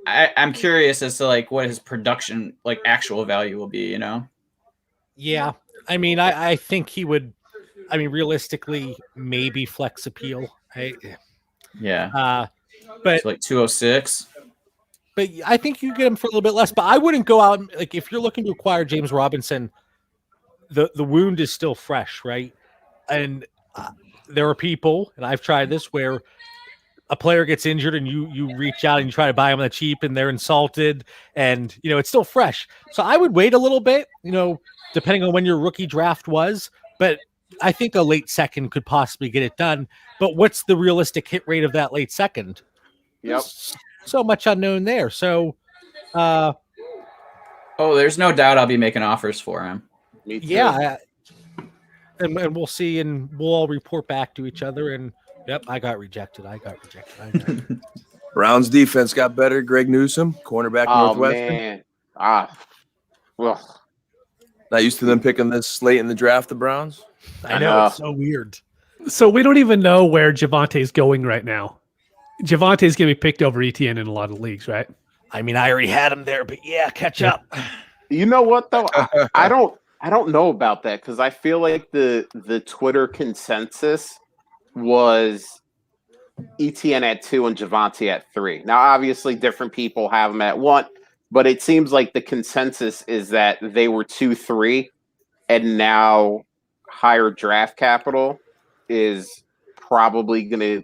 Speaker 8: I'm curious as to what his production, actual value will be,
Speaker 1: Yeah. I mean, I think he would, realistically, maybe flex appeal.
Speaker 8: Yeah.
Speaker 1: But
Speaker 8: so 206.
Speaker 1: but I think you get him for a little bit less. But I wouldn't go out like if you're looking to acquire James Robinson, the wound is still fresh, right? And there are people, and I've tried this, where a player gets injured and you reach out and you try to buy them on the cheap and they're insulted and, it's still fresh. So I would wait a little bit, depending on when your rookie draft was. But I think a late second could possibly get it done. But what's the realistic hit rate of that late second?
Speaker 7: Yep.
Speaker 1: There's so much unknown there. So,
Speaker 8: there's no doubt I'll be making offers for him.
Speaker 7: Me too.
Speaker 1: yeah. And we'll see, and we'll all report back to each other. And yep, I got rejected.
Speaker 2: Browns defense got better. Greg Newsome, cornerback, Northwestern.
Speaker 7: Man. Well,
Speaker 2: Not used to them picking this late in the draft, the Browns.
Speaker 1: I know, it's so weird.
Speaker 6: So we don't even know where Javante's going right now. Javante's going to be picked over ETN in a lot of leagues, right?
Speaker 1: I mean, I already had him there, but yeah, catch up.
Speaker 7: you know what though? I don't know about that because I feel like the Twitter consensus was ETN at 2 and Javonte at 3. Now, obviously, different people have them at 1, but it seems like the consensus is that they were 2-3, and now higher draft capital is probably going to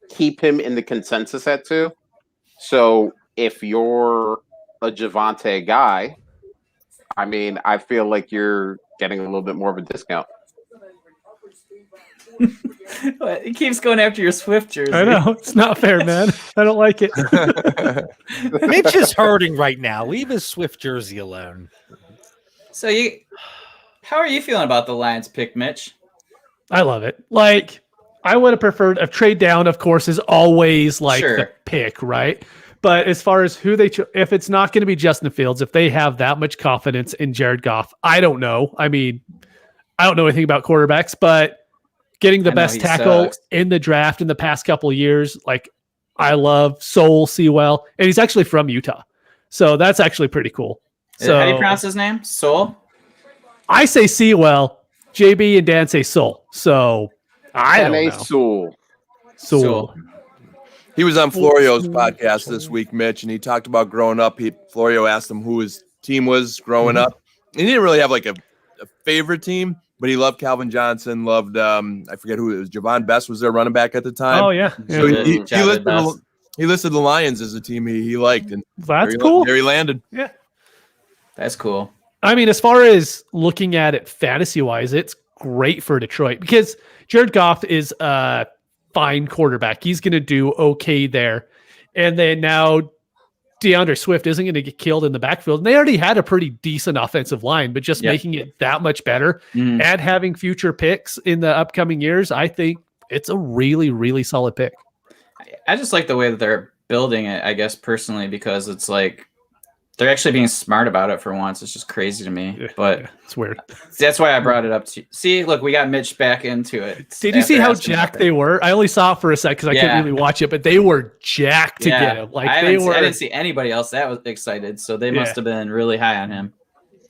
Speaker 7: keep him in the consensus at 2. So if you're a Javonte guy, I mean, I feel like you're getting a little bit more of a discount.
Speaker 8: It keeps going after your Swift jersey.
Speaker 6: I know. It's not fair, man. I don't like it.
Speaker 1: Mitch is hurting right now. Leave his Swift jersey alone.
Speaker 8: So how are you feeling about the Lions pick, Mitch?
Speaker 6: I love it. Like, I would have preferred a trade down, of course, is always like the pick, right? But as far as who if it's not going to be Justin Fields, if they have that much confidence in Jared Goff, I don't know. I mean, I don't know anything about quarterbacks, but getting the best tackle in the draft in the past couple of years, like I love Sol Sewell, and he's actually from Utah. So that's actually pretty cool. So
Speaker 8: how do you pronounce his name? Sol?
Speaker 6: I say Sewell, JB and Dan say Sol. So I don't know. Sol.
Speaker 2: He was on Florio's podcast this week, Mitch, and he talked about growing up. Florio asked him who his team was growing up. And he didn't really have like a favorite team, but he loved Calvin Johnson, loved I forget who it was. Javon Best was their running back at the time.
Speaker 6: Oh, yeah.
Speaker 2: So he listed the Lions as a team he liked. And
Speaker 6: that's cool.
Speaker 2: There he landed.
Speaker 6: Yeah.
Speaker 8: That's cool.
Speaker 6: I mean, as far as looking at it fantasy-wise, it's great for Detroit because Jared Goff is a fine quarterback. He's going to do okay there. And then now DeAndre Swift isn't going to get killed in the backfield. And they already had a pretty decent offensive line, but just making it that much better and having future picks in the upcoming years, I think it's a really, really solid pick.
Speaker 8: I just like the way that they're building it, I guess, personally, because it's like they're actually being smart about it for once. It's just crazy to me, but
Speaker 6: it's weird.
Speaker 8: That's why I brought it up to you. See, look, we got Mitch back into it.
Speaker 6: Did you see how jacked they were? I only saw it for a sec because I couldn't really watch it, but they were jacked to get him. Like I
Speaker 8: didn't see anybody else that was excited, so they must have been really high on him.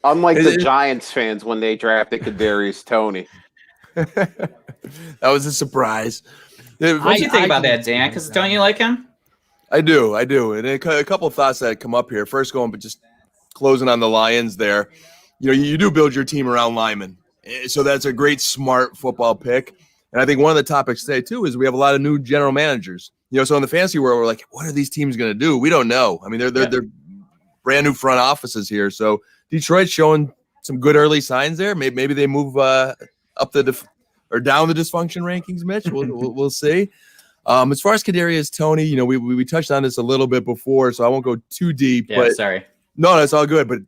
Speaker 7: Unlike the Giants fans when they drafted Kadarius Toney.
Speaker 2: That was a surprise.
Speaker 8: What do you think about that, Dan? Because don't you like him?
Speaker 2: I do. And a couple of thoughts that come up here. First, but just closing on the Lions there. You do build your team around linemen. So that's a great, smart football pick. And I think one of the topics today, too, is we have a lot of new general managers. So in the fantasy world, we're like, what are these teams going to do? We don't know. I mean, they're brand new front offices here. So Detroit's showing some good early signs there. Maybe they move up or down the dysfunction rankings, Mitch. We'll see. As far as Kadarius Toney, we touched on this a little bit before, so I won't go too deep.
Speaker 8: Yeah,
Speaker 2: but
Speaker 8: sorry.
Speaker 2: No, that's all good. But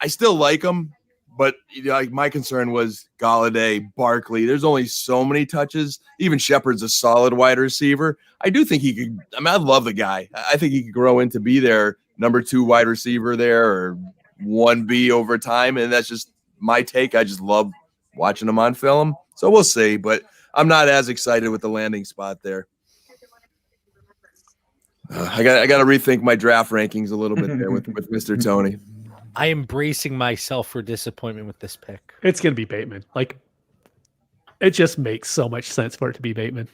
Speaker 2: I still like him. But like my concern was Galladay, Barkley. There's only so many touches. Even Shepard's a solid wide receiver. I do think he could. I mean, I love the guy. I think he could grow into be their number 2 wide receiver there or 1B over time. And that's just my take. I just love watching him on film. So we'll see. But I'm not as excited with the landing spot there. I got to rethink my draft rankings a little bit there with Mr. Toney.
Speaker 1: I am bracing myself for disappointment with this pick.
Speaker 6: It's going to be Bateman. Like, it just makes so much sense for it to be Bateman.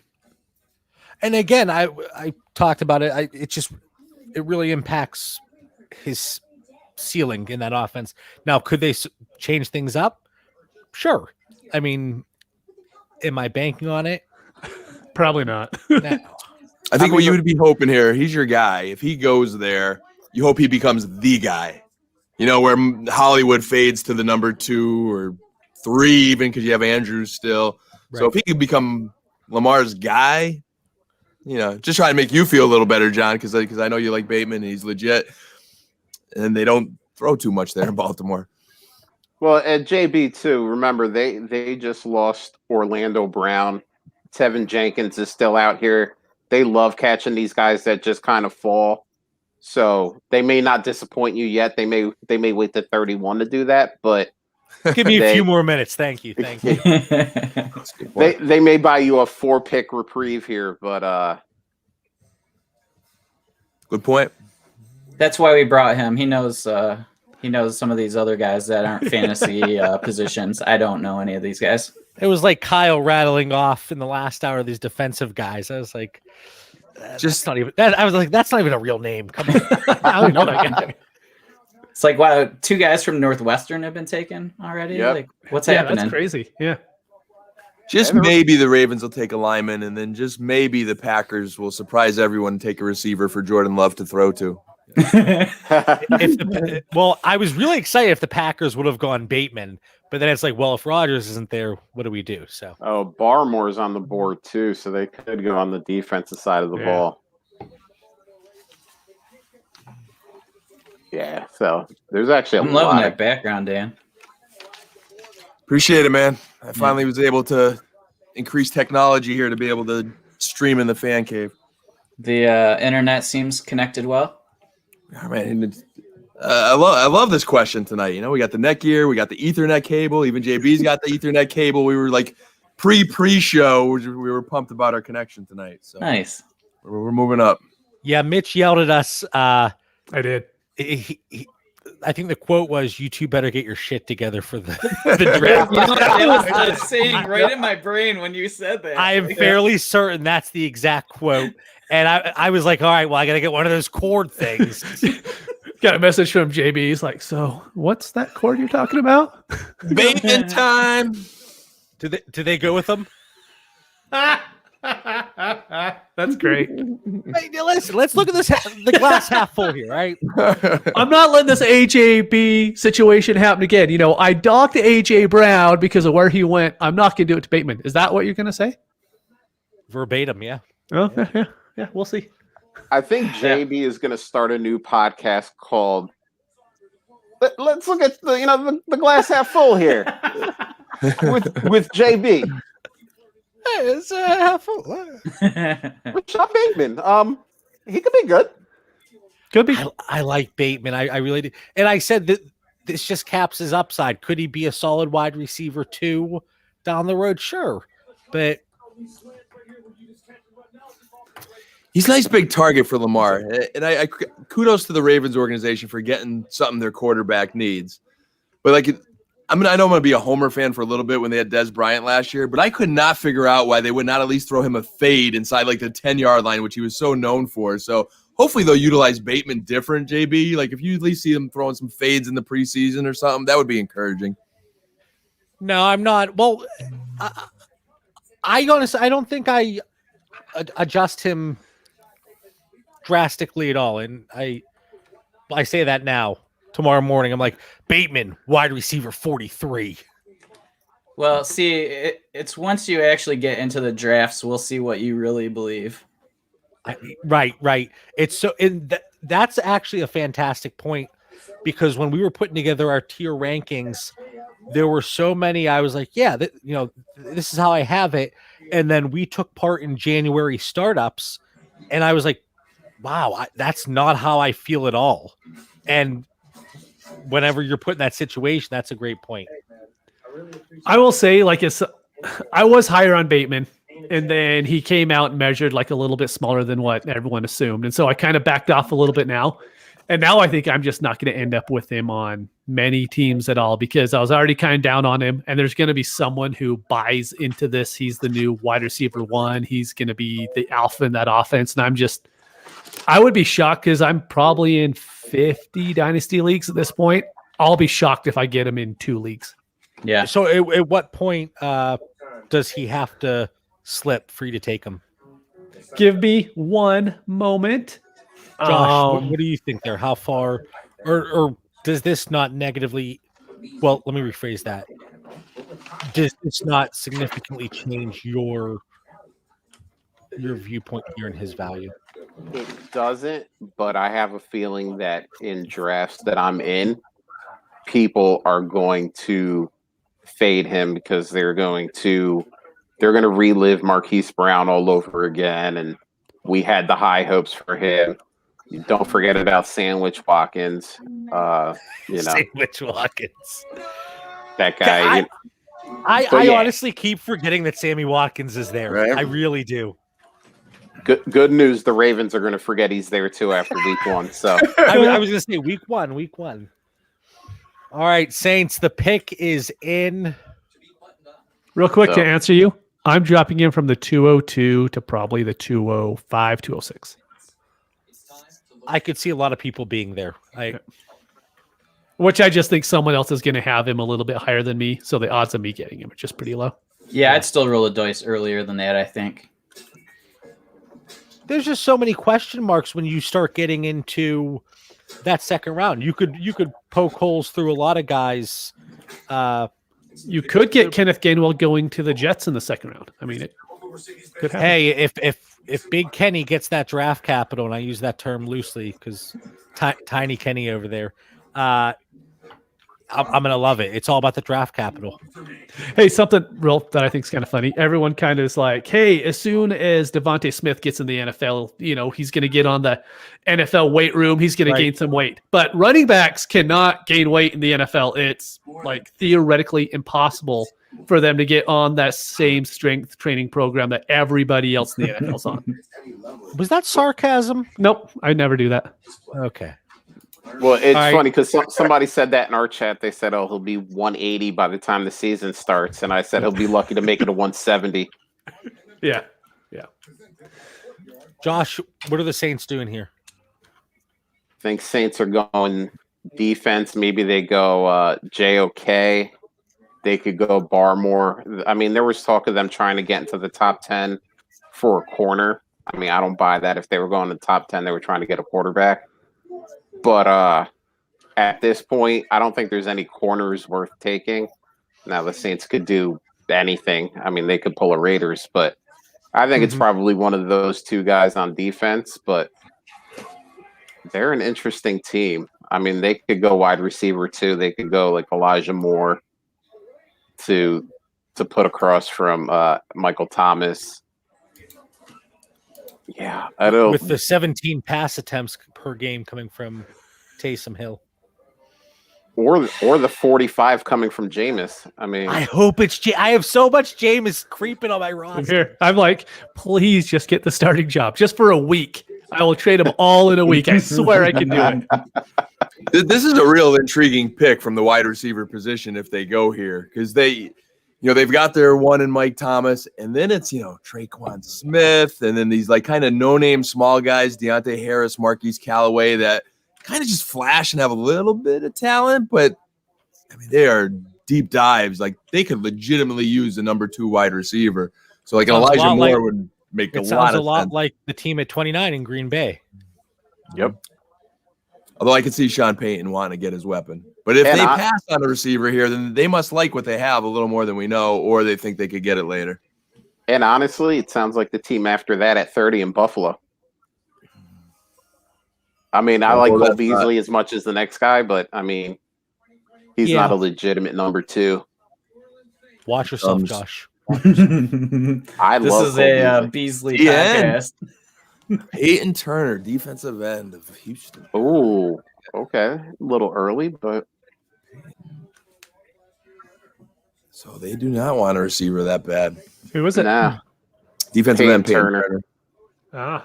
Speaker 1: And again, I talked about it. It's just it really impacts his ceiling in that offense. Now, could they change things up? Sure. I mean, am I banking on it?
Speaker 6: Probably not.
Speaker 1: No.
Speaker 2: I think what you would be hoping here, he's your guy. If he goes there, you hope he becomes the guy. You know, where Hollywood fades to the number 2 or 3, even because you have Andrews still. Right. So if he could become Lamar's guy, you know, just try to make you feel a little better, John, because I know you like Bateman and he's legit. And they don't throw too much there in Baltimore.
Speaker 7: Well, at JB too, remember they just lost Orlando Brown. Tevin Jenkins is still out here. They love catching these guys that just kind of fall. So they may not disappoint you yet. They may wait to 31 to do that, but
Speaker 1: give me a few more minutes. Thank you.
Speaker 7: They may buy you a 4-pick reprieve here, but
Speaker 2: good point.
Speaker 8: That's why we brought him. He knows some of these other guys that aren't fantasy positions. I don't know any of these guys.
Speaker 1: It was like Kyle rattling off in the last hour these defensive guys. I was like, just not even that. I was like, that's not even a real name. Come on. I don't know that guy.
Speaker 8: It's like, wow, 2 guys from Northwestern have been taken already. Yep. Like, what's happening?
Speaker 6: That's crazy. Yeah.
Speaker 2: Just maybe the Ravens will take a lineman, and then just maybe the Packers will surprise everyone and take a receiver for Jordan Love to throw to.
Speaker 1: Well, I was really excited if the Packers would have gone Bateman, but then it's like, well, if Rodgers isn't there, what do we do? So
Speaker 7: Barmore's on the board too, so they could go on the defensive side of the ball. Yeah, so there's actually
Speaker 8: I'm loving that background, Dan.
Speaker 2: Appreciate it, man. I finally was able to increase technology here to be able to stream in the fan cave.
Speaker 8: The internet seems connected well.
Speaker 2: Oh, man, I love this question tonight. You know, we got the Netgear, we got the Ethernet cable. Even JB's got the Ethernet cable. We were like pre-show. We were pumped about our connection tonight. So
Speaker 8: nice.
Speaker 2: We're moving up.
Speaker 1: Yeah, Mitch yelled at us.
Speaker 6: I did.
Speaker 1: I think the quote was, "You two better get your shit together for the draft."
Speaker 8: It was saying right in my brain when you said that.
Speaker 1: I am fairly certain that's the exact quote. And I was like, all right, well, I got to get one of those cord things.
Speaker 6: Got a message from JB. He's like, so what's that cord you're talking about?
Speaker 2: Bateman time.
Speaker 1: Do they go with them?
Speaker 6: That's great.
Speaker 1: Hey, listen, let's look at this the glass half full here, right?
Speaker 6: I'm not letting this AJB situation happen again. You know, I docked AJ Brown because of where he went. I'm not going to do it to Bateman. Is that what you're going to say?
Speaker 1: Verbatim, yeah.
Speaker 6: Oh, yeah, we'll see.
Speaker 7: I think JB is going to start a new podcast called Let's look at the glass half full here with JB.
Speaker 1: Hey, it's half full.
Speaker 7: Sean Bateman. He could be good.
Speaker 6: Could be.
Speaker 1: I like Bateman. I really do. And I said that this just caps his upside. Could he be a solid wide receiver too down the road? Sure. But
Speaker 2: he's a nice big target for Lamar. And I kudos to the Ravens organization for getting something their quarterback needs. But I know I'm going to be a Homer fan for a little bit when they had Des Bryant last year, but I could not figure out why they would not at least throw him a fade inside like the 10-yard line, which he was so known for. So hopefully they'll utilize Bateman different, JB. Like if you at least see him throwing some fades in the preseason or something, that would be encouraging.
Speaker 1: No, I'm not. Well, I honestly, I don't think I adjust him drastically at all. And I say that now. Tomorrow morning, I'm like, Bateman, wide receiver 43.
Speaker 8: Well, see, it's once you actually get into the drafts, we'll see what you really believe.
Speaker 1: Right. It's so, that's actually a fantastic point, because when we were putting together our tier rankings, there were so many. I was like, yeah, this is how I have it. And then we took part in January startups, and I was like, wow, that's not how I feel at all. And whenever you're put in that situation, that's a great point.
Speaker 6: I will say, I was higher on Bateman, and then he came out and measured like a little bit smaller than what everyone assumed. And so I kind of backed off a little bit now. And now I think I'm just not going to end up with him on many teams at all, because I was already kind of down on him. And there's going to be someone who buys into this. He's the new wide receiver 1. He's going to be the alpha in that offense. And I would be shocked because I'm probably in 50 Dynasty leagues at this point. I'll be shocked if I get him in 2 leagues.
Speaker 8: Yeah.
Speaker 1: So at what point does he have to slip for you to take him?
Speaker 6: Give me one moment.
Speaker 1: Josh, what do you think there? How far, or does this not negatively? Well, let me rephrase that. Does this not significantly change your viewpoint here in his value?
Speaker 7: It doesn't, but I have a feeling that in drafts that I'm in, people are going to fade him because they're going to relive Marquise Brown all over again, and we had the high hopes for him. Don't forget about Sandwich Watkins.
Speaker 1: Sandwich Watkins.
Speaker 7: That guy.
Speaker 1: I honestly keep forgetting that Sammy Watkins is there.
Speaker 2: Right.
Speaker 1: I really do.
Speaker 7: Good news. The Ravens are going to forget he's there too after week 1. So
Speaker 1: I was going to say week one. All right, Saints. The pick is in.
Speaker 6: Real quick to answer you, I'm dropping in from the 202 to probably the 205, 206.
Speaker 1: I could see a lot of people being there.
Speaker 6: Which I just think someone else is going to have him a little bit higher than me, so the odds of me getting him are just pretty low.
Speaker 8: Yeah, I'd still roll the dice earlier than that, I think.
Speaker 1: There's just so many question marks when you start getting into that second round. You could poke holes through a lot of guys.
Speaker 6: You could get Kenneth Gainwell going to the Jets in the second round. I mean, it could happen.
Speaker 1: Hey, if Big Kenny gets that draft capital, and I use that term loosely because Tiny Kenny over there, I'm gonna love it. It's all about the draft capital.
Speaker 6: Hey, something real that I think is kind of funny. Everyone kind of is like, hey, as soon as Devontae Smith gets in the NFL, he's going to get on the NFL weight room. He's going to gain some weight. But running backs cannot gain weight in the NFL. It's like theoretically impossible for them to get on that same strength training program that everybody else in the NFL's on.
Speaker 1: Was that sarcasm?
Speaker 6: Nope, I never do that.
Speaker 1: Okay.
Speaker 7: Well, it's funny because somebody said that in our chat. They said, he'll be 180 by the time the season starts. And I said he'll be lucky to make it to 170.
Speaker 6: Yeah.
Speaker 1: Josh, what are the Saints doing here?
Speaker 7: I think Saints are going defense. Maybe they go JOK. They could go Barmore. I mean, there was talk of them trying to get into the top 10 for a corner. I mean, I don't buy that. If they were going to the top 10, they were trying to get a quarterback. But at this point, I don't think there's any corners worth taking. Now, the Saints could do anything. I mean, they could pull a Raiders, but I think it's probably one of those two guys on defense. But they're an interesting team. I mean, they could go wide receiver too. They could go like Elijah Moore to put across from Michael Thomas. Yeah, I don't.
Speaker 1: With the 17 pass attempts per game coming from Taysom Hill,
Speaker 7: or the 45 coming from Jameis. I mean,
Speaker 1: I hope it's. I have so much Jameis creeping on my roster.
Speaker 6: Here, I'm like, please just get the starting job just for a week. I will trade them all in a week. I swear I can do it.
Speaker 2: This is a real intriguing pick from the wide receiver position if they go here because they've got their one in Mike Thomas, and then it's, Traquan Smith, and then these like kind of no-name small guys, Deontay Harris, Marquise Callaway, that kind of just flash and have a little bit of talent, but I mean, they are deep dives. Like they could legitimately use the number 2 wide receiver. So like Elijah Moore would make a lot of sense. It sounds a lot
Speaker 1: like the team at 29 in Green Bay.
Speaker 2: Yep. Although I could see Sean Payton wanting to get his weapon. But if they pass on a receiver here, then they must like what they have a little more than we know, or they think they could get it later.
Speaker 7: And honestly, it sounds like the team after that at 30 in Buffalo. I mean, I like Cole Beasley as much as the next guy, but I mean, he's not a legitimate number 2.
Speaker 1: Watch yourself, Josh.
Speaker 8: This is a Beasley podcast.
Speaker 2: Peyton Turner, defensive end of Houston.
Speaker 7: Oh, okay. A little early, but.
Speaker 2: So they do not want a receiver that bad.
Speaker 6: Who is it?
Speaker 7: Nah.
Speaker 2: Defensive end, Peyton Turner.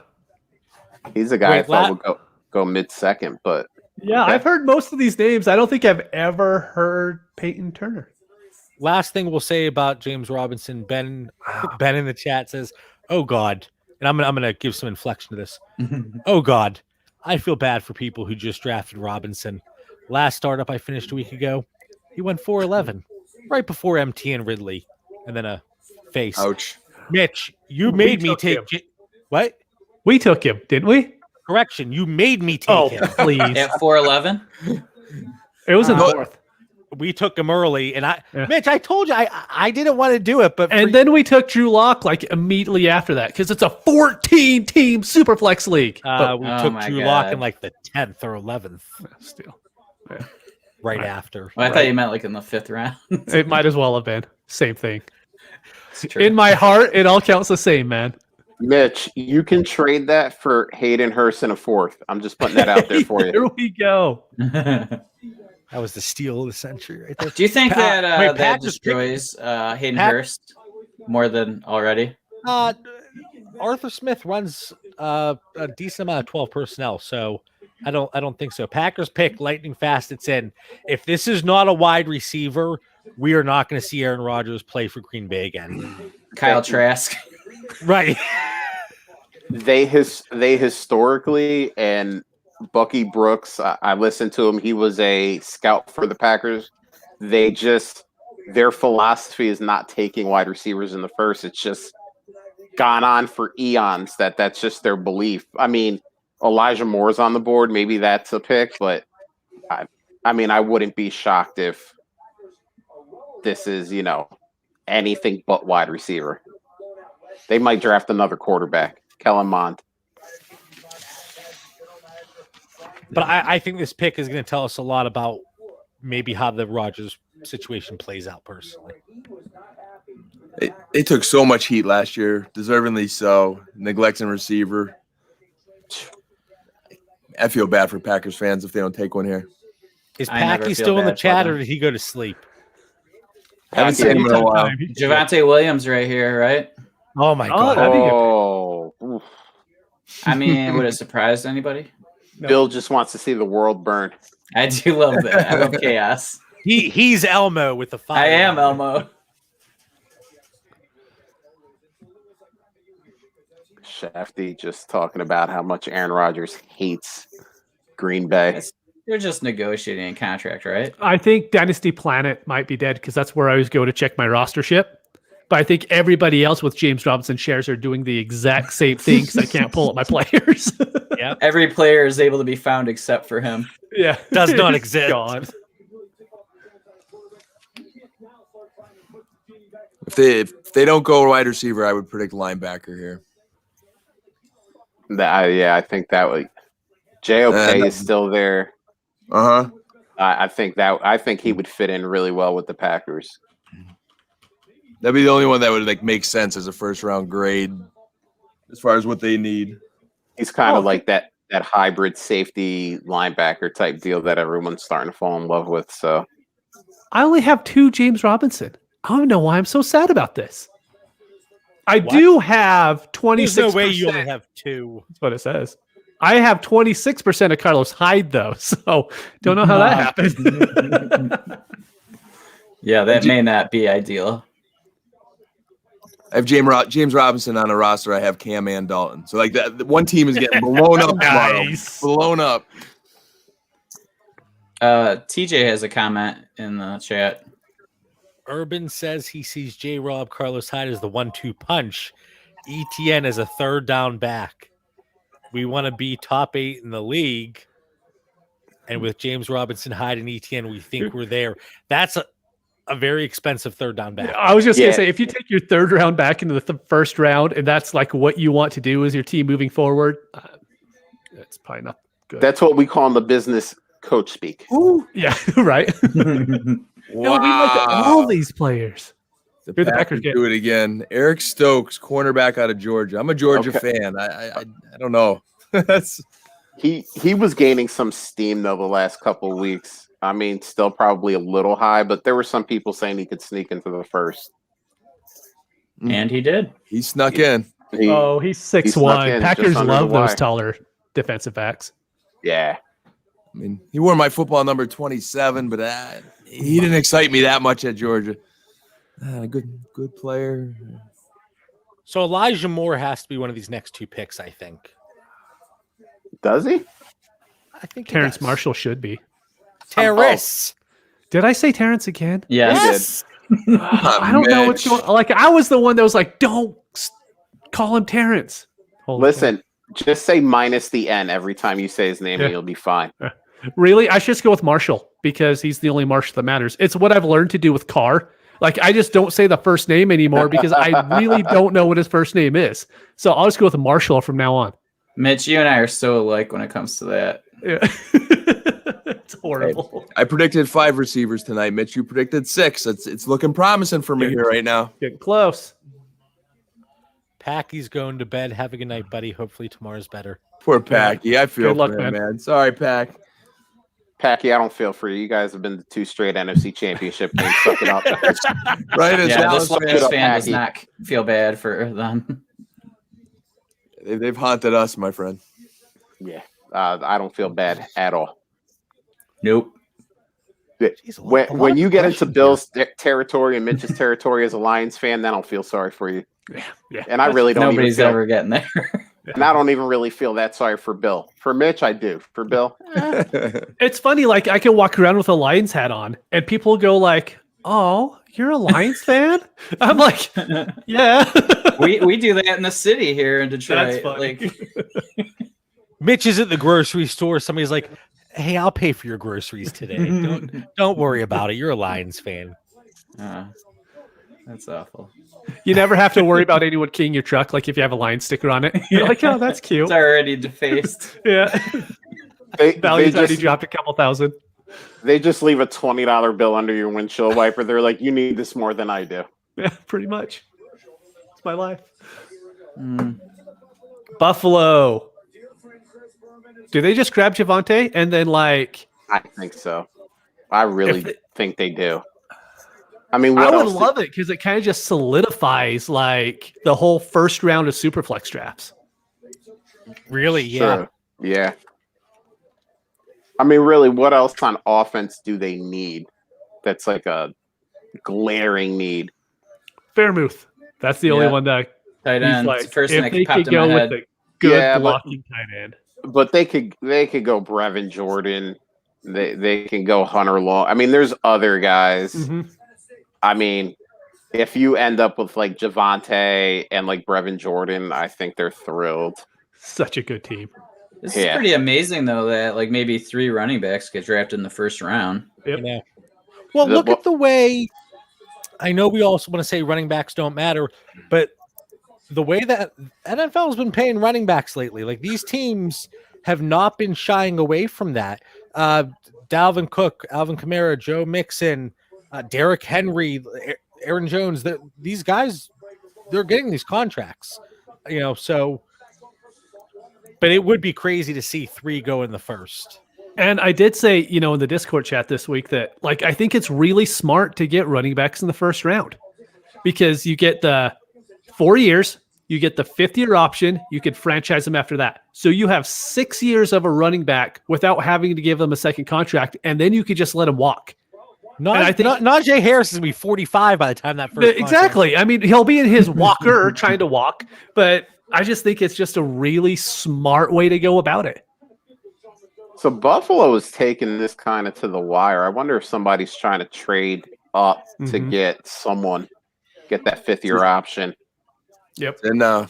Speaker 7: He's a guy I thought would go mid-second, but.
Speaker 6: Yeah, I've heard most of these names. I don't think I've ever heard Peyton Turner.
Speaker 1: Last thing we'll say about James Robinson, Ben in the chat says, "Oh God, and I'm gonna give some inflection to this. Oh God, I feel bad for people who just drafted Robinson. Last startup I finished a week ago, he went 4-11, right before MT and Ridley, and then a face.
Speaker 2: Ouch.
Speaker 1: Mitch, you made me take what?
Speaker 6: We took him, didn't we?
Speaker 1: Correction, you made me take him.
Speaker 6: Please.
Speaker 8: At 4'11"?
Speaker 6: It was in fourth.
Speaker 1: We took him early, and Mitch, I told you I didn't want to do it, but
Speaker 6: then we took Drew Lock like immediately after that because it's a 14-team Superflex league.
Speaker 1: We took Drew Lock in like the 10th or 11th.
Speaker 6: Still,
Speaker 1: right after.
Speaker 8: Well, I thought you meant like in the 5th round.
Speaker 6: It might as well have been same thing. In my heart, it all counts the same, man.
Speaker 7: Mitch, you can trade that for Hayden Hurst in a 4th. I'm just putting that out there for you.
Speaker 6: Here we go.
Speaker 1: That was the steal of the century right there.
Speaker 8: Do you think that
Speaker 1: Pat
Speaker 8: destroys Hayden Hurst more than already?
Speaker 1: Arthur Smith runs a decent amount of 12 personnel, so I don't think so. Packers pick lightning fast. It's in. If this is not a wide receiver, we are not going to see Aaron Rodgers play for Green Bay again.
Speaker 8: Kyle Trask.
Speaker 1: Right.
Speaker 7: They historically, and Bucky Brooks, I listened to him. He was a scout for the Packers. Their philosophy is not taking wide receivers in the first. It's just gone on for eons that's just their belief. I mean, Elijah Moore's on the board. Maybe that's a pick, but I wouldn't be shocked if this is, anything but wide receiver. They might draft another quarterback, Kellen Mond.
Speaker 1: But I think this pick is going to tell us a lot about maybe how the Rodgers situation plays out personally.
Speaker 2: They took so much heat last year, deservingly so, neglecting receiver. I feel bad for Packers fans if they don't take one here.
Speaker 1: Is Packy still in the chat, or did he go to sleep?
Speaker 2: I haven't seen him in a while.
Speaker 8: Javonte Williams right here, right?
Speaker 1: Oh, my God.
Speaker 7: Oh.
Speaker 8: I mean, would it surprise anybody?
Speaker 7: No. Bill just wants to see the world burn.
Speaker 8: I do love that. I love chaos.
Speaker 1: He's Elmo with the fire.
Speaker 8: I am Elmo.
Speaker 7: Shafty just talking about how much Aaron Rodgers hates Green Bay.
Speaker 8: They're just negotiating a contract, right?
Speaker 6: I think Dynasty Planet might be dead because that's where I always go to check my rostership. But I think everybody else with James Robinson shares are doing the exact same thing because I can't pull up my players.
Speaker 8: Yeah, every player is able to be found except for him.
Speaker 6: Yeah,
Speaker 1: does not exist.
Speaker 6: Gone.
Speaker 2: If they don't go wide receiver, I would predict linebacker here.
Speaker 7: I think that would. JOK is still there. I think he would fit in really well with the Packers.
Speaker 2: That'd be the only one that would make sense as a first round grade as far as what they need.
Speaker 7: He's kind of like that hybrid safety linebacker type deal that everyone's starting to fall in love with. So
Speaker 6: I only have 2 James Robinson. I don't know why I'm so sad about this. I do have 26%.
Speaker 1: There's no way you only have 2.
Speaker 6: That's what it says. I have 26% of Carlos Hyde, though, so don't know how that happened.
Speaker 8: Yeah, that may not be ideal.
Speaker 2: I have James Robinson on a roster. I have Cam and Dalton. So that one team is getting blown up tomorrow.
Speaker 1: Nice.
Speaker 2: Blown up.
Speaker 8: TJ has a comment in the chat.
Speaker 1: Urban says he sees J-Rob Carlos Hyde as the 1-2 punch. ETN as a third down back. We want to be top 8 in the league. And with James Robinson, Hyde, and ETN, we think we're there. That's a very expensive third down back.
Speaker 6: I was just going to say, if you take your third round back into the first round, and that's like what you want to do as your team moving forward, that's probably not good.
Speaker 7: That's what we call in the business coach speak.
Speaker 6: Ooh, yeah, right.
Speaker 2: Wow.
Speaker 6: No, we like all these players.
Speaker 2: The Packers do it again. Eric Stokes, cornerback out of Georgia. I'm a Georgia fan. I don't know.
Speaker 7: He was gaining some steam though the last couple of weeks. I mean, still probably a little high, but there were some people saying he could sneak into the first.
Speaker 8: And he did.
Speaker 2: He snuck in.
Speaker 6: He's 6'1". Packers love those taller defensive backs.
Speaker 7: Yeah.
Speaker 2: I mean, he wore my football number 27, but he didn't excite me that much at Georgia. Good player.
Speaker 1: So Elijah Moore has to be one of these next two picks, I think.
Speaker 7: Does he?
Speaker 1: I think
Speaker 6: Terrence Marshall should be.
Speaker 1: Terrace.
Speaker 6: Did I say Terrence again?
Speaker 8: Yes.
Speaker 6: I don't know what's going on. Like, I was the one that was like, don't call him Terrence.
Speaker 7: Listen, just say minus the N every time you say his name and you'll be fine.
Speaker 6: Really? I should just go with Marshall because he's the only Marshall that matters. It's what I've learned to do with Carr. Like, I just don't say the first name anymore because I really don't know what his first name is. So I'll just go with Marshall from now on.
Speaker 8: Mitch, you and I are so alike when it comes to that.
Speaker 6: Yeah. It's horrible.
Speaker 2: I predicted 5 receivers tonight. Mitch, you predicted 6. It's looking promising for me here right now.
Speaker 6: Getting close.
Speaker 1: Packy's going to bed. Have a good night, buddy. Hopefully tomorrow's better.
Speaker 2: Poor Packy. I feel
Speaker 6: Good luck,
Speaker 2: for him,
Speaker 6: man.
Speaker 2: man. Sorry, Pack.
Speaker 7: Packy, I don't feel for you. You guys have been to 2 straight NFC championship games. Suck it up.
Speaker 2: Right as
Speaker 8: Yeah, this
Speaker 2: Dallas
Speaker 8: Lakers
Speaker 2: fans,
Speaker 8: fan does
Speaker 7: Packy.
Speaker 8: not feel bad for them.
Speaker 2: they've haunted us, my friend.
Speaker 7: Yeah. I don't feel bad at all.
Speaker 8: Nope.
Speaker 1: Jeez, a lot
Speaker 7: When
Speaker 1: of
Speaker 7: you get into
Speaker 1: questions
Speaker 7: Bill's territory and Mitch's territory as a Lions fan, then I'll feel sorry for you.
Speaker 6: Yeah.
Speaker 7: And I really don't
Speaker 8: Nobody's
Speaker 7: even feel,
Speaker 8: ever getting there.
Speaker 7: and I don't even really feel that sorry for Bill. For Mitch, I do. For Bill,
Speaker 6: It's funny, like I can walk around with a Lions hat on and people go like, "Oh, you're a Lions fan?" I'm like, "Yeah."
Speaker 8: we do that in the city here in Detroit.
Speaker 6: That's funny.
Speaker 8: Like,
Speaker 1: Mitch is at the grocery store. Somebody's like, "Hey, I'll pay for your groceries today. Don't worry about it. You're a Lions fan."
Speaker 8: that's awful.
Speaker 6: You never have to worry about anyone keying your truck. Like if you have a Lions sticker on it, you're like, "Oh, that's cute."
Speaker 8: It's already defaced.
Speaker 6: Yeah,
Speaker 7: they
Speaker 6: value's already
Speaker 7: just,
Speaker 6: dropped a couple thousand.
Speaker 7: they just leave a $20 bill under your windshield wiper. They're like, "You need this more than I do."
Speaker 6: Yeah, pretty much. It's my life.
Speaker 8: Mm.
Speaker 6: Buffalo. Do they just grab Javante and then like?
Speaker 7: I think so. I really
Speaker 6: If they-
Speaker 7: think they do. I mean,
Speaker 6: I
Speaker 7: what
Speaker 6: would
Speaker 7: else?
Speaker 6: love it because it kind of just solidifies like the whole first round of Superflex drafts.
Speaker 1: Really? Yeah.
Speaker 7: Sure. Yeah. I mean, really, what else on offense do they need? That's like a glaring need.
Speaker 6: Fairmouth. That's the only
Speaker 8: Yeah.
Speaker 6: one that
Speaker 8: Tight
Speaker 6: he's
Speaker 8: end.
Speaker 6: like.
Speaker 8: It's the first
Speaker 6: if
Speaker 8: thing
Speaker 6: they
Speaker 8: that popped
Speaker 6: could
Speaker 8: in my
Speaker 6: go
Speaker 8: head.
Speaker 6: with a good
Speaker 7: Yeah, but-
Speaker 6: blocking tight end.
Speaker 7: But they could go Brevin Jordan. They can go Hunter Long. I mean, there's other guys.
Speaker 6: Mhm.
Speaker 7: I mean, if you end up with like Javante and like Brevin Jordan, I think they're thrilled.
Speaker 6: Such a good team.
Speaker 8: This
Speaker 7: Yeah.
Speaker 8: is pretty amazing, though, that like maybe 3 running backs get drafted in the first round.
Speaker 6: Yep.
Speaker 1: You know. Well, look at the way. I know we also want to say running backs don't matter, but the way that NFL has been paying running backs lately, like these teams have not been shying away from that. Dalvin Cook, Alvin Kamara, Joe Mixon, Derrick Henry, Aaron Jones. These guys, they're getting these contracts, you know. So, but it would be crazy to see 3 go in the first.
Speaker 6: And I did say, in the Discord chat this week that like I think it's really smart to get running backs in the first round because you get the 4 years, you get the 5th-year option, you could franchise them after that. So you have 6 years of a running back without having to give them a second contract, and then you could just let them walk.
Speaker 1: Najee Harris is gonna be 45 by the time that first.
Speaker 6: Exactly. I mean, he'll be in his walker trying to walk, but I just think it's just a really smart way to go about it.
Speaker 7: So Buffalo is taking this kind of to the wire. I wonder if somebody's trying to trade up to
Speaker 6: Mhm.
Speaker 7: get that 5th-year option.
Speaker 6: Yep.
Speaker 2: And
Speaker 7: Well,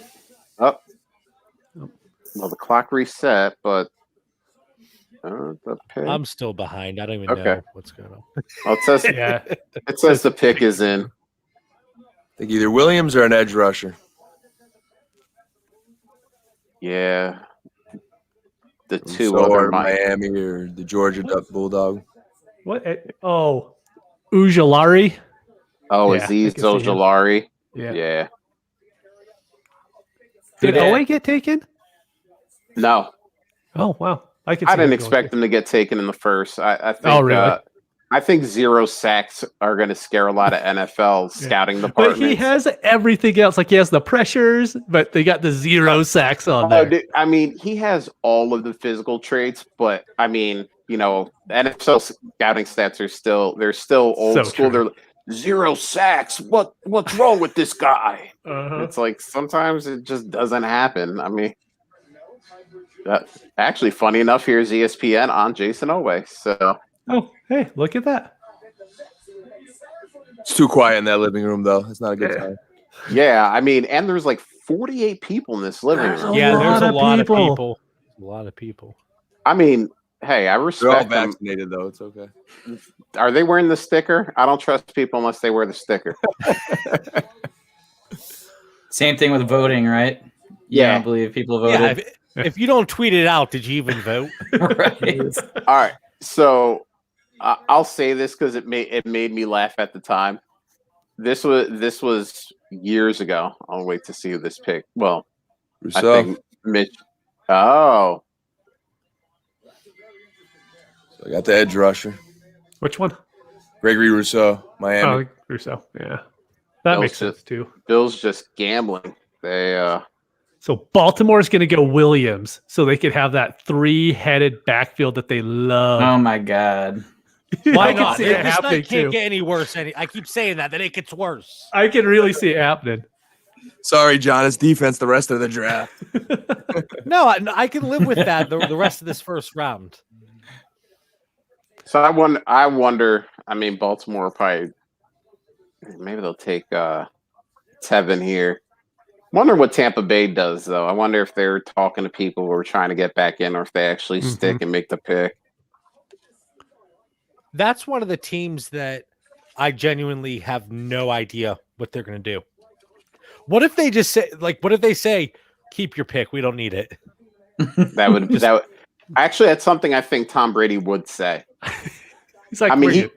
Speaker 7: the clock reset, but the pick.
Speaker 1: I'm still behind. I don't even
Speaker 7: Okay.
Speaker 1: know what's going on.
Speaker 7: Well, it says
Speaker 6: Yeah.
Speaker 7: it says the pick is in.
Speaker 2: I think either Williams or an edge rusher.
Speaker 7: Yeah. The
Speaker 2: From
Speaker 7: two
Speaker 2: Soar,
Speaker 7: other
Speaker 2: Miami or the Georgia Bulldog.
Speaker 6: What? Oh, Ujulari.
Speaker 7: Oh,
Speaker 6: Yeah,
Speaker 7: Aziz
Speaker 6: I can see him.
Speaker 7: Ojulari.
Speaker 6: Yeah.
Speaker 7: Yeah.
Speaker 6: Did
Speaker 8: Yeah.
Speaker 6: Owe get taken?
Speaker 7: No,
Speaker 6: Oh, wow. I
Speaker 7: I didn't expect them to get taken in the first. I think.
Speaker 6: Oh, really?
Speaker 7: I think 0 sacks are going to scare a lot of NFL scouting
Speaker 6: But
Speaker 7: departments.
Speaker 6: he has everything else. Like he has the pressures, but they got the 0 sacks on
Speaker 7: Oh,
Speaker 6: there.
Speaker 7: dude, I mean, he has all of the physical traits, but I mean, NFL scouting stats are still old
Speaker 6: So
Speaker 7: school.
Speaker 6: true.
Speaker 7: 0 sacks. What's wrong with this guy?
Speaker 6: Uh-huh.
Speaker 7: It's like sometimes it just doesn't happen. I mean, actually, funny enough, here's ESPN on Jason Oweh. So,
Speaker 6: Oh, hey, look at that.
Speaker 2: It's too quiet in that living room, though. It's not a good time.
Speaker 7: yeah, I mean, and there's like 48 people in this living room.
Speaker 1: Yeah, there's a lot of
Speaker 6: people.
Speaker 1: people. A lot of people.
Speaker 7: I mean, hey, I
Speaker 2: They're all
Speaker 7: respect them.
Speaker 2: vaccinated, though. It's okay.
Speaker 7: Are they wearing the sticker? I don't trust people unless they wear the sticker.
Speaker 8: Same thing with voting, right?
Speaker 7: Yeah.
Speaker 8: I don't believe people voted.
Speaker 1: Yeah, if you don't tweet it out, did you even vote?
Speaker 8: Right.
Speaker 7: All right, so I'll say this because it made me laugh at the time. This was years ago. I'll wait to see who this picked. Well, I
Speaker 2: Rousseau.
Speaker 7: think Mitch. Oh,
Speaker 2: So I got the edge rusher.
Speaker 6: Which one?
Speaker 2: Gregory Rousseau, Miami.
Speaker 6: Oh, Rousseau. Yeah. That
Speaker 7: Bill's
Speaker 6: makes sense too.
Speaker 7: Bill's just gambling. They
Speaker 6: So Baltimore's going to go Williams so they could have that 3-headed backfield that they love.
Speaker 8: Oh my God.
Speaker 1: Why
Speaker 6: I can
Speaker 1: not?
Speaker 6: see
Speaker 1: This
Speaker 6: it
Speaker 1: night
Speaker 6: happening
Speaker 1: can't
Speaker 6: too.
Speaker 1: get any worse. I keep saying that. Then it gets worse.
Speaker 6: I can really see it happening.
Speaker 2: Sorry, John. It's defense the rest of the draft.
Speaker 1: No, I can live with that the rest of this first round.
Speaker 7: So I wonder. I mean, Baltimore probably maybe they'll take Tevin here. Wonder what Tampa Bay does though. I wonder if they're talking to people who are trying to get back in, or if they actually stick and make the pick.
Speaker 1: That's one of the teams that I genuinely have no idea what they're going to do. What if they just say, what if they say, keep your pick, we don't need it?
Speaker 7: Actually, that's something I think Tom Brady would say.
Speaker 6: He's like,
Speaker 7: I mean,
Speaker 6: "Bring it."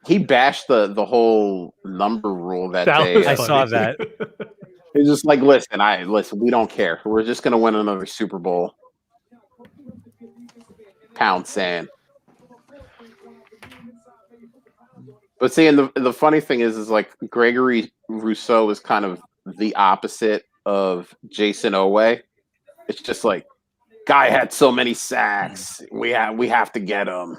Speaker 7: he bashed the whole number rule that day.
Speaker 6: was
Speaker 1: I
Speaker 6: funny.
Speaker 1: saw that.
Speaker 7: He's just like, listen, we don't care. We're just gonna win another Super Bowl. Pound sand. But see, and the funny thing is like Gregory Rousseau is kind of the opposite of Jason Oweh. It's just like, guy had so many sacks. We have to get him.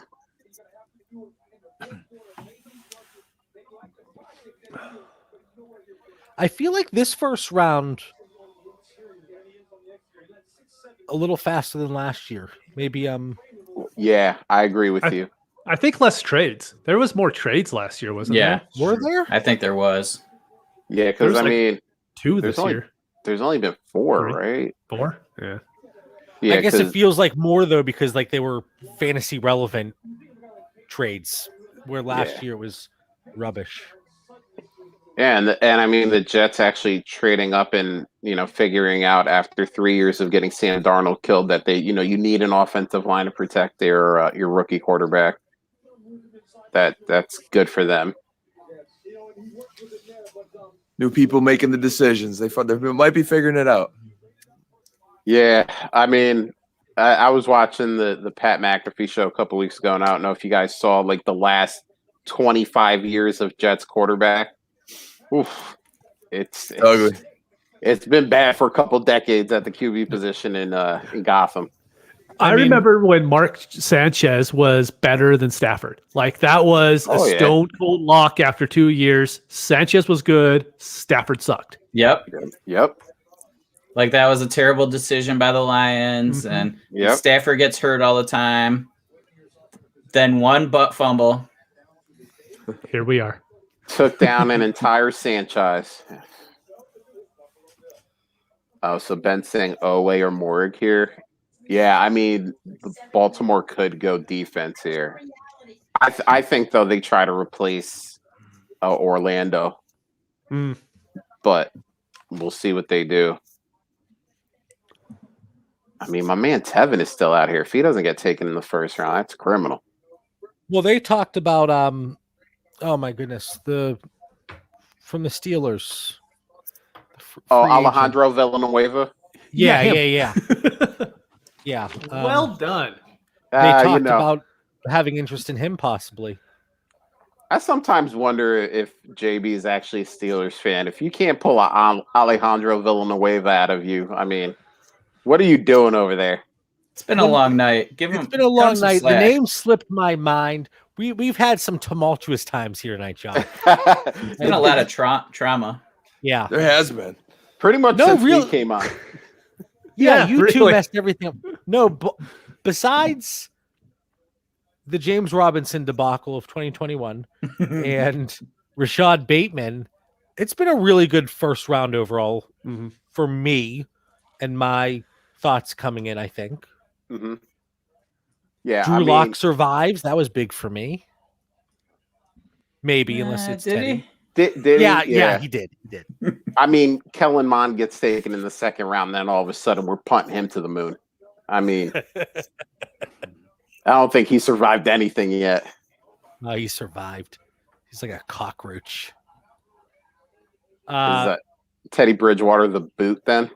Speaker 1: I feel like this first round a little faster than last year. Maybe
Speaker 7: Yeah, I agree with you.
Speaker 6: I think less trades. There was more trades last year, wasn't
Speaker 8: Yeah.
Speaker 6: there?
Speaker 1: were there?
Speaker 8: I think there was.
Speaker 7: Yeah,
Speaker 6: There
Speaker 7: because
Speaker 6: was
Speaker 7: I
Speaker 6: like
Speaker 7: mean,
Speaker 6: 2
Speaker 7: there's
Speaker 6: this year.
Speaker 7: there's only been 4,
Speaker 6: 3.
Speaker 7: right?
Speaker 6: 4? Yeah.
Speaker 7: Yeah,
Speaker 1: I guess it
Speaker 7: 'cause-
Speaker 1: feels like more though because like they were fantasy relevant trades, where last year it was rubbish.
Speaker 7: Yeah, and I mean the Jets actually trading up and figuring out after 3 years of getting Sam Darnold killed that they you need an offensive line to protect your rookie quarterback. That's good for them.
Speaker 2: New people making the decisions. They might be figuring it out.
Speaker 7: Yeah, I mean, I was watching the Pat McAfee show a couple weeks ago, and I don't know if you guys saw like the last 25 years of Jets quarterback. Oof, it's
Speaker 2: Ugly.
Speaker 7: It's been bad for a couple decades at the QB position in Gotham.
Speaker 6: I
Speaker 1: mean-
Speaker 6: remember when Mark Sanchez was better than Stafford. Like that was a
Speaker 7: Oh, yeah.
Speaker 6: stone cold lock after 2 years. Sanchez was good. Stafford sucked.
Speaker 8: Yep.
Speaker 7: Yep.
Speaker 8: Like that was a terrible decision by the Lions, and
Speaker 7: Yep.
Speaker 8: Stafford gets hurt all the time. Then one butt fumble.
Speaker 6: Here we are.
Speaker 7: Took down an entire franchise. Oh, so Ben's saying Oweh or Morrig here. Yeah, I mean, Baltimore could go defense here. I think though they try to replace Orlando,
Speaker 6: Mm.
Speaker 7: but we'll see what they do. I mean, my man Tevin is still out here. If he doesn't get taken in the first round, that's criminal.
Speaker 1: Well, they talked about oh my goodness, from the Steelers.
Speaker 7: Oh,
Speaker 1: Free agent.
Speaker 7: Alejandro Villanueva.
Speaker 1: Yeah,
Speaker 6: Yeah,
Speaker 1: yeah. Yeah.
Speaker 6: Well done.
Speaker 1: They talked
Speaker 7: you know,
Speaker 1: about having interest in him possibly.
Speaker 7: I sometimes wonder if JB is actually a Steelers fan. If you can't pull a Alejandro Villanueva out of you, I mean, what are you doing over there?
Speaker 8: It's been a long night.
Speaker 1: It's been a long night. The name slipped my mind. We've had some tumultuous times here tonight, John.
Speaker 8: It's been a lot of trauma.
Speaker 1: Yeah,
Speaker 2: There has been.
Speaker 7: Pretty much since he came on.
Speaker 1: Yeah, you two
Speaker 6: really.
Speaker 1: messed everything up. No, besides the James Robinson debacle of 2021 and Rashad Bateman, it's been a really good first round overall for me and my thoughts coming in, I think.
Speaker 7: Mm-hmm. Yeah,
Speaker 1: Drew Lock survives. That was big for me. Maybe, unless it's
Speaker 8: did
Speaker 1: Teddy.
Speaker 8: he?
Speaker 7: Did
Speaker 1: Yeah,
Speaker 7: he?
Speaker 1: yeah, he did. He did.
Speaker 7: I mean, Kellen Mond gets taken in the second round, then all of a sudden we're punting him to the moon. I mean, I don't think he survived anything yet.
Speaker 1: No, he survived. He's like a cockroach.
Speaker 7: Is that Teddy Bridgewater the boot then?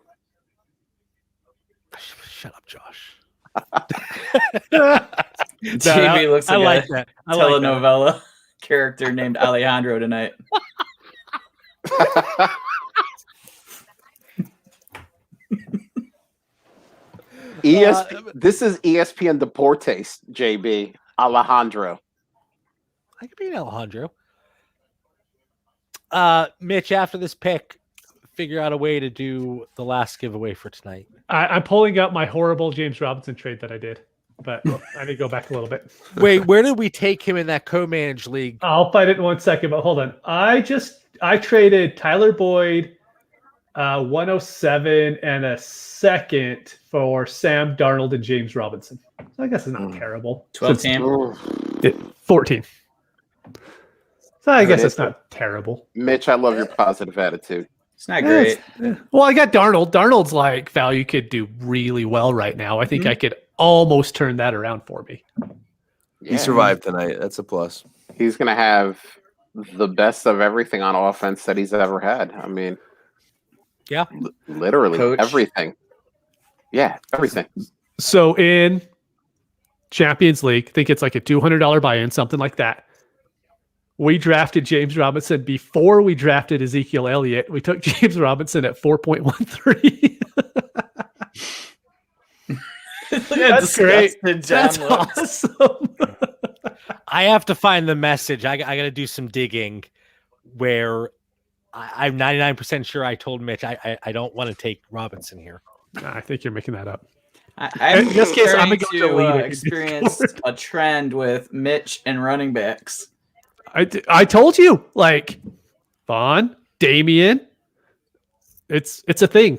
Speaker 1: Shut up, Josh.
Speaker 8: TV looks like
Speaker 1: like
Speaker 8: a
Speaker 1: that.
Speaker 8: telenovela character named Alejandro tonight.
Speaker 7: This is ESPN Deportes, JB. Alejandro.
Speaker 1: I could be an Alejandro. Mitch, after this pick, figure out a way to do the last giveaway for tonight.
Speaker 6: I'm pulling up my horrible James Robinson trade that I did, but I need to go back a little bit.
Speaker 1: Wait, where did we take him in that co-managed league?
Speaker 6: I'll fight it in 1 second, but hold on. I traded Tyler Boyd, 107 and a second for Sam Darnold and James Robinson. So I guess it's not terrible.
Speaker 8: 12 team.
Speaker 6: 14. So I guess it's not terrible.
Speaker 7: Mitch, I love your positive attitude.
Speaker 8: It's not great.
Speaker 6: Well, I got Darnold. Darnold's like value could do really well right now. I think I could almost turn that around for me.
Speaker 2: He survived tonight. That's a plus.
Speaker 7: He's going to have the best of everything on offense that he's ever had. I mean,
Speaker 1: yeah,
Speaker 7: literally
Speaker 8: Coach.
Speaker 7: everything. Yeah, everything.
Speaker 6: So in Champions League, I think it's like a $200 buy-in, something like that. We drafted James Robinson before we drafted Ezekiel Elliott. We took James Robinson at 4.13. That's great. That's awesome.
Speaker 1: I have to find the message. I got to do some digging where I'm 99% sure I told Mitch I don't want to take Robinson here.
Speaker 6: I think you're making that up.
Speaker 8: I'm
Speaker 6: In this case, I'm
Speaker 8: starting
Speaker 6: going to lead it.
Speaker 8: experience a trend with Mitch and running backs.
Speaker 6: I told you, like Vaughn, Damian, it's a thing.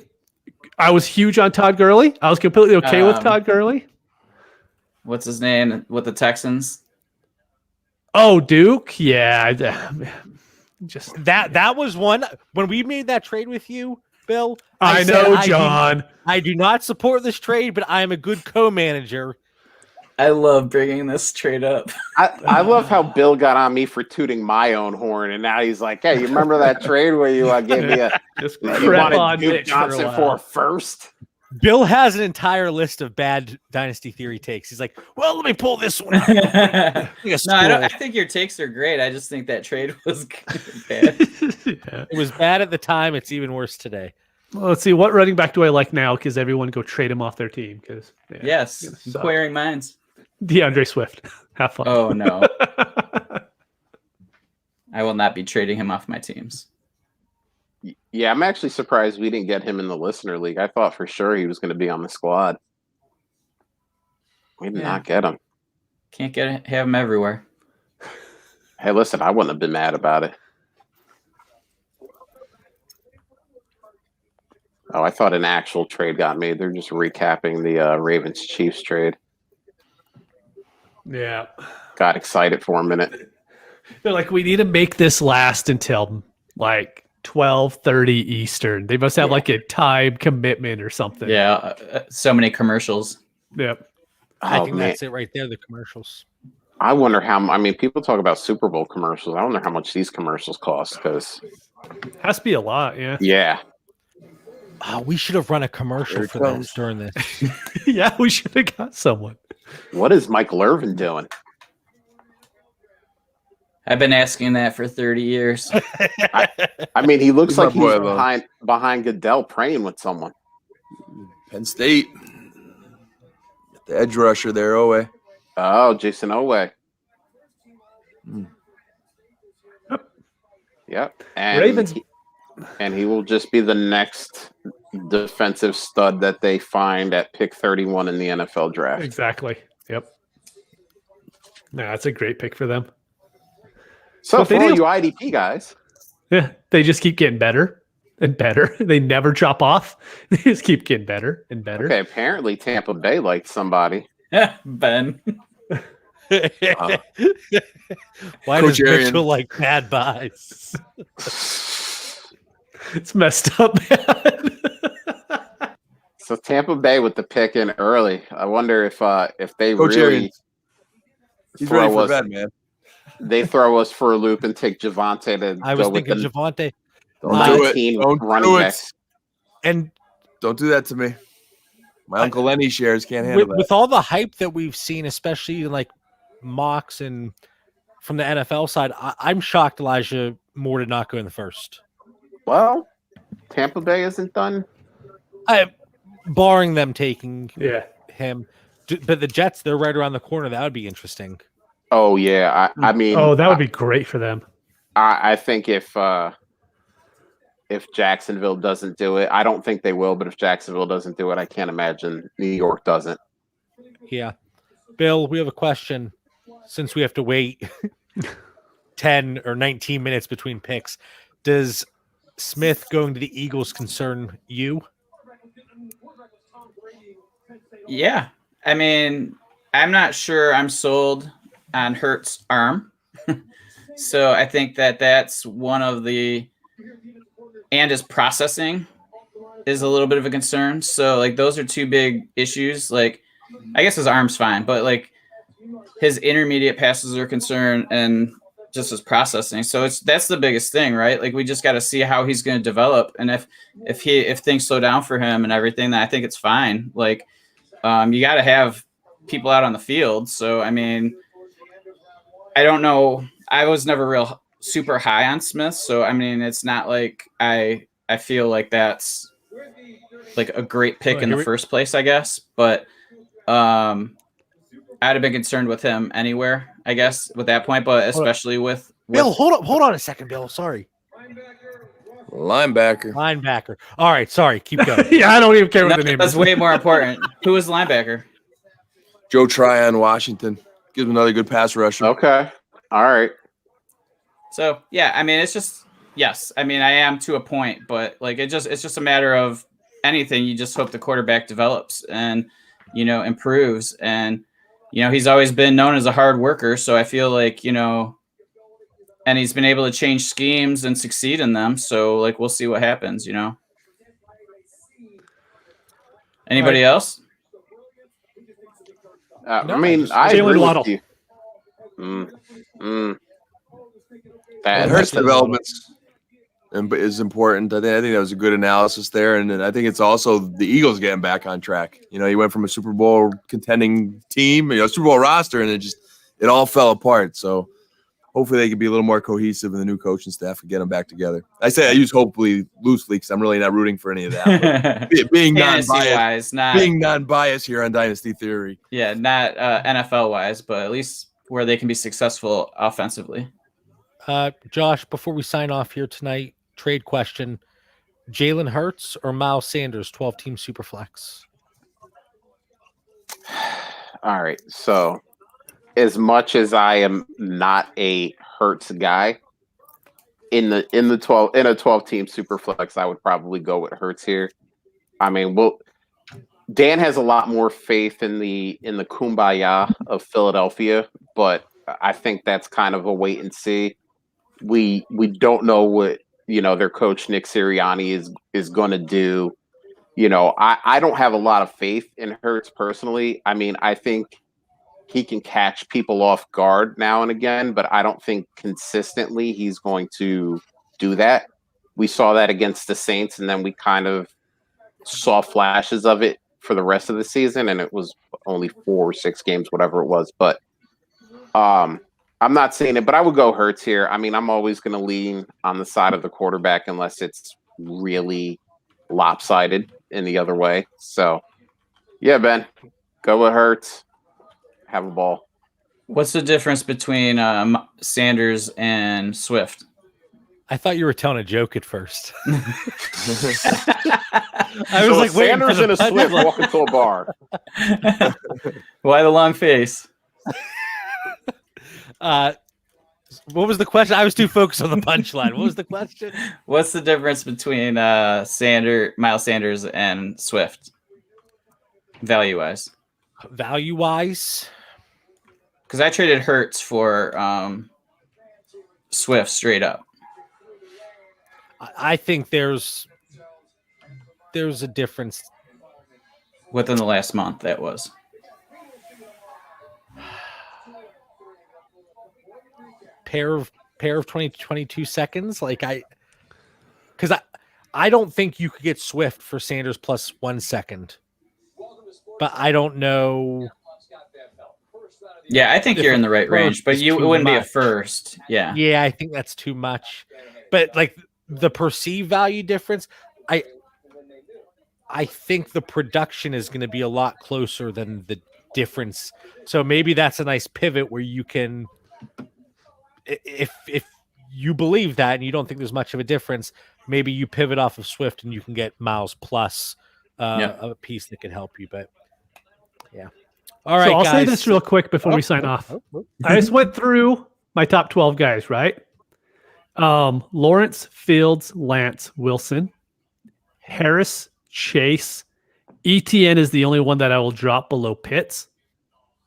Speaker 6: I was huge on Todd Gurley. I was completely okay with Todd Gurley.
Speaker 8: What's his name with the Texans?
Speaker 6: Oh, Duke, yeah. Just
Speaker 1: That was one when we made that trade with you, Bill.
Speaker 6: I know, John.
Speaker 1: I do not support this trade, but I am a good co-manager.
Speaker 8: I love bringing this trade up.
Speaker 7: I love how Bill got on me for tooting my own horn, and now he's like, "Hey, you remember that trade where you gave me a
Speaker 6: just
Speaker 7: you
Speaker 6: crap on
Speaker 7: wanted Duke
Speaker 6: Mitch
Speaker 7: Johnson for a first?"
Speaker 1: Bill has an entire list of bad Dynasty Theory takes. He's like, well, let me pull this one out.
Speaker 8: No, I think your takes are great. I just think that trade was bad.
Speaker 6: Yeah.
Speaker 1: It was bad at the time. It's even worse today.
Speaker 6: Well, let's see. What running back do I like now? Because everyone go trade him off their team. Because
Speaker 8: Yes, inquiring minds.
Speaker 6: DeAndre Swift. Have fun.
Speaker 8: Oh, no. I will not be trading him off my teams.
Speaker 7: Yeah, I'm actually surprised we didn't get him in the listener league. I thought for sure he was going to be on the squad. We did not get him.
Speaker 8: Can't have him everywhere.
Speaker 7: Hey, listen, I wouldn't have been mad about it. Oh, I thought an actual trade got made. They're just recapping the Ravens-Chiefs trade.
Speaker 6: Yeah.
Speaker 7: Got excited for a minute.
Speaker 6: They're like, we need to make this last until like 12:30 Eastern. They must have like a time commitment or something.
Speaker 8: Yeah, so many commercials.
Speaker 6: Yep.
Speaker 1: I think that's it right there, the commercials.
Speaker 7: I wonder people talk about Super Bowl commercials. I wonder how much these commercials cost because
Speaker 6: Has to be a lot, yeah.
Speaker 7: Yeah.
Speaker 1: We should have run a commercial for this during this.
Speaker 6: Yeah, we should have got someone.
Speaker 7: What is Michael Irvin doing?
Speaker 8: I've been asking that for 30 years.
Speaker 7: I mean, he looks like he's
Speaker 2: boy,
Speaker 7: behind Goodell praying with someone.
Speaker 2: Penn State. The edge rusher there, Owe.
Speaker 7: Oh, Jason Owe. Yep. And
Speaker 6: Ravens.
Speaker 7: he will just be the next defensive stud that they find at pick 31 in the NFL draft.
Speaker 6: Exactly. Yep. No, that's a great pick for them.
Speaker 7: So
Speaker 6: What
Speaker 7: for
Speaker 6: they
Speaker 7: all
Speaker 6: do.
Speaker 7: you IDP guys,
Speaker 6: Yeah, they just keep getting better and better. They never drop off. They just keep getting better and better.
Speaker 7: okay, apparently Tampa Bay liked somebody.
Speaker 8: Ben.
Speaker 1: Why
Speaker 2: Coach
Speaker 1: does
Speaker 2: Arian.
Speaker 1: Mitchell like bad buys?
Speaker 6: It's messed up, man.
Speaker 7: So Tampa Bay with the pick in early. I wonder if they
Speaker 2: Coach
Speaker 7: really
Speaker 2: Arians. He's ready
Speaker 7: throw
Speaker 2: for
Speaker 7: us.
Speaker 2: bed, man.
Speaker 7: They throw us for a loop and take Javante to
Speaker 1: I was
Speaker 7: go with
Speaker 1: thinking
Speaker 7: the
Speaker 1: Javante.
Speaker 2: Don't do it.
Speaker 7: 19
Speaker 2: Don't
Speaker 7: running
Speaker 2: do it.
Speaker 7: backs.
Speaker 1: And
Speaker 2: Don't do that to me. My Uncle Lenny shares can't handle that.
Speaker 1: with all the hype that we've seen, especially in like mocks and from the NFL side, I'm shocked Elijah Moore did not go in the first.
Speaker 7: Well, Tampa Bay isn't done.
Speaker 1: Barring them taking
Speaker 6: Yeah.
Speaker 1: him. But the Jets, they're right around the corner. That would be interesting.
Speaker 7: Oh yeah, I mean,
Speaker 6: Oh, that would be great for them.
Speaker 7: I think if Jacksonville doesn't do it, I don't think they will. But if Jacksonville doesn't do it, I can't imagine New York doesn't.
Speaker 1: Yeah. Bill, we have a question. Since we have to wait 10 or 19 minutes between picks, does Smith going to the Eagles concern you?
Speaker 8: Yeah. I mean, I'm not sure I'm sold on Hurts' arm. So I think that's one of the – and his processing is a little bit of a concern. So, like, those are two big issues. Like, I guess his arm's fine, but, like, his intermediate passes are concerned and just his processing. So that's the biggest thing, right? Like, we just got to see how he's going to develop. And if things slow down for him and everything, then I think it's fine. Like, you got to have people out on the field. So, I mean, I don't know. I was never real super high on Smith. So, I mean, it's not like I feel like that's like a great pick in the first place, I guess. But I'd have been concerned with him anywhere, I guess, with that point. But especially with
Speaker 1: Bill, hold on a second, Bill. Sorry.
Speaker 2: Linebacker.
Speaker 1: All right, sorry. Keep going.
Speaker 6: Yeah, I don't even care what the name
Speaker 8: that's
Speaker 6: is.
Speaker 8: way more important. Who was the linebacker?
Speaker 2: Joe Tryon, Washington. Gives him another good pass rusher.
Speaker 7: Okay, all right.
Speaker 8: So yeah, I mean, it's just yes. I mean, I am to a point, but like it's just a matter of anything. You just hope the quarterback develops and improves, and he's always been known as a hard worker. So I feel like and he's been able to change schemes and succeed in them. So like we'll see what happens. Anybody else?
Speaker 7: I mean, I
Speaker 6: Jalen
Speaker 7: agree
Speaker 6: Waddle.
Speaker 7: with you.
Speaker 2: Hurts development is important. I think that was a good analysis there, and I think it's also the Eagles getting back on track. He went from a Super Bowl contending team, Super Bowl roster, and it all fell apart. So hopefully they can be a little more cohesive, and the new coaching staff can get them back together. I use hopefully loosely because I'm really not rooting for any of that. Being non-biased here on Dynasty Theory.
Speaker 8: Yeah, not NFL wise, but at least where they can be successful offensively.
Speaker 1: Josh, before we sign off here tonight, trade question: Jalen Hurts or Miles Sanders, 12-team Superflex?
Speaker 7: All right. So, as much as I am not a Hurts guy, in a 12-team Superflex, I would probably go with Hurts here. I mean, Dan has a lot more faith in the kumbaya of Philadelphia, but I think that's kind of a wait and see. We don't know what their coach Nick Sirianni is going to do. I don't have a lot of faith in Hurts personally. I mean, I think he can catch people off guard now and again, but I don't think consistently he's going to do that. We saw that against the Saints, and then we kind of saw flashes of it for the rest of the season, and it was only 4 or 6 games, whatever it was. But I'm not saying it, but I would go Hurts here. I mean, I'm always going to lean on the side of the quarterback unless it's really lopsided in the other way. So, yeah, Ben, Go with Hurts. Have a ball.
Speaker 8: What's the difference between Sanders and Swift?
Speaker 1: I thought you were telling a joke at first. I
Speaker 7: So
Speaker 1: was like, waiting for
Speaker 7: Sanders
Speaker 1: the
Speaker 7: and a Swift walk into a bar.
Speaker 8: Why the long face?
Speaker 1: What was the question? I was too focused on the punchline. What was the question?
Speaker 8: What's the difference between Miles Sanders and Swift, value-wise?
Speaker 1: Value-wise,
Speaker 8: Because I traded Hurts for Swift straight up.
Speaker 1: I think there's a difference.
Speaker 8: Within the last month, that was.
Speaker 1: Pair of 20 to 22 seconds. Like because I don't think you could get Swift for Sanders plus 1 second. But I don't know.
Speaker 8: Yeah, I think you're in the right range, but it wouldn't be a
Speaker 1: much.
Speaker 8: first. Yeah.
Speaker 1: Yeah, I think that's too much. But like the perceived value difference, I think the production is going to be a lot closer than the difference. So maybe that's a nice pivot where you can, if you believe that and you don't think there's much of a difference, maybe you pivot off of Swift and you can get Miles plus a piece that can help you. But yeah. All right,
Speaker 6: so I'll
Speaker 1: guys.
Speaker 6: say this real quick before we sign off. I just went through my top 12 guys, right? Lawrence, Fields, Lance, Wilson, Harris, Chase. ETN is the only one that I will drop below Pitts.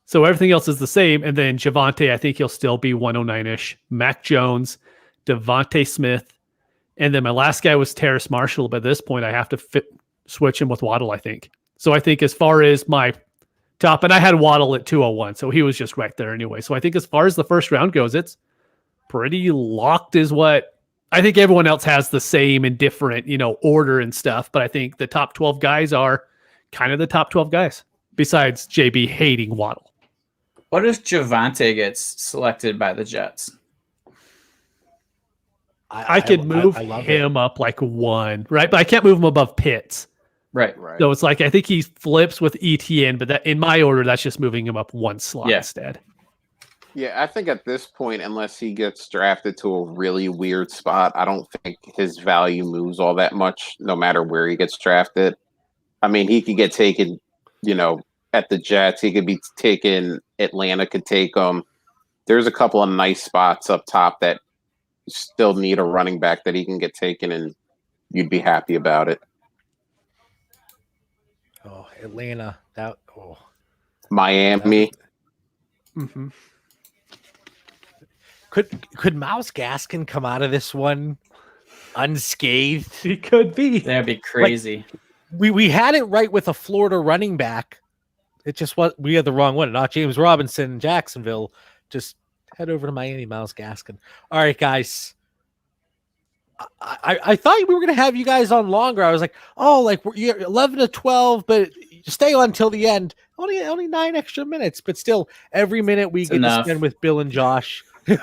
Speaker 6: So everything else is the same. And then Javonte, I think he'll still be 109-ish. Mac Jones, Devontae Smith. And then my last guy was Terrace Marshall. But at this point, I have to switch him with Waddle, I think. So I think as far as my top, and I had Waddle at 201, so he was just right there anyway. So I think as far as the first round goes, it's pretty locked is what I think everyone else has the same and different, order and stuff. But I think the top 12 guys are kind of the top 12 guys besides JB hating Waddle.
Speaker 8: What if Javonte gets selected by the Jets?
Speaker 6: I could move him up like one, right? But I can't move him above Pitts.
Speaker 8: Right.
Speaker 6: So it's like I think he flips with ETN, but that in my order, that's just moving him up one slot instead.
Speaker 7: Yeah, I think at this point, unless he gets drafted to a really weird spot, I don't think his value moves all that much, no matter where he gets drafted. I mean, he could get taken, at the Jets. He could be taken. Atlanta could take him. There's a couple of nice spots up top that still need a running back that he can get taken, and you'd be happy about it.
Speaker 1: Oh, Atlanta.
Speaker 7: Miami.
Speaker 6: Mm-hmm.
Speaker 1: Could Myles Gaskin come out of this one unscathed?
Speaker 6: He could be.
Speaker 8: That'd be crazy.
Speaker 1: We had it right with a Florida running back. It just was we had the wrong one. Not James Robinson in Jacksonville. Just head over to Miami, Myles Gaskin. All right, guys. I thought we were going to have you guys on longer. I was like, you're 11 to 12, but stay on till the end. Only 9 extra minutes, but still, every minute we get to spend with Bill and Josh. Well,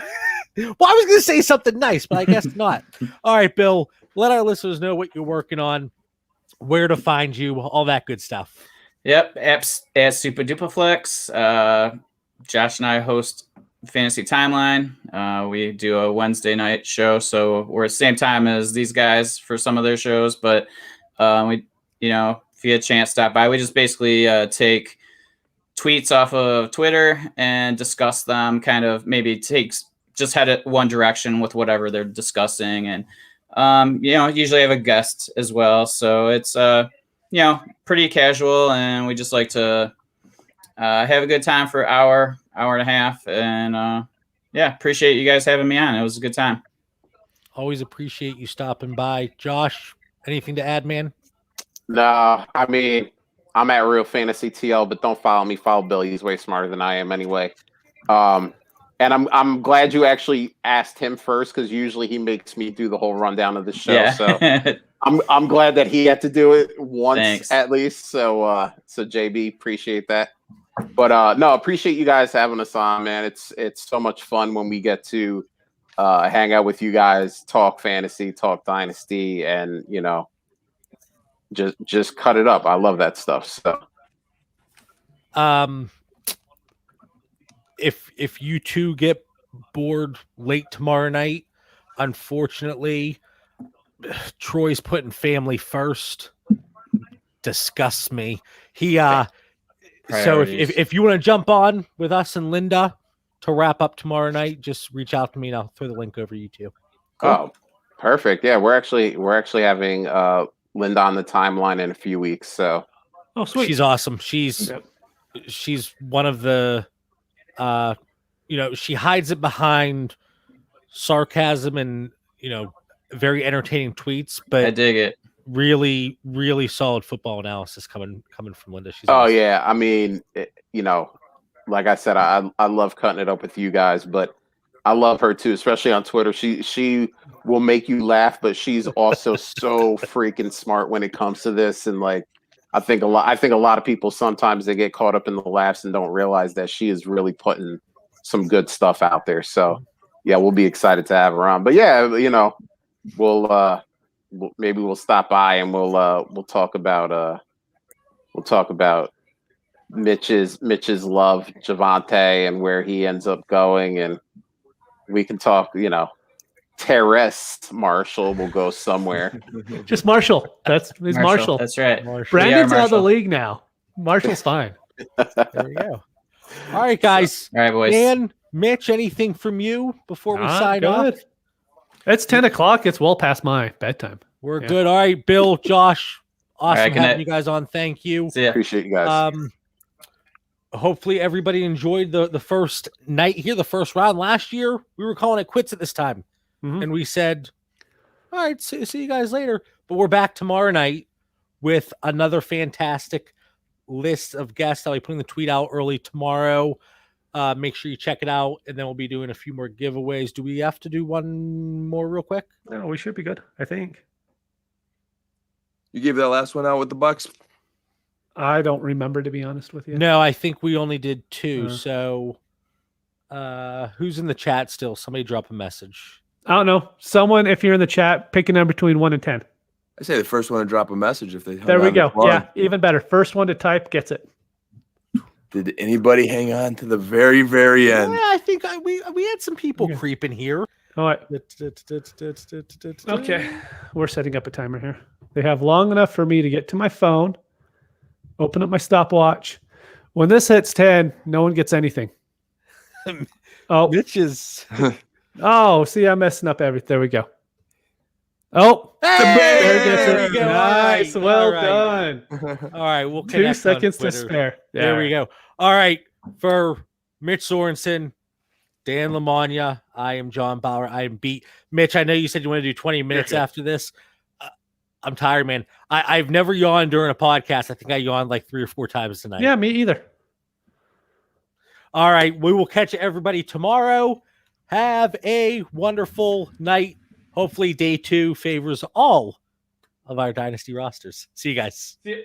Speaker 1: I was going to say something nice, but I guess not. All right, Bill, let our listeners know what you're working on, where to find you, all that good stuff.
Speaker 8: Yep, apps at Super Dupaflex. Josh and I host Fantasy Timeline. We do a Wednesday night show, so we're at the same time as these guys for some of their shows. But if you had a chance, stop by. We just basically take tweets off of Twitter and discuss them. Kind of maybe head it one direction with whatever they're discussing, and usually have a guest as well. So it's pretty casual, and we just like to have a good time for an hour and a half. And appreciate you guys having me on. It was a good time.
Speaker 1: Always appreciate you stopping by. Josh, anything to add, man?
Speaker 7: No, I mean, I'm at Real Fantasy TL, but don't follow me. Follow Bill. He's way smarter than I am anyway. And I'm glad you actually asked him first, because usually he makes me do the whole rundown of the show.
Speaker 8: Yeah.
Speaker 7: So I'm glad that he had to do it once.
Speaker 8: Thanks.
Speaker 7: At least. So JB, appreciate that. But no, appreciate you guys having us on, man. It's so much fun when we get to hang out with you guys, talk fantasy, talk dynasty, and just cut it up. I love that stuff. So
Speaker 1: If you two get bored late tomorrow night, unfortunately, Troy's putting family first. Disgusts me. He so
Speaker 8: Priorities.
Speaker 1: if you want to jump on with us and Linda to wrap up tomorrow night, just reach out to me and I'll throw the link over to you two.
Speaker 7: Cool. Oh, perfect. Yeah, we're actually having Linda on the timeline in a few weeks. So
Speaker 6: sweet.
Speaker 1: She's awesome. She's one of the she hides it behind sarcasm and very entertaining tweets, but
Speaker 8: I dig it.
Speaker 1: Really, really solid football analysis coming from Linda. She's
Speaker 7: awesome. Yeah, I mean, like I said, I love cutting it up with you guys, but I love her too, especially on Twitter. She will make you laugh, but she's also so freaking smart when it comes to this. And like, I think a lot of people sometimes they get caught up in the laughs and don't realize that she is really putting some good stuff out there. So yeah, we'll be excited to have her on. But yeah, maybe we'll stop by and we'll talk about Mitch's love, Javante, and where he ends up going, and we can talk, Terrest Marshall will go somewhere.
Speaker 6: Just Marshall. He's Marshall.
Speaker 8: That's right.
Speaker 6: Brandon's out of the league now. Marshall's fine.
Speaker 1: There we go. All right, guys.
Speaker 8: All right, boys.
Speaker 1: Dan, Mitch, anything from you before we sign off?
Speaker 6: It's 10 o'clock. It's well past my bedtime.
Speaker 1: We're good. All right, Bill, Josh, awesome
Speaker 8: right,
Speaker 1: having you guys on. Thank you.
Speaker 8: See ya.
Speaker 7: Appreciate you guys.
Speaker 1: Hopefully everybody enjoyed the first night here, the first round. Last year, we were calling it quits at this time.
Speaker 6: Mm-hmm.
Speaker 1: And we said, all right, see you guys later. But we're back tomorrow night with another fantastic list of guests. I'll be putting the tweet out early tomorrow. Make sure you check it out, and then we'll be doing a few more giveaways. Do we have to do one more real quick?
Speaker 6: No, we should be good, I think.
Speaker 2: You gave that last one out with the Bucks?
Speaker 6: I don't remember, to be honest with you.
Speaker 1: No, I think we only did two. So who's in the chat still? Somebody drop a message.
Speaker 6: I don't know. Someone, if you're in the chat, pick a number between 1 and 10.
Speaker 2: I say the first one to drop a message if they.
Speaker 6: There we go. Yeah, even better. First one to type gets it.
Speaker 2: Did anybody hang on to the very, very end?
Speaker 1: Yeah, I think we had some people creeping here.
Speaker 6: All right. Okay. We're setting up a timer here. They have long enough for me to get to my phone, open up my stopwatch. When this hits 10, no one gets anything. Oh,
Speaker 1: Mitch is.
Speaker 6: See, I'm messing up everything. There we go. Oh,
Speaker 1: there we go.
Speaker 6: Nice.
Speaker 1: All right.
Speaker 6: Well done.
Speaker 1: All right. We'll
Speaker 6: 2 seconds to spare.
Speaker 1: There we go. All right. For Mitch Sorenson, Dan LaMagna, I am John Bauer. I am beat. Mitch, I know you said you want to do 20 minutes after this. I'm tired, man. I've never yawned during a podcast. I think I yawned like 3 or 4 times tonight.
Speaker 6: Yeah, me either.
Speaker 1: All right. We will catch everybody tomorrow. Have a wonderful night. Hopefully day 2 favors all of our Dynasty rosters. See you guys.
Speaker 6: See you.